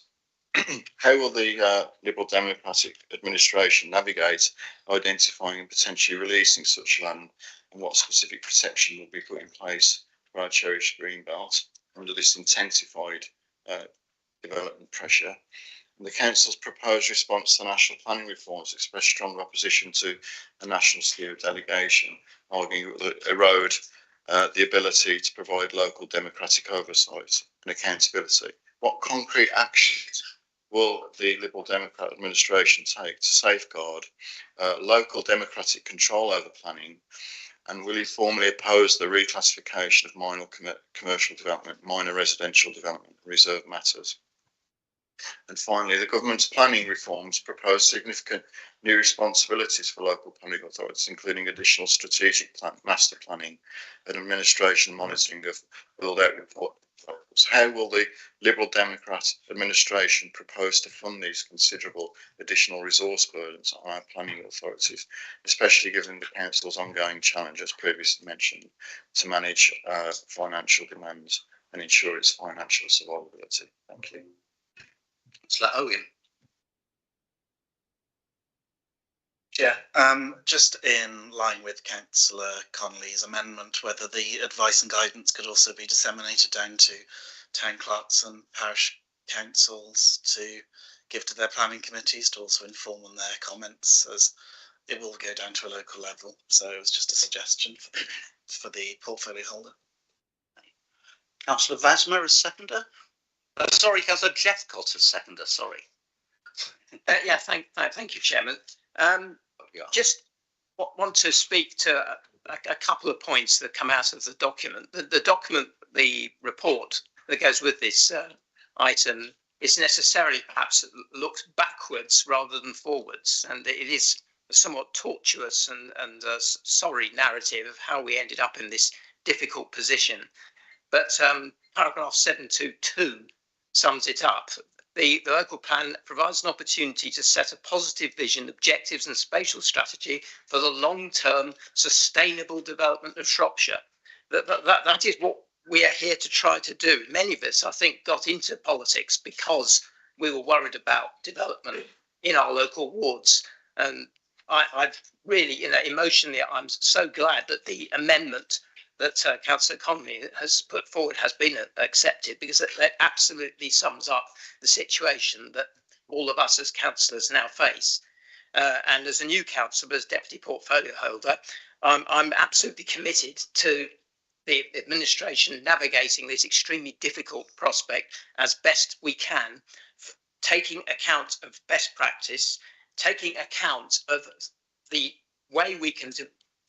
How will the Liberal Democratic administration navigate identifying and potentially releasing such land, and what specific protection will be put in place for our cherished green belt under this intensified development pressure? And the Council's proposed response to national planning reforms expressed strong opposition to a national scheme of delegation, arguing it would erode the ability to provide local democratic oversight and accountability. What concrete actions will the Liberal Democrat administration take to safeguard local democratic control over planning? And will you formally oppose the reclassification of minor commercial development, minor residential development, reserve matters? And finally, the government's planning reforms propose significant new responsibilities for local planning authorities, including additional strategic master planning and administration monitoring of build-out report. How will the Liberal Democrat administration propose to fund these considerable additional resource burdens on our planning authorities, especially given the Council's ongoing challenge, as previously mentioned, to manage financial demands and ensure its financial survivability? Thank you. Councillor Owen. Yeah, just in line with Councillor Connolly's amendment, whether the advice and guidance could also be disseminated down to town clerks and parish councils to give to their planning committees to also inform on their comments, as it will go down to a local level. So it was just a suggestion for the portfolio holder. Councillor Vasmer as seconder. Sorry, Councillor Jeffcott as seconder. Sorry. Yeah, thank you, Chairman. Just want to speak to a couple of points that come out of the document. The document, the report that goes with this item is necessarily perhaps looks backwards rather than forwards, and it is a somewhat tortuous and sorry narrative of how we ended up in this difficult position. But paragraph 722 sums it up. The local plan provides an opportunity to set a positive vision, objectives and spatial strategy for the long-term sustainable development of Shropshire. That is what we are here to try to do. Many of us, I think, got into politics because we were worried about development in our local wards. And I've really, emotionally, I'm so glad that the amendment that Councillor Connolly has put forward has been accepted, because that absolutely sums up the situation that all of us as councillors now face. And as a new councillor, as deputy portfolio holder, I'm absolutely committed to the administration navigating this extremely difficult prospect as best we can, taking account of best practice, taking account of the way we can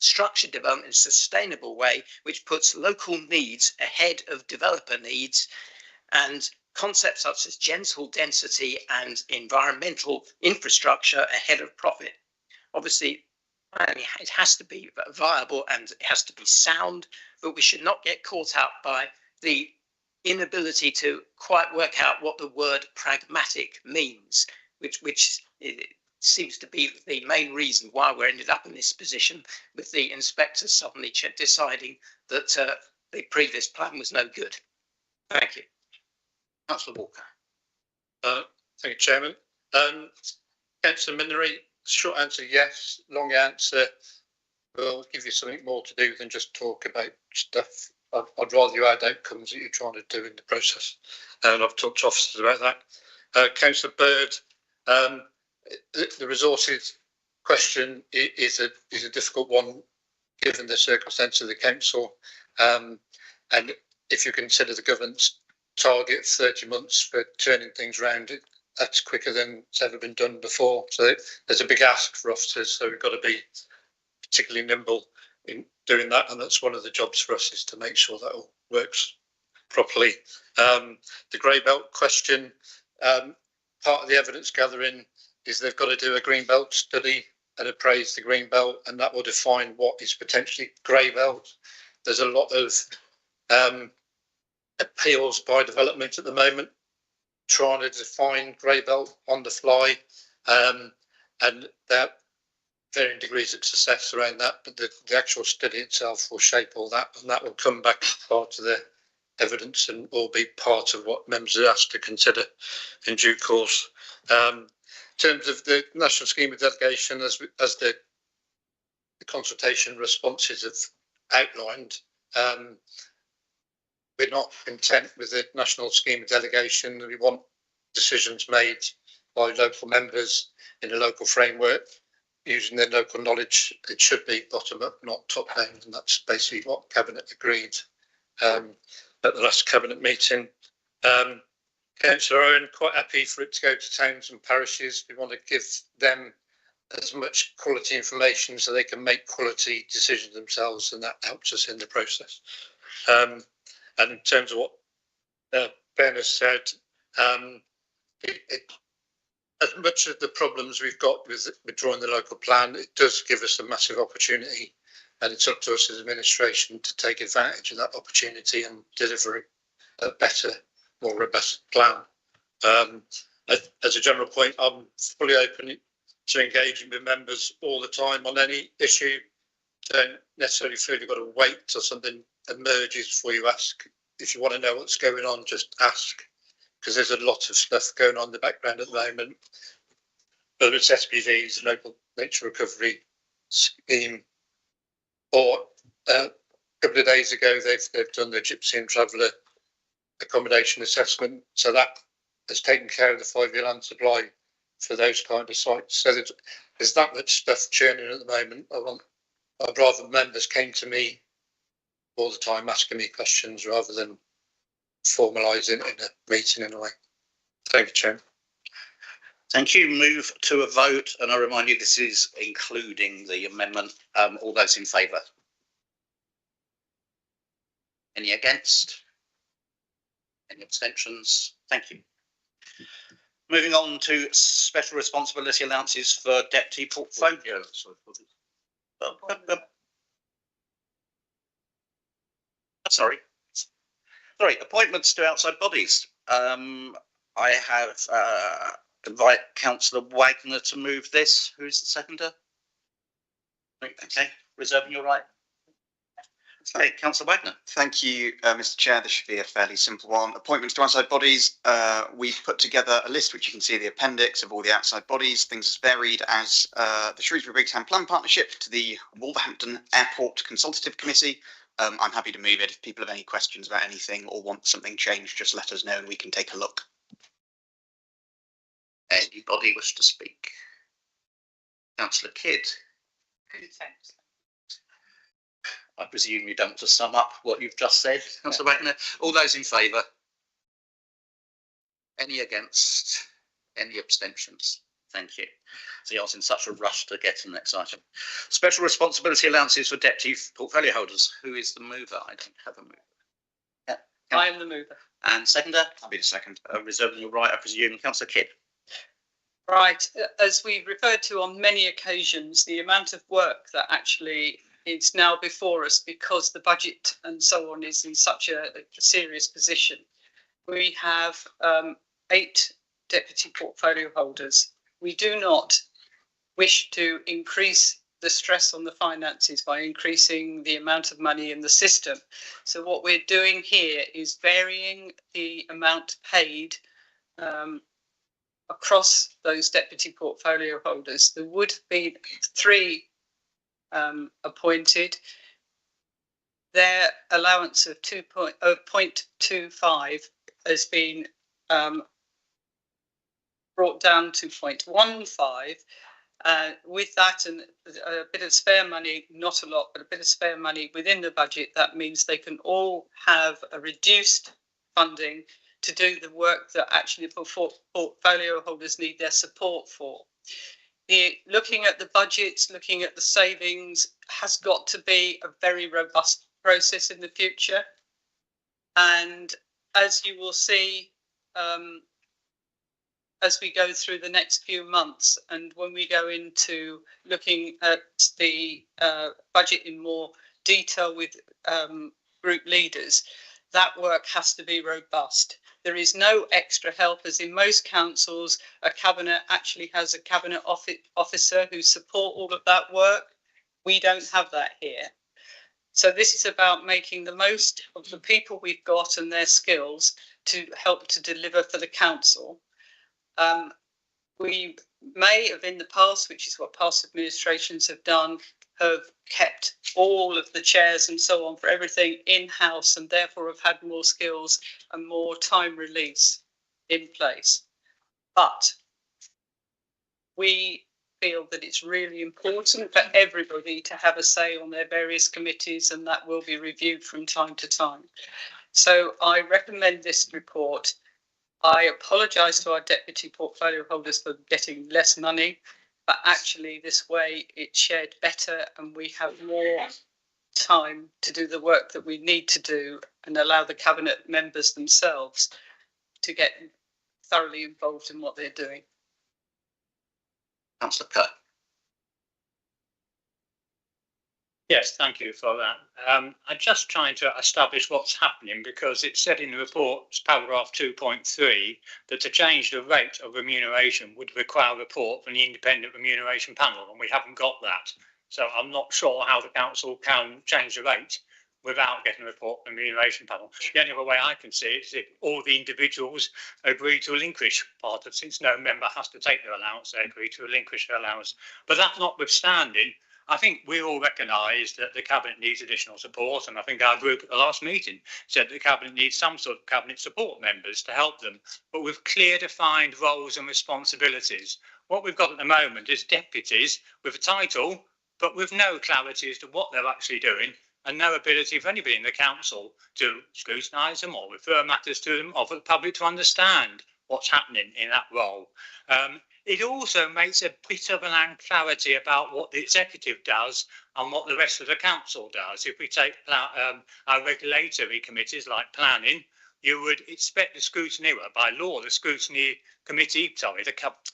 structure development in a sustainable way, which puts local needs ahead of developer needs, and concepts such as gentle density and environmental infrastructure ahead of profit. Obviously, it has to be viable and it has to be sound, but we should not get caught out by the inability to quite work out what the word pragmatic means, which seems to be the main reason why we're ended up in this position, with the inspectors suddenly deciding that the previous plan was no good. Thank you. Councillor Walker. Thank you, Chairman. Councillor Minery, short answer, yes. Long answer, we'll give you something more to do than just talk about stuff. I'd rather you add outcomes that you're trying to do in the process. And I've talked to officers about that. Councillor Bird, the resources question is a difficult one given the circumstance of the council, and if you consider the government's target of 30 months for turning things around, that's quicker than it's ever been done before. So there's a big ask for officers, so we've got to be particularly nimble in doing that, and that's one of the jobs for us, is to make sure that all works properly. The grey belt question, part of the evidence gathering is they've got to do a green belt study and appraise the green belt, and that will define what is potentially grey belt. There's a lot of appeals by development at the moment trying to define grey belt on the fly, and there are varying degrees of success around that, but the actual study itself will shape all that, and that will come back as part of the evidence and will be part of what members are asked to consider in due course. In terms of the national scheme of delegation, as the consultation responses have outlined, we're not content with the national scheme of delegation. We want decisions made by local members in a local framework using their local knowledge. It should be bottom up, not top down, and that's basically what Cabinet agreed at the last Cabinet meeting. Councillor Owen, quite happy for it to go to towns and parishes. We want to give them as much quality information so they can make quality decisions themselves, and that helps us in the process. And in terms of what Ben has said, as much of the problems we've got with withdrawing the local plan, it does give us a massive opportunity, and it's up to us as administration to take advantage of that opportunity and deliver a better, more robust plan. As a general point, I'm fully open to engaging with members all the time on any issue. Don't necessarily feel you've got to wait till something emerges before you ask. If you want to know what's going on, just ask, because there's a lot of stuff going on in the background at the moment, whether it's SPVs, Local Nature Recovery Scheme, or a couple of days ago they've done the Gypsy and Traveller accommodation assessment, so that has taken care of the 5-year land supply for those kind of sites. So there's that much stuff churning at the moment. I'd rather members came to me all the time asking me questions rather than formalising in a meeting in a way. Thank you, Chair. Thank you. Move to a vote, and I remind you this is including the amendment. All those in favour? Any against? Any abstentions? Thank you. Moving on to special responsibility allowances for deputy portfolio. Sorry, appointments to outside bodies. I have invite Councillor Wagner to move this. Who is the seconder? Okay, reserving your right. Okay, Councillor Wagner. Thank you, Mr. Chair. This should be a fairly simple one. Appointments to outside bodies. We've put together a list, which you can see the appendix of all the outside bodies. Things as varied as the Shrewsbury Brigstown Plan Partnership to the Wolverhampton Airport Consultative Committee. I'm happy to move it. If people have any questions about anything or want something changed, just let us know and we can take a look. Anybody wish to speak? Councillor Kidd. Thanks. I presume you don't want to sum up what you've just said, Councillor Wagner. All those in favour? Any against? Any abstentions? Thank you. So I was in such a rush to get to the next item. Special responsibility allowances for deputy portfolio holders. Who is the mover? I don't have a mover. Yeah. I am the mover. And seconder? I'll be the second. Reserving your right, I presume. Councillor Kidd. Right. As we've referred to on many occasions, the amount of work that actually is now before us because the budget and so on is in such a serious position. We have 8 deputy portfolio holders. We do not wish to increase the stress on the finances by increasing the amount of money in the system. So what we're doing here is varying the amount paid across those deputy portfolio holders. There would be 3 appointed. Their allowance of 0.25 has been brought down to 0.15. With that and a bit of spare money, not a lot, but a bit of spare money within the budget, that means they can all have a reduced funding to do the work that actually the portfolio holders need their support for. Looking at the budgets, looking at the savings has got to be a very robust process in the future. And as you will see, as we go through the next few months and when we go into looking at the budget in more detail with group leaders, that work has to be robust. There is no extra help, as in most councils, a cabinet actually has a cabinet officer who support all of that work. We don't have that here. So this is about making the most of the people we've got and their skills to help to deliver for the council. We may have in the past, which is what past administrations have done, have kept all of the chairs and so on for everything in-house and therefore have had more skills and more time release in place. But we feel that it's really important for everybody to have a say on their various committees, and that will be reviewed from time to time. So I recommend this report I apologise to our deputy portfolio holders for getting less money, but actually this way it's shared better and we have more time to do the work that we need to do and allow the cabinet members themselves to get thoroughly involved in what they're doing. Councillor Kerr. Yes, thank you for that. I'm just trying to establish what's happening because it said in the report, paragraph 2.3, that to change the rate of remuneration would require a report from the independent remuneration panel, and we haven't got that. So I'm not sure how the council can change the rate without getting a report from the remuneration panel. The only other way I can see it is if all the individuals agree to relinquish part of, since no member has to take their allowance, they agree to relinquish their allowance. But that notwithstanding, I think we all recognise that the Cabinet needs additional support, and I think our group at the last meeting said the Cabinet needs some sort of Cabinet support members to help them, but with clear defined roles and responsibilities. What we've got at the moment is deputies with a title, but with no clarity as to what they're actually doing, and no ability for anybody in the council to scrutinise them or refer matters to them or for the public to understand what's happening in that role. It also makes a bit of an unclarity about what the executive does and what the rest of the council does. If we take our regulatory committees like planning, you would expect the scrutiny, well, by law, the scrutiny committee,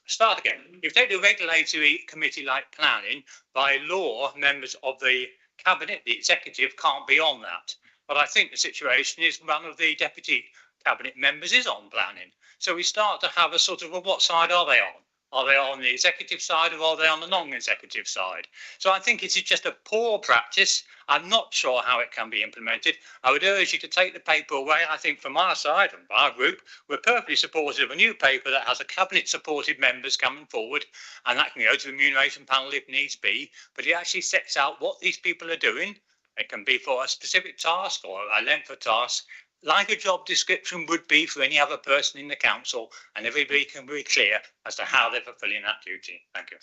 start again. If you take the regulatory committee like planning, by law, members of the cabinet, the executive, can't be on that. But I think the situation is one of the deputy cabinet members is on planning. So we start to have a sort of, well, what side are they on? Are they on the executive side or are they on the non-executive side? So I think it is just a poor practice. I'm not sure how it can be implemented. I would urge you to take the paper away. I think from our side and our group, we're perfectly supportive of a new paper that has a cabinet supported members coming forward, and that can go to the remuneration panel if needs be, but it actually sets out what these people are doing. It can be for a specific task or a length of task, like a job description would be for any other person in the council, and everybody can be clear as to how they're fulfilling that duty. Thank you.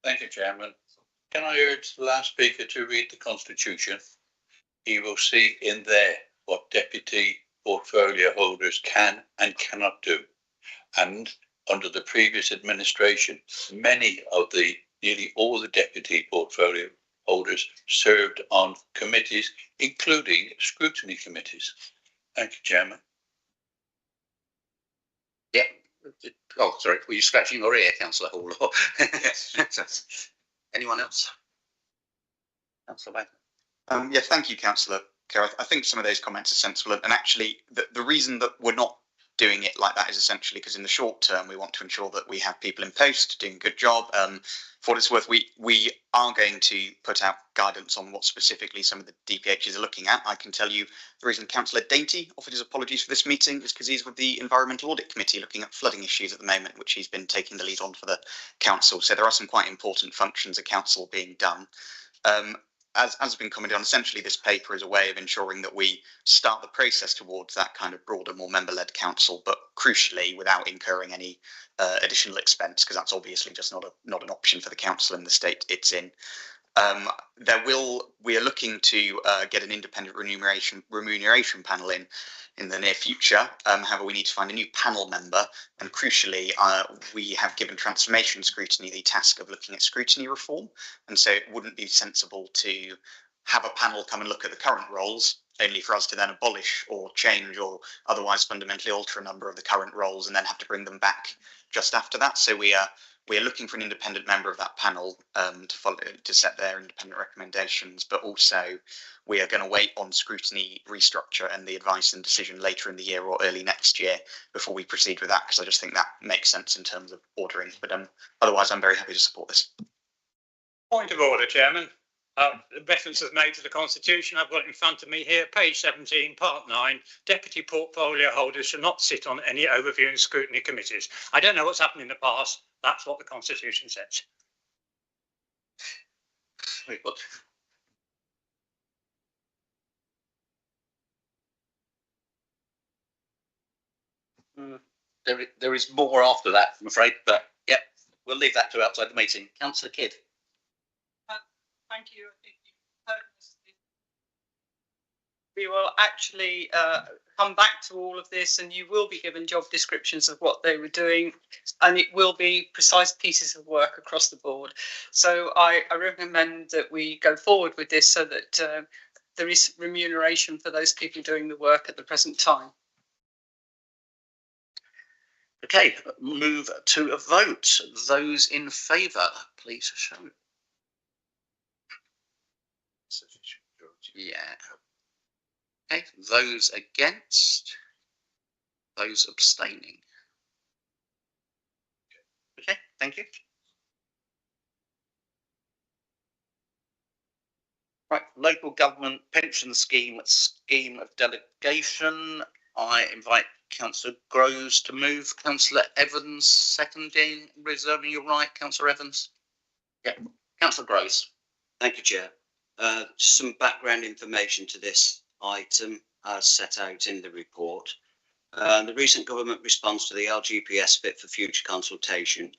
Thank you, Chairman. Can I urge the last speaker to read the Constitution? He will see in there what deputy portfolio holders can and cannot do. And under the previous administration, nearly all the deputy portfolio holders served on committees, including scrutiny committees. Thank you, Chairman. Yeah. Oh, sorry. Were you scratching your ear, Councillor Hall? Anyone else? Councillor Baker. Yeah, thank you, Councillor Kerr. I think some of those comments are sensible. And actually, the reason that we're not doing it like that is essentially because in the short term, we want to ensure that we have people in post doing a good job. For what it's worth, we are going to put out guidance on what specifically some of the DPHs are looking at. I can tell you the reason Councillor Dainty offered his apologies for this meeting is because he's with the Environmental Audit Committee looking at flooding issues at the moment, which he's been taking the lead on for the council. So there are some quite important functions of council being done. As has been commented on, essentially this paper is a way of ensuring that we start the process towards that kind of broader, more member-led council, but crucially without incurring any additional expense, because that's obviously just not an option for the council in the state it's in. We are looking to get an independent remuneration panel in the near future. However, we need to find a new panel member, and crucially, we have given Transformation Scrutiny the task of looking at scrutiny reform, and so it wouldn't be sensible to have a panel come and look at the current roles, only for us to then abolish or change or otherwise fundamentally alter a number of the current roles and then have to bring them back just after that. So we are looking for an independent member of that panel to set their independent recommendations, but also we are going to wait on scrutiny restructure and the advice and decision later in the year or early next year before we proceed with that, because I just think that makes sense in terms of ordering. But otherwise, I'm very happy to support this. Point of order, Chairman. The reference is made to the Constitution. I've got it in front of me here, page 17, part 9. Deputy portfolio holders should not sit on any overview and scrutiny committees. I don't know what's happened in the past. That's what the Constitution says. There is more after that, I'm afraid, but yeah, we'll leave that to outside the meeting. Councillor Kidd. Thank you. I think you've heard we will actually come back to all of this, and you will be given job descriptions of what they were doing, and it will be precise pieces of work across the board. So I recommend that we go forward with this so that there is remuneration for those people doing the work at the present time. Okay, move to a vote. Those in favour, please show. Yeah. Okay, those against, those abstaining. Okay, thank you. Right, local government pension scheme of delegation. I invite Councillor Groves to move. Councillor Evans seconding, reserving your right. Councillor Evans. Yeah, Councillor Groves. Thank you, Chair. Just some background information to this item as set out in the report. The recent government response to the LGPS Fit for Future consultation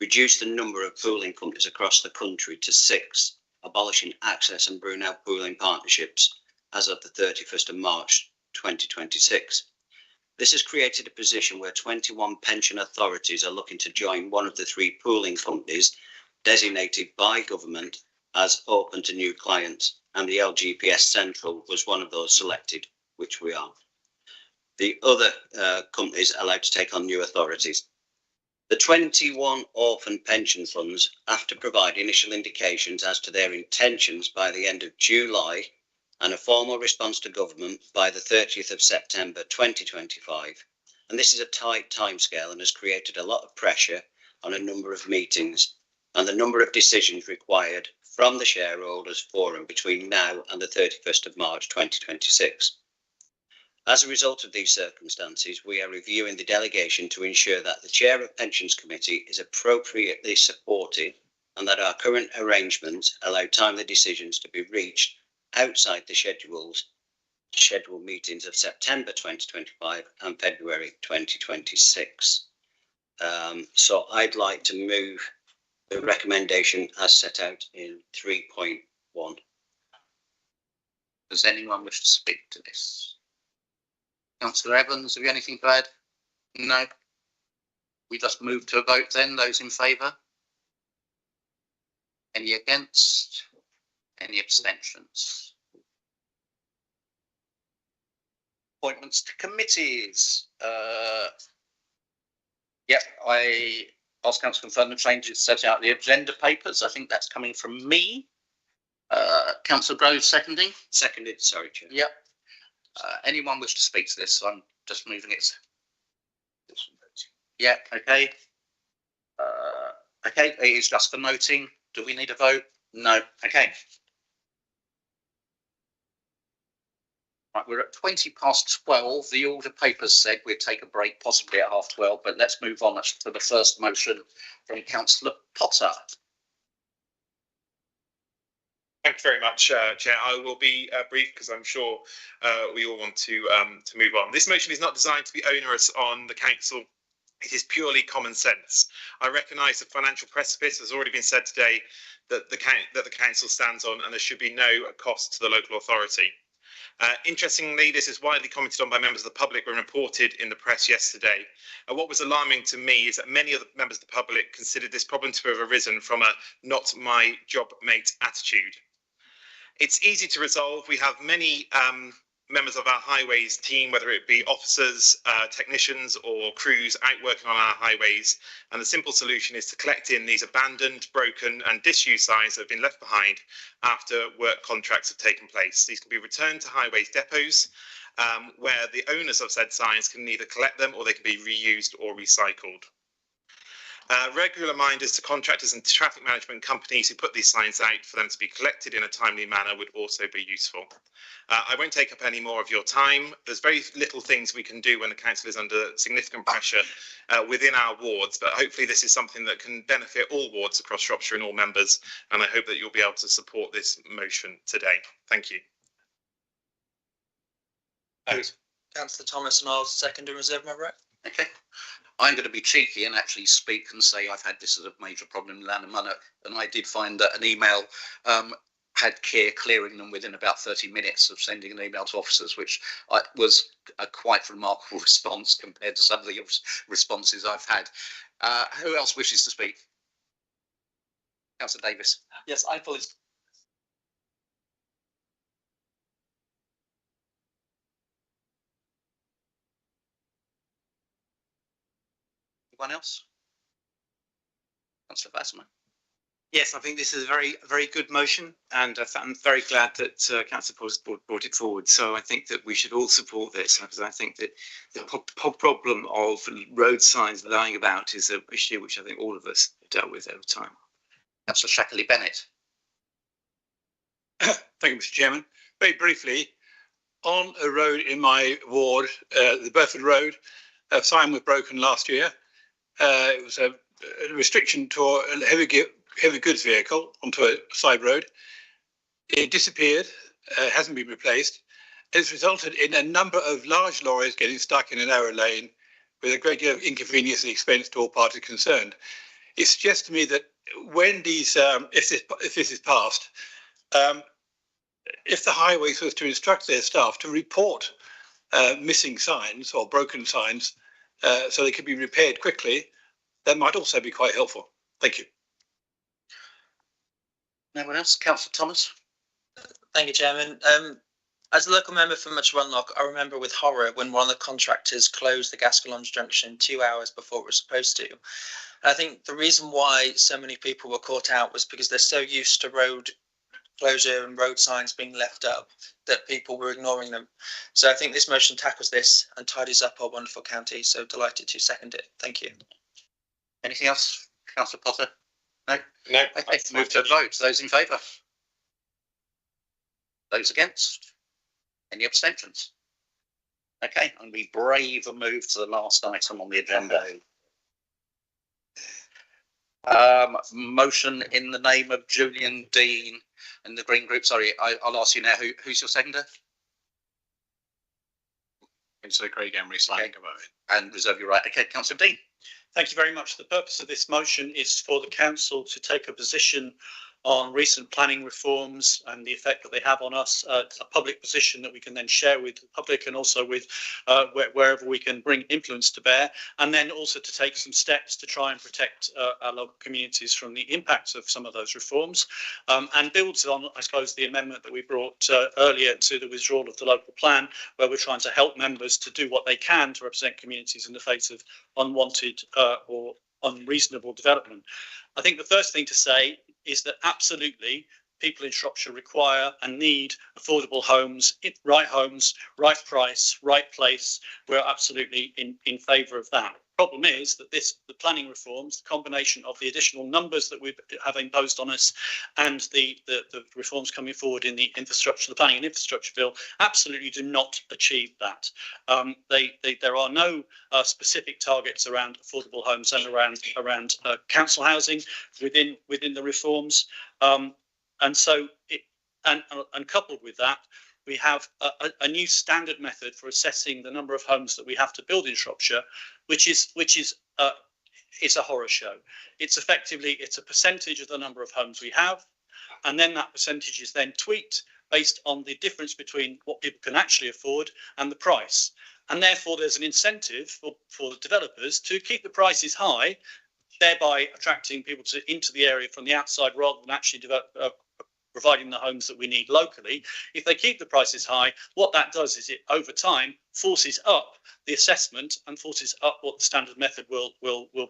reduced the number of pooling companies across the country to 6, abolishing access and Brunel pooling partnerships as of the 31st of March 2026. This has created a position where 21 pension authorities are looking to join one of the 3 pooling companies designated by government as open to new clients, and the LGPS Central was one of those selected, which we are. The other companies are allowed to take on new authorities. The 21 orphan pension funds have to provide initial indications as to their intentions by the end of July and a formal response to government by the 30th of September 2025. And this is a tight timescale and has created a lot of pressure on a number of meetings and the number of decisions required from the shareholders forum between now and the 31st of March 2026. As a result of these circumstances, we are reviewing the delegation to ensure that the Chair of Pensions Committee is appropriately supported and that our current arrangements allow timely decisions to be reached outside the scheduled meetings of September 2025 and February 2026. So I'd like to move the recommendation as set out in 3.1. Does anyone wish to speak to this? Councillor Evans, have you anything to add? No. We just move to a vote then. Those in favour? Any against? Any abstentions? Appointments to committees. Yep, I ask Council to confirm the changes set out in the agenda papers. I think that's coming from me. Councillor Groves seconding? Seconded, sorry, Chair. Yep. Anyone wish to speak to this? I'm just moving it. Yeah, okay. Okay, it is just for noting. Do we need a vote? No. Okay. Right, we're at 12:20. The order papers said we'd take a break possibly at 12:30, but let's move on to the first motion from Councillor Potter. Thank you very much, Chair. I will be brief because I'm sure we all want to move on. This motion is not designed to be onerous on the council. It is purely common sense. I recognise the financial precipice has already been said today that the council stands on, and there should be no cost to the local authority. Interestingly, this is widely commented on by members of the public when reported in the press yesterday. What was alarming to me is that many of the members of the public considered this problem to have arisen from a not my job mate attitude. It's easy to resolve. We have many members of our highways team, whether it be officers, technicians or crews out working on our highways. And the simple solution is to collect in these abandoned, broken and disused signs that have been left behind after work contracts have taken place. These can be returned to highways depots where the owners of said signs can either collect them or they can be reused or recycled. Regular reminders to contractors and traffic management companies who put these signs out for them to be collected in a timely manner would also be useful. I won't take up any more of your time. There's very little things we can do when the council is under significant pressure within our wards, but hopefully this is something that can benefit all wards across Shropshire and all members, and I hope that you'll be able to support this motion today. Thank you. Councillor Thomas, and I'll second and reserve my right. Okay. I'm going to be cheeky and actually speak and say I've had this as a major problem in Lanham Manor, and I did find an email had Keir clearing them within about 30 minutes of sending an email to officers, which was a quite remarkable response compared to some of the responses I've had. Who else wishes to speak? Councillor Davis. Yes, I fully. Anyone else? Councillor Vasman. Yes, I think this is a very good motion, and I'm very glad that Councillor Paul has brought it forward. So I think that we should all support this, because I think that the problem of road signs lying about is an issue which I think all of us have dealt with over time. Councillor Shackley Bennett. Thank you, Mr. Chairman. Very briefly, on a road in my ward, the Burford Road, a sign was broken last year. It was a restriction to a heavy goods vehicle onto a side road. It disappeared, hasn't been replaced. It's resulted in a number of large lorries getting stuck in a narrow lane with a great deal of inconvenience and expense to all parties concerned. It suggests to me that when these, if this is passed, if the highways was to instruct their staff to report missing signs or broken signs so they could be repaired quickly, that might also be quite helpful. Thank you. Anyone else? Councillor Thomas. Thank you, Chairman. As a local member from Much Runlock, I remember with horror when one of the contractors closed the Gascoigne junction 2 hours before it was supposed to. And I think the reason why so many people were caught out was because they're so used to road closure and road signs being left up that people were ignoring them. So I think this motion tackles this and tidies up our wonderful county. So delighted to second it. Thank you. Anything else, Councillor Potter? No? No. Okay, move to a vote. Those in favour? Those against? Any abstentions? Okay, and we brave and move to the last item on the agenda. Motion in the name of Julian Dean and the Green Group. Sorry, I'll ask you now. Who's your seconder? Councillor Craig Emery, okay. And reserve your right. Okay, Councillor Dean. Thank you very much. The purpose of this motion is for the council to take a position on recent planning reforms and the effect that they have on us, a public position that we can then share with the public and also with wherever we can bring influence to bear, and then also to take some steps to try and protect our local communities from the impacts of some of those reforms, and builds on, I suppose, the amendment that we brought earlier to the withdrawal of the local plan, where we're trying to help members to do what they can to represent communities in the face of unwanted or unreasonable development. I think the first thing to say is that absolutely people in Shropshire require and need affordable homes, right price, right place. We're absolutely in favour of that. Problem is that the planning reforms, the combination of the additional numbers that we have imposed on us and the reforms coming forward in the infrastructure, the planning and infrastructure bill, absolutely do not achieve that. There are no specific targets around affordable homes and around council housing within the reforms, and so and coupled with that, we have a new standard method for assessing the number of homes that we have to build in Shropshire, which is it's a horror show. It's a percentage of the number of homes we have, and then that percentage is then tweaked based on the difference between what people can actually afford and the price. And therefore, there's an incentive for the developers to keep the prices high, thereby attracting people into the area from the outside rather than actually providing the homes that we need locally. If they keep the prices high, what that does is it over time forces up the assessment and forces up what the standard method will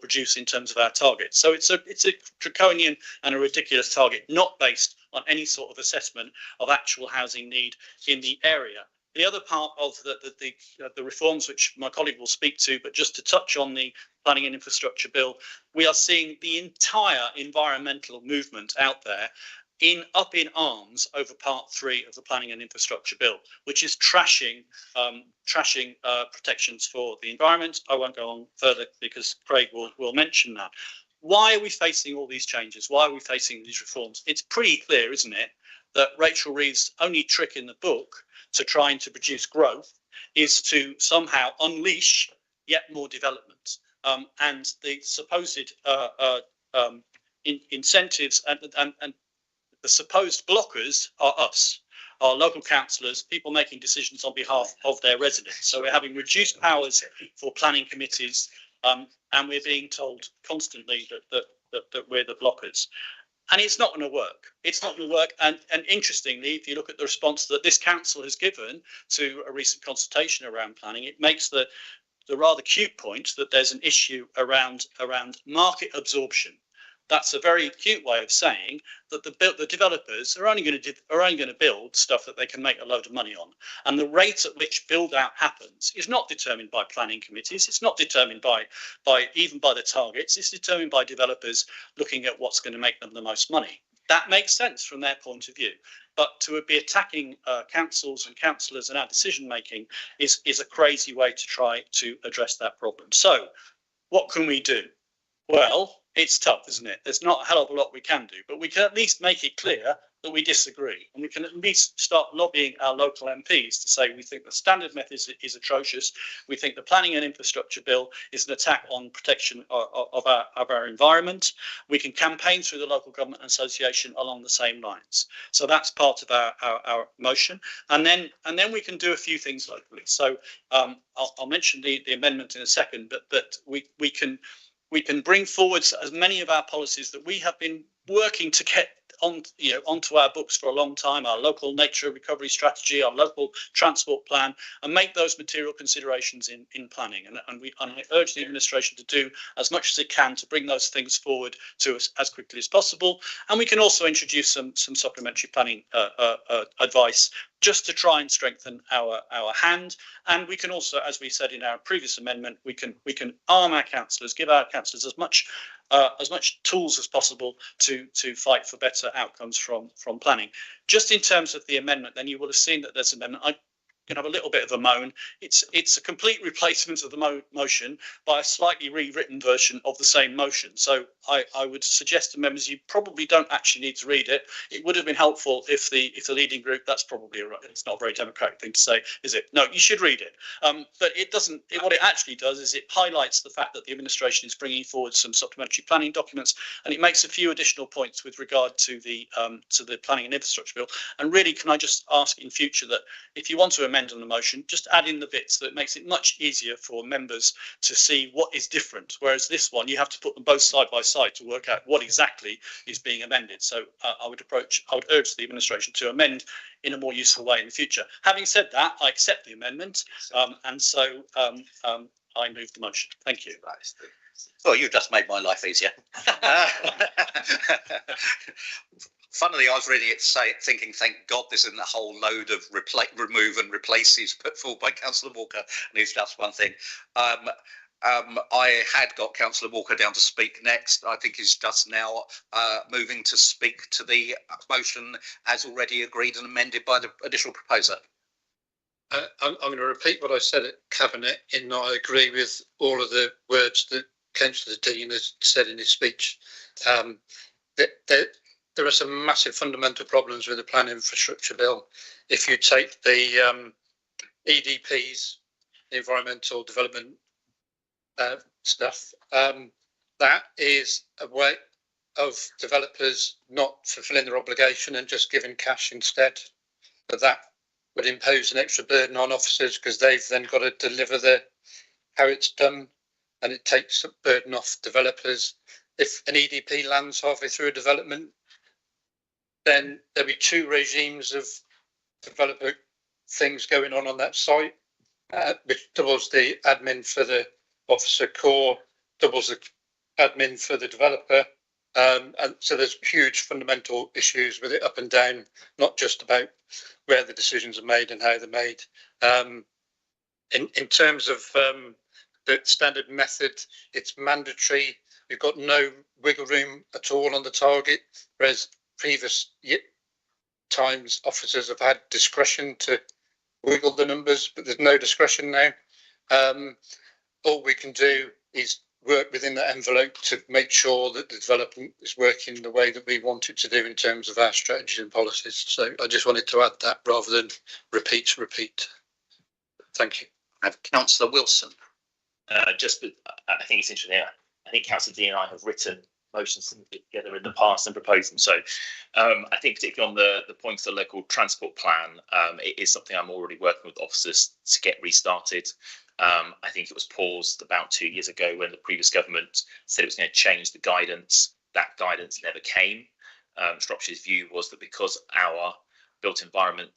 produce in terms of our targets. So it's a draconian and a ridiculous target, not based on any sort of assessment of actual housing need in the area. The other part of the reforms, which my colleague will speak to, but just to touch on the planning and infrastructure bill, we are seeing the entire environmental movement out there up in arms over part 3 of the planning and infrastructure bill, which is trashing protections for the environment. I won't go on further because Craig will mention that. Why are we facing all these changes? Why are we facing these reforms? It's pretty clear, isn't it, that Rachel Reeves' only trick in the book to trying to produce growth is to somehow unleash yet more development, and the supposed incentives and the supposed blockers are us, our local councillors, people making decisions on behalf of their residents. So we're having reduced powers for planning committees, and we're being told constantly that we're the blockers. And it's not going to work. It's not going to work. And interestingly, if you look at the response that this council has given to a recent consultation around planning, it makes the rather cute point that there's an issue around market absorption. That's a very cute way of saying that the developers are only going to build stuff that they can make a load of money on, and the rate at which build out happens is not determined by planning committees. It's not determined by even by the targets. It's determined by developers looking at what's going to make them the most money. That makes sense from their point of view, but to be attacking councils and councillors and our decision making is a crazy way to try to address that problem. So, what can we do? Well, it's tough, isn't it? There's not a hell of a lot we can do, but we can at least make it clear that we disagree, and we can at least start lobbying our local MPs to say we think the standard method is atrocious. We think the planning and infrastructure bill is an attack on protection of our environment. We can campaign through the local government association along the same lines. So that's part of our motion, and then we can do a few things locally. So I'll mention the amendment in a second, but we can bring forward as many of our policies that we have been working to get onto our books for a long time, our local nature recovery strategy, our local transport plan, and make those material considerations in planning. And I urge the administration to do as much as it can to bring those things forward to us as quickly as possible. And we can also introduce some supplementary planning advice just to try and strengthen our hand. And we can also, as we said in our previous amendment, we can arm our councillors, give our councillors as much tools as possible to fight for better outcomes from planning. Just in terms of the amendment, then you will have seen that there's an amendment. I can have a little bit of a moan. It's a complete replacement of the motion by a slightly rewritten version of the same motion. So I would suggest to members you probably don't actually need to read it. It would have been helpful if the leading group, that's probably it's not a very democratic thing to say, is it? No, you should read it. But it doesn't. What it actually does is it highlights the fact that the administration is bringing forward some supplementary planning documents, and it makes a few additional points with regard to the planning and infrastructure bill. And really, can I just ask in future that if you want to amend on the motion, just add in the bits that makes it much easier for members to see what is different. Whereas this one, you have to put them both side by side to work out what exactly is being amended. So I would urge the administration to amend in a more useful way in the future. Having said that, I accept the amendment, and so I move the motion. Thank you. Well, you just made my life easier. Funnily, I was reading it thinking, thank God this isn't a whole load of remove and replaces put forward by Councillor Walker, and it's just one thing. I had got Councillor Walker down to speak next. I think he's just now moving to speak to the motion as already agreed and amended by the additional proposer. I'm going to repeat what I said at Cabinet in that I agree with all of the words that Councillor Dean has said in his speech. There are some massive fundamental problems with the Plan Infrastructure Bill. If you take the EDPs, the Environmental Development stuff, that is a way of developers not fulfilling their obligation and just giving cash instead. But that would impose an extra burden on officers because they've then got to deliver how it's done, and it takes a burden off developers. If an EDP lands halfway through a development, then there'll be two regimes of developer things going on that site, which doubles the admin for the officer core, doubles the admin for the developer. And so there's huge fundamental issues with it up and down, not just about where the decisions are made and how they're made. In terms of the standard method, it's mandatory. We've got no wiggle room at all on the target, whereas previous times officers have had discretion to wiggle the numbers, but there's no discretion now. All we can do is work within that envelope to make sure that the development is working the way that we want it to do in terms of our strategies and policies. So I just wanted to add that rather than repeat. Thank you. I have Councillor Wilson. I think it's interesting. I think Councillor Dean and I have written motions together in the past and proposed them. So I think particularly on the points of the local transport plan, it is something I'm already working with officers to get restarted. I think it was paused about 2 years ago when the previous government said it was going to change the guidance. That guidance never came. Shropshire's view was that because our built environment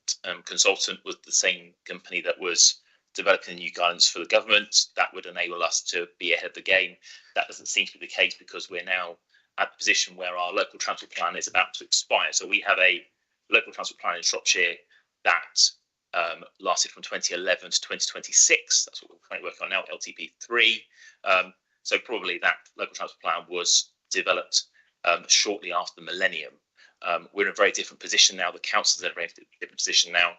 consultant was the same company that was developing the new guidance for the government, that would enable us to be ahead of the game. That doesn't seem to be the case because we're now at the position where our local transport plan is about to expire. So we have a local transport plan in Shropshire that lasted from 2011 to 2026. That's what we're currently working on now, LTP3. So probably that local transport plan was developed shortly after the millennium. We're in a very different position now. The council's in a very different position now.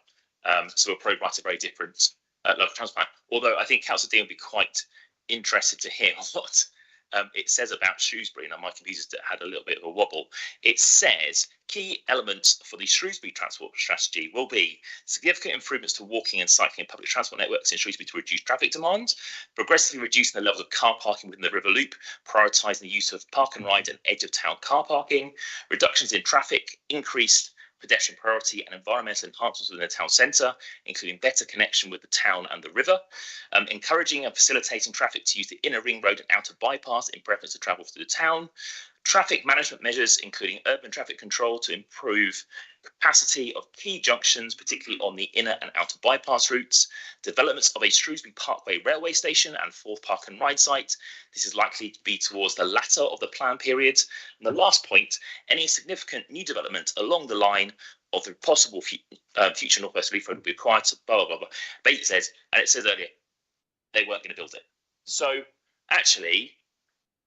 So we'll probably write a very different local transport plan. Although I think Councillor Dean would be quite interested to hear what it says about Shrewsbury. Now, my computer's had a little bit of a wobble. It says key elements for the Shrewsbury transport strategy will be significant improvements to walking and cycling and public transport networks in Shrewsbury to reduce traffic demand, progressively reducing the levels of car parking within the River Loop, prioritising the use of park and ride and edge of town car parking, reductions in traffic, increased pedestrian priority and environmental enhancements within the town centre, including better connection with the town and the river, encouraging and facilitating traffic to use the inner ring road and outer bypass in preference to travel through the town, traffic management measures, including urban traffic control to improve capacity of key junctions, particularly on the inner and outer bypass routes, developments of a Shrewsbury Parkway railway station and fourth park and ride site. This is likely to be towards the latter of the plan period. And the last point, any significant new development along the line of the possible future North West Leaf Road will be required to blah, blah, blah, blah. But it says, and it says earlier, they weren't going to build it. So actually,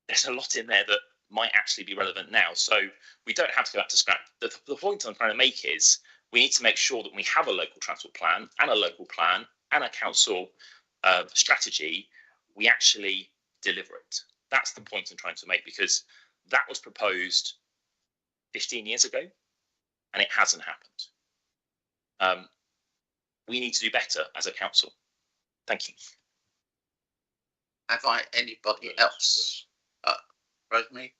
there's a lot in there that might actually be relevant now. So we don't have to go back to scrap. The point I'm trying to make is we need to make sure that we have a local transport plan and a local plan and a council strategy. We actually deliver it. That's the point I'm trying to make, because that was proposed 15 years ago and it hasn't happened. We need to do better as a council. Thank you. Have I anybody else? Rosemary?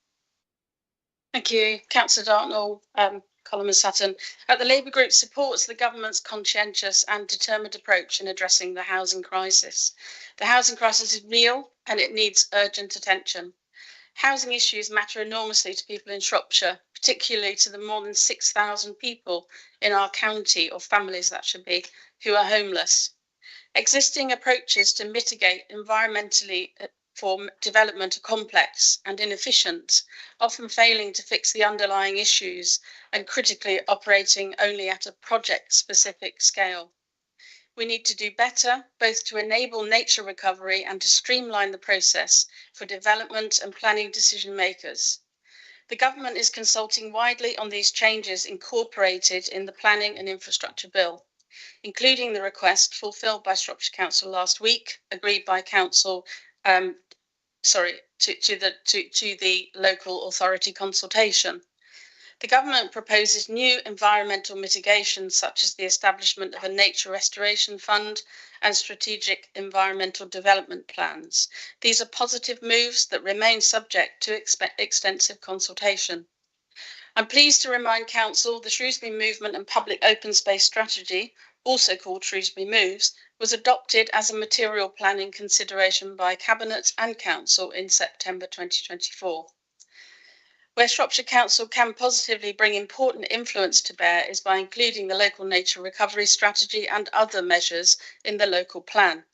Thank you, Councillor Dartnell, Colin and Sutton. The Labour Group supports the government's conscientious and determined approach in addressing the housing crisis. The housing crisis is real and it needs urgent attention. Housing issues matter enormously to people in Shropshire, particularly to the more than 6,000 people in our county, or families that should be, who are homeless. Existing approaches to mitigate environmentally for development are complex and inefficient, often failing to fix the underlying issues and critically operating only at a project-specific scale. We need to do better, both to enable nature recovery and to streamline the process for development and planning decision makers. The government is consulting widely on these changes incorporated in the Planning and Infrastructure Bill, including the request fulfilled by Shropshire Council last week, agreed by Council to the local authority consultation. The government proposes new environmental mitigations, such as the establishment of a nature restoration fund and strategic environmental development plans. These are positive moves that remain subject to extensive consultation. I'm pleased to remind Council the Shrewsbury Movement and Public Open Space Strategy, also called Shrewsbury Moves, was adopted as a material planning consideration by Cabinet and Council in September 2024. Where Shropshire Council can positively bring important influence to bear is by including the local nature recovery strategy and other measures in the local plan.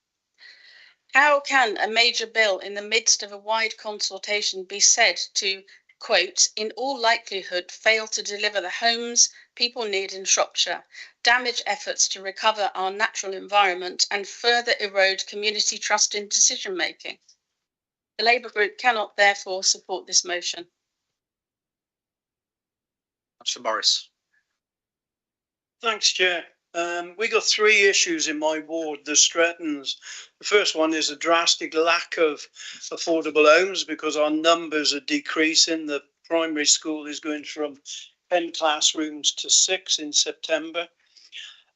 How can a major bill in the midst of a wide consultation be said to, quote, in all likelihood fail to deliver the homes people need in Shropshire, damage efforts to recover our natural environment and further erode community trust in decision making? The Labour Group cannot therefore support this motion. Councillor Morris. Thanks, Chair. We got three issues in my ward, the Strettons. The first one is a drastic lack of affordable homes because our numbers are decreasing. The primary school is going from 10 classrooms to 6 in September.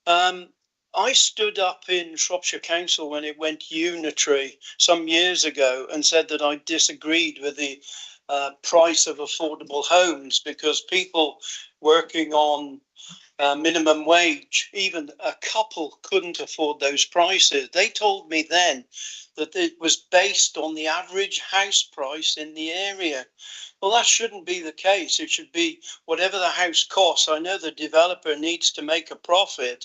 I stood up in Shropshire Council when it went unitary some years ago and said that I disagreed with the price of affordable homes, because people working on minimum wage, even a couple couldn't afford those prices. They told me then that it was based on the average house price in the area. Well, that shouldn't be the case. It should be whatever the house costs. I know the developer needs to make a profit,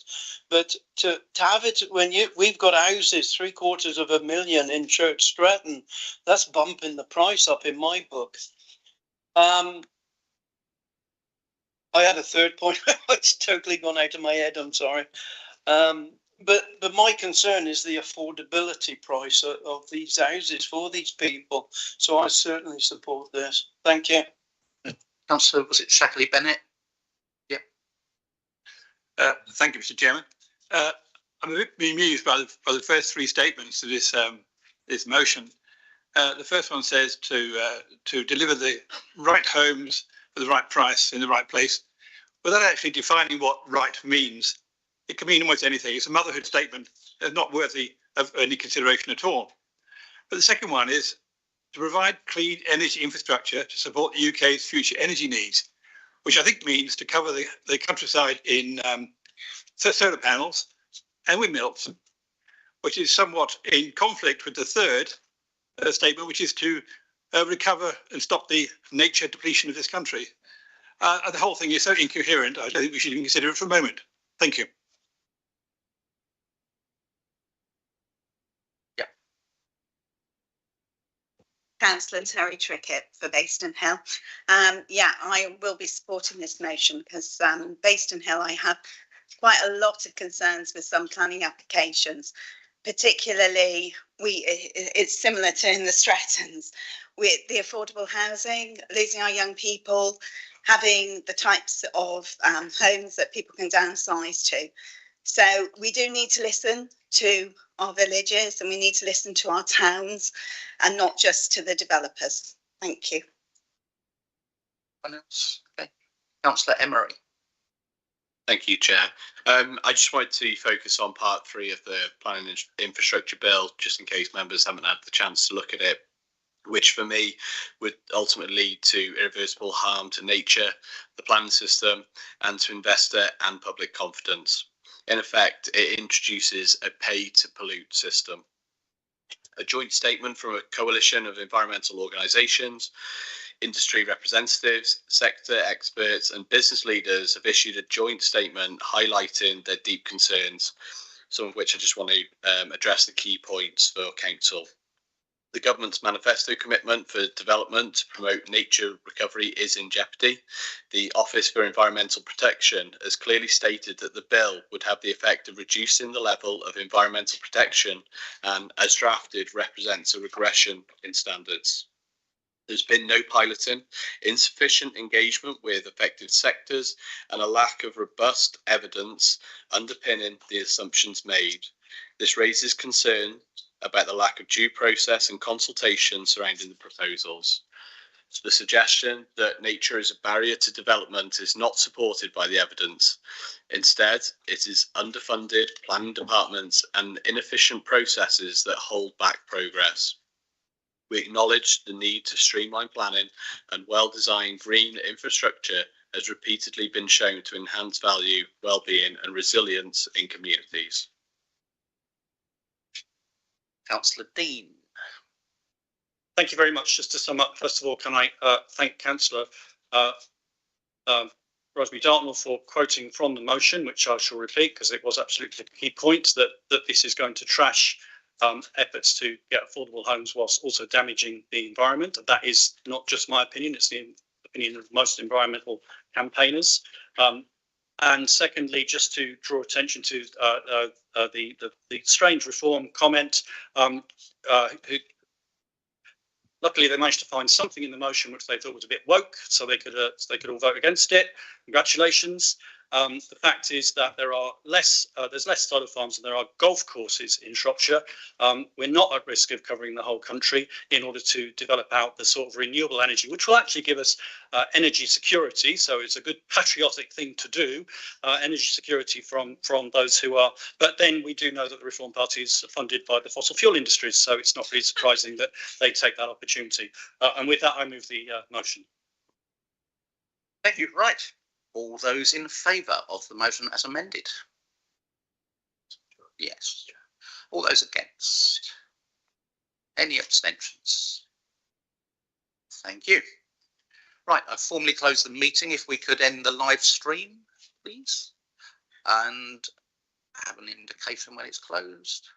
but to have it when we've got houses $750,000 in Church Stretton, that's bumping the price up in my book. I had a third point. It's totally gone out of my head. I'm sorry. But my concern is the affordability price of these houses for these people. So I certainly support this. Thank you. Councillor, was it Shackley Bennett? Yeah. Thank you, Mr. Chairman. I'm a bit bemused by the first three statements of this this motion. The first one says to deliver the right homes for the right price in the right place, without actually defining what right means. It can mean almost anything. It's a motherhood statement, not worthy of any consideration at all. But the second one is to provide clean energy infrastructure to support the UK's future energy needs, which I think means to cover the countryside in solar panels and windmills, which is somewhat in conflict with the third statement, which is to recover and stop the nature depletion of this country. The whole thing is so incoherent, I don't think we should even consider it for a moment. Thank you. Councillor Terry Trickett for Baston Hill. Yeah, I will be supporting this motion because Baston Hill, I have quite a lot of concerns with some planning applications. Particularly, it's similar to in the Strattons, with the affordable housing, losing our young people, having the types of homes that people can downsize to. So we do need to listen to our villages and we need to listen to our towns and not just to the developers. Thank you. Anyone else? Okay. Councillor Emery. Thank you, Chair. I just wanted to focus on part 3 of the Planning and Infrastructure Bill, just in case members haven't had the chance to look at it, which for me would ultimately lead to irreversible harm to nature, the planning system, and to investor and public confidence. In effect, it introduces a pay-to-pollute system. A joint statement from a coalition of environmental organisations, industry representatives, sector experts and business leaders have issued a joint statement highlighting their deep concerns, some of which I just want to address the key points for Council. The government's manifesto commitment for development to promote nature recovery is in jeopardy. The Office for Environmental Protection has clearly stated that the bill would have the effect of reducing the level of environmental protection and, as drafted, represents a regression in standards. There's been no piloting, insufficient engagement with affected sectors, and a lack of robust evidence underpinning the assumptions made. This raises concern about the lack of due process and consultation surrounding the proposals. So the suggestion that nature is a barrier to development is not supported by the evidence. Instead, it is underfunded planning departments and inefficient processes that hold back progress. We acknowledge the need to streamline planning, and well-designed green infrastructure has repeatedly been shown to enhance value, well-being and resilience in communities. Councillor Dean. Thank you very much. Just to sum up, first of all, can I thank Councillor Rosemary Dartnell for quoting from the motion, which I shall repeat because it was absolutely the key point that this is going to trash efforts to get affordable homes whilst also damaging the environment. That is not just my opinion, it's the opinion of most environmental campaigners. And secondly, just to draw attention to the strange reform comment, luckily they managed to find something in the motion which they thought was a bit woke, so they could all vote against it. Congratulations. The fact is that there are there's less solar farms than there are golf courses in Shropshire. We're not at risk of covering the whole country in order to develop out the sort of renewable energy, which will actually give us energy security. So it's a good patriotic thing to do, energy security from those who are. But then we do know that the Reform Party is funded by the fossil fuel industries, so it's not really surprising that they take that opportunity. And with that, I move the motion. Thank you. Right. All those in favour of the motion as amended? Yes. All those against? Any abstentions? Thank you. Right, I formally close the meeting. If we could end the live stream, please, and have an indication when it's closed.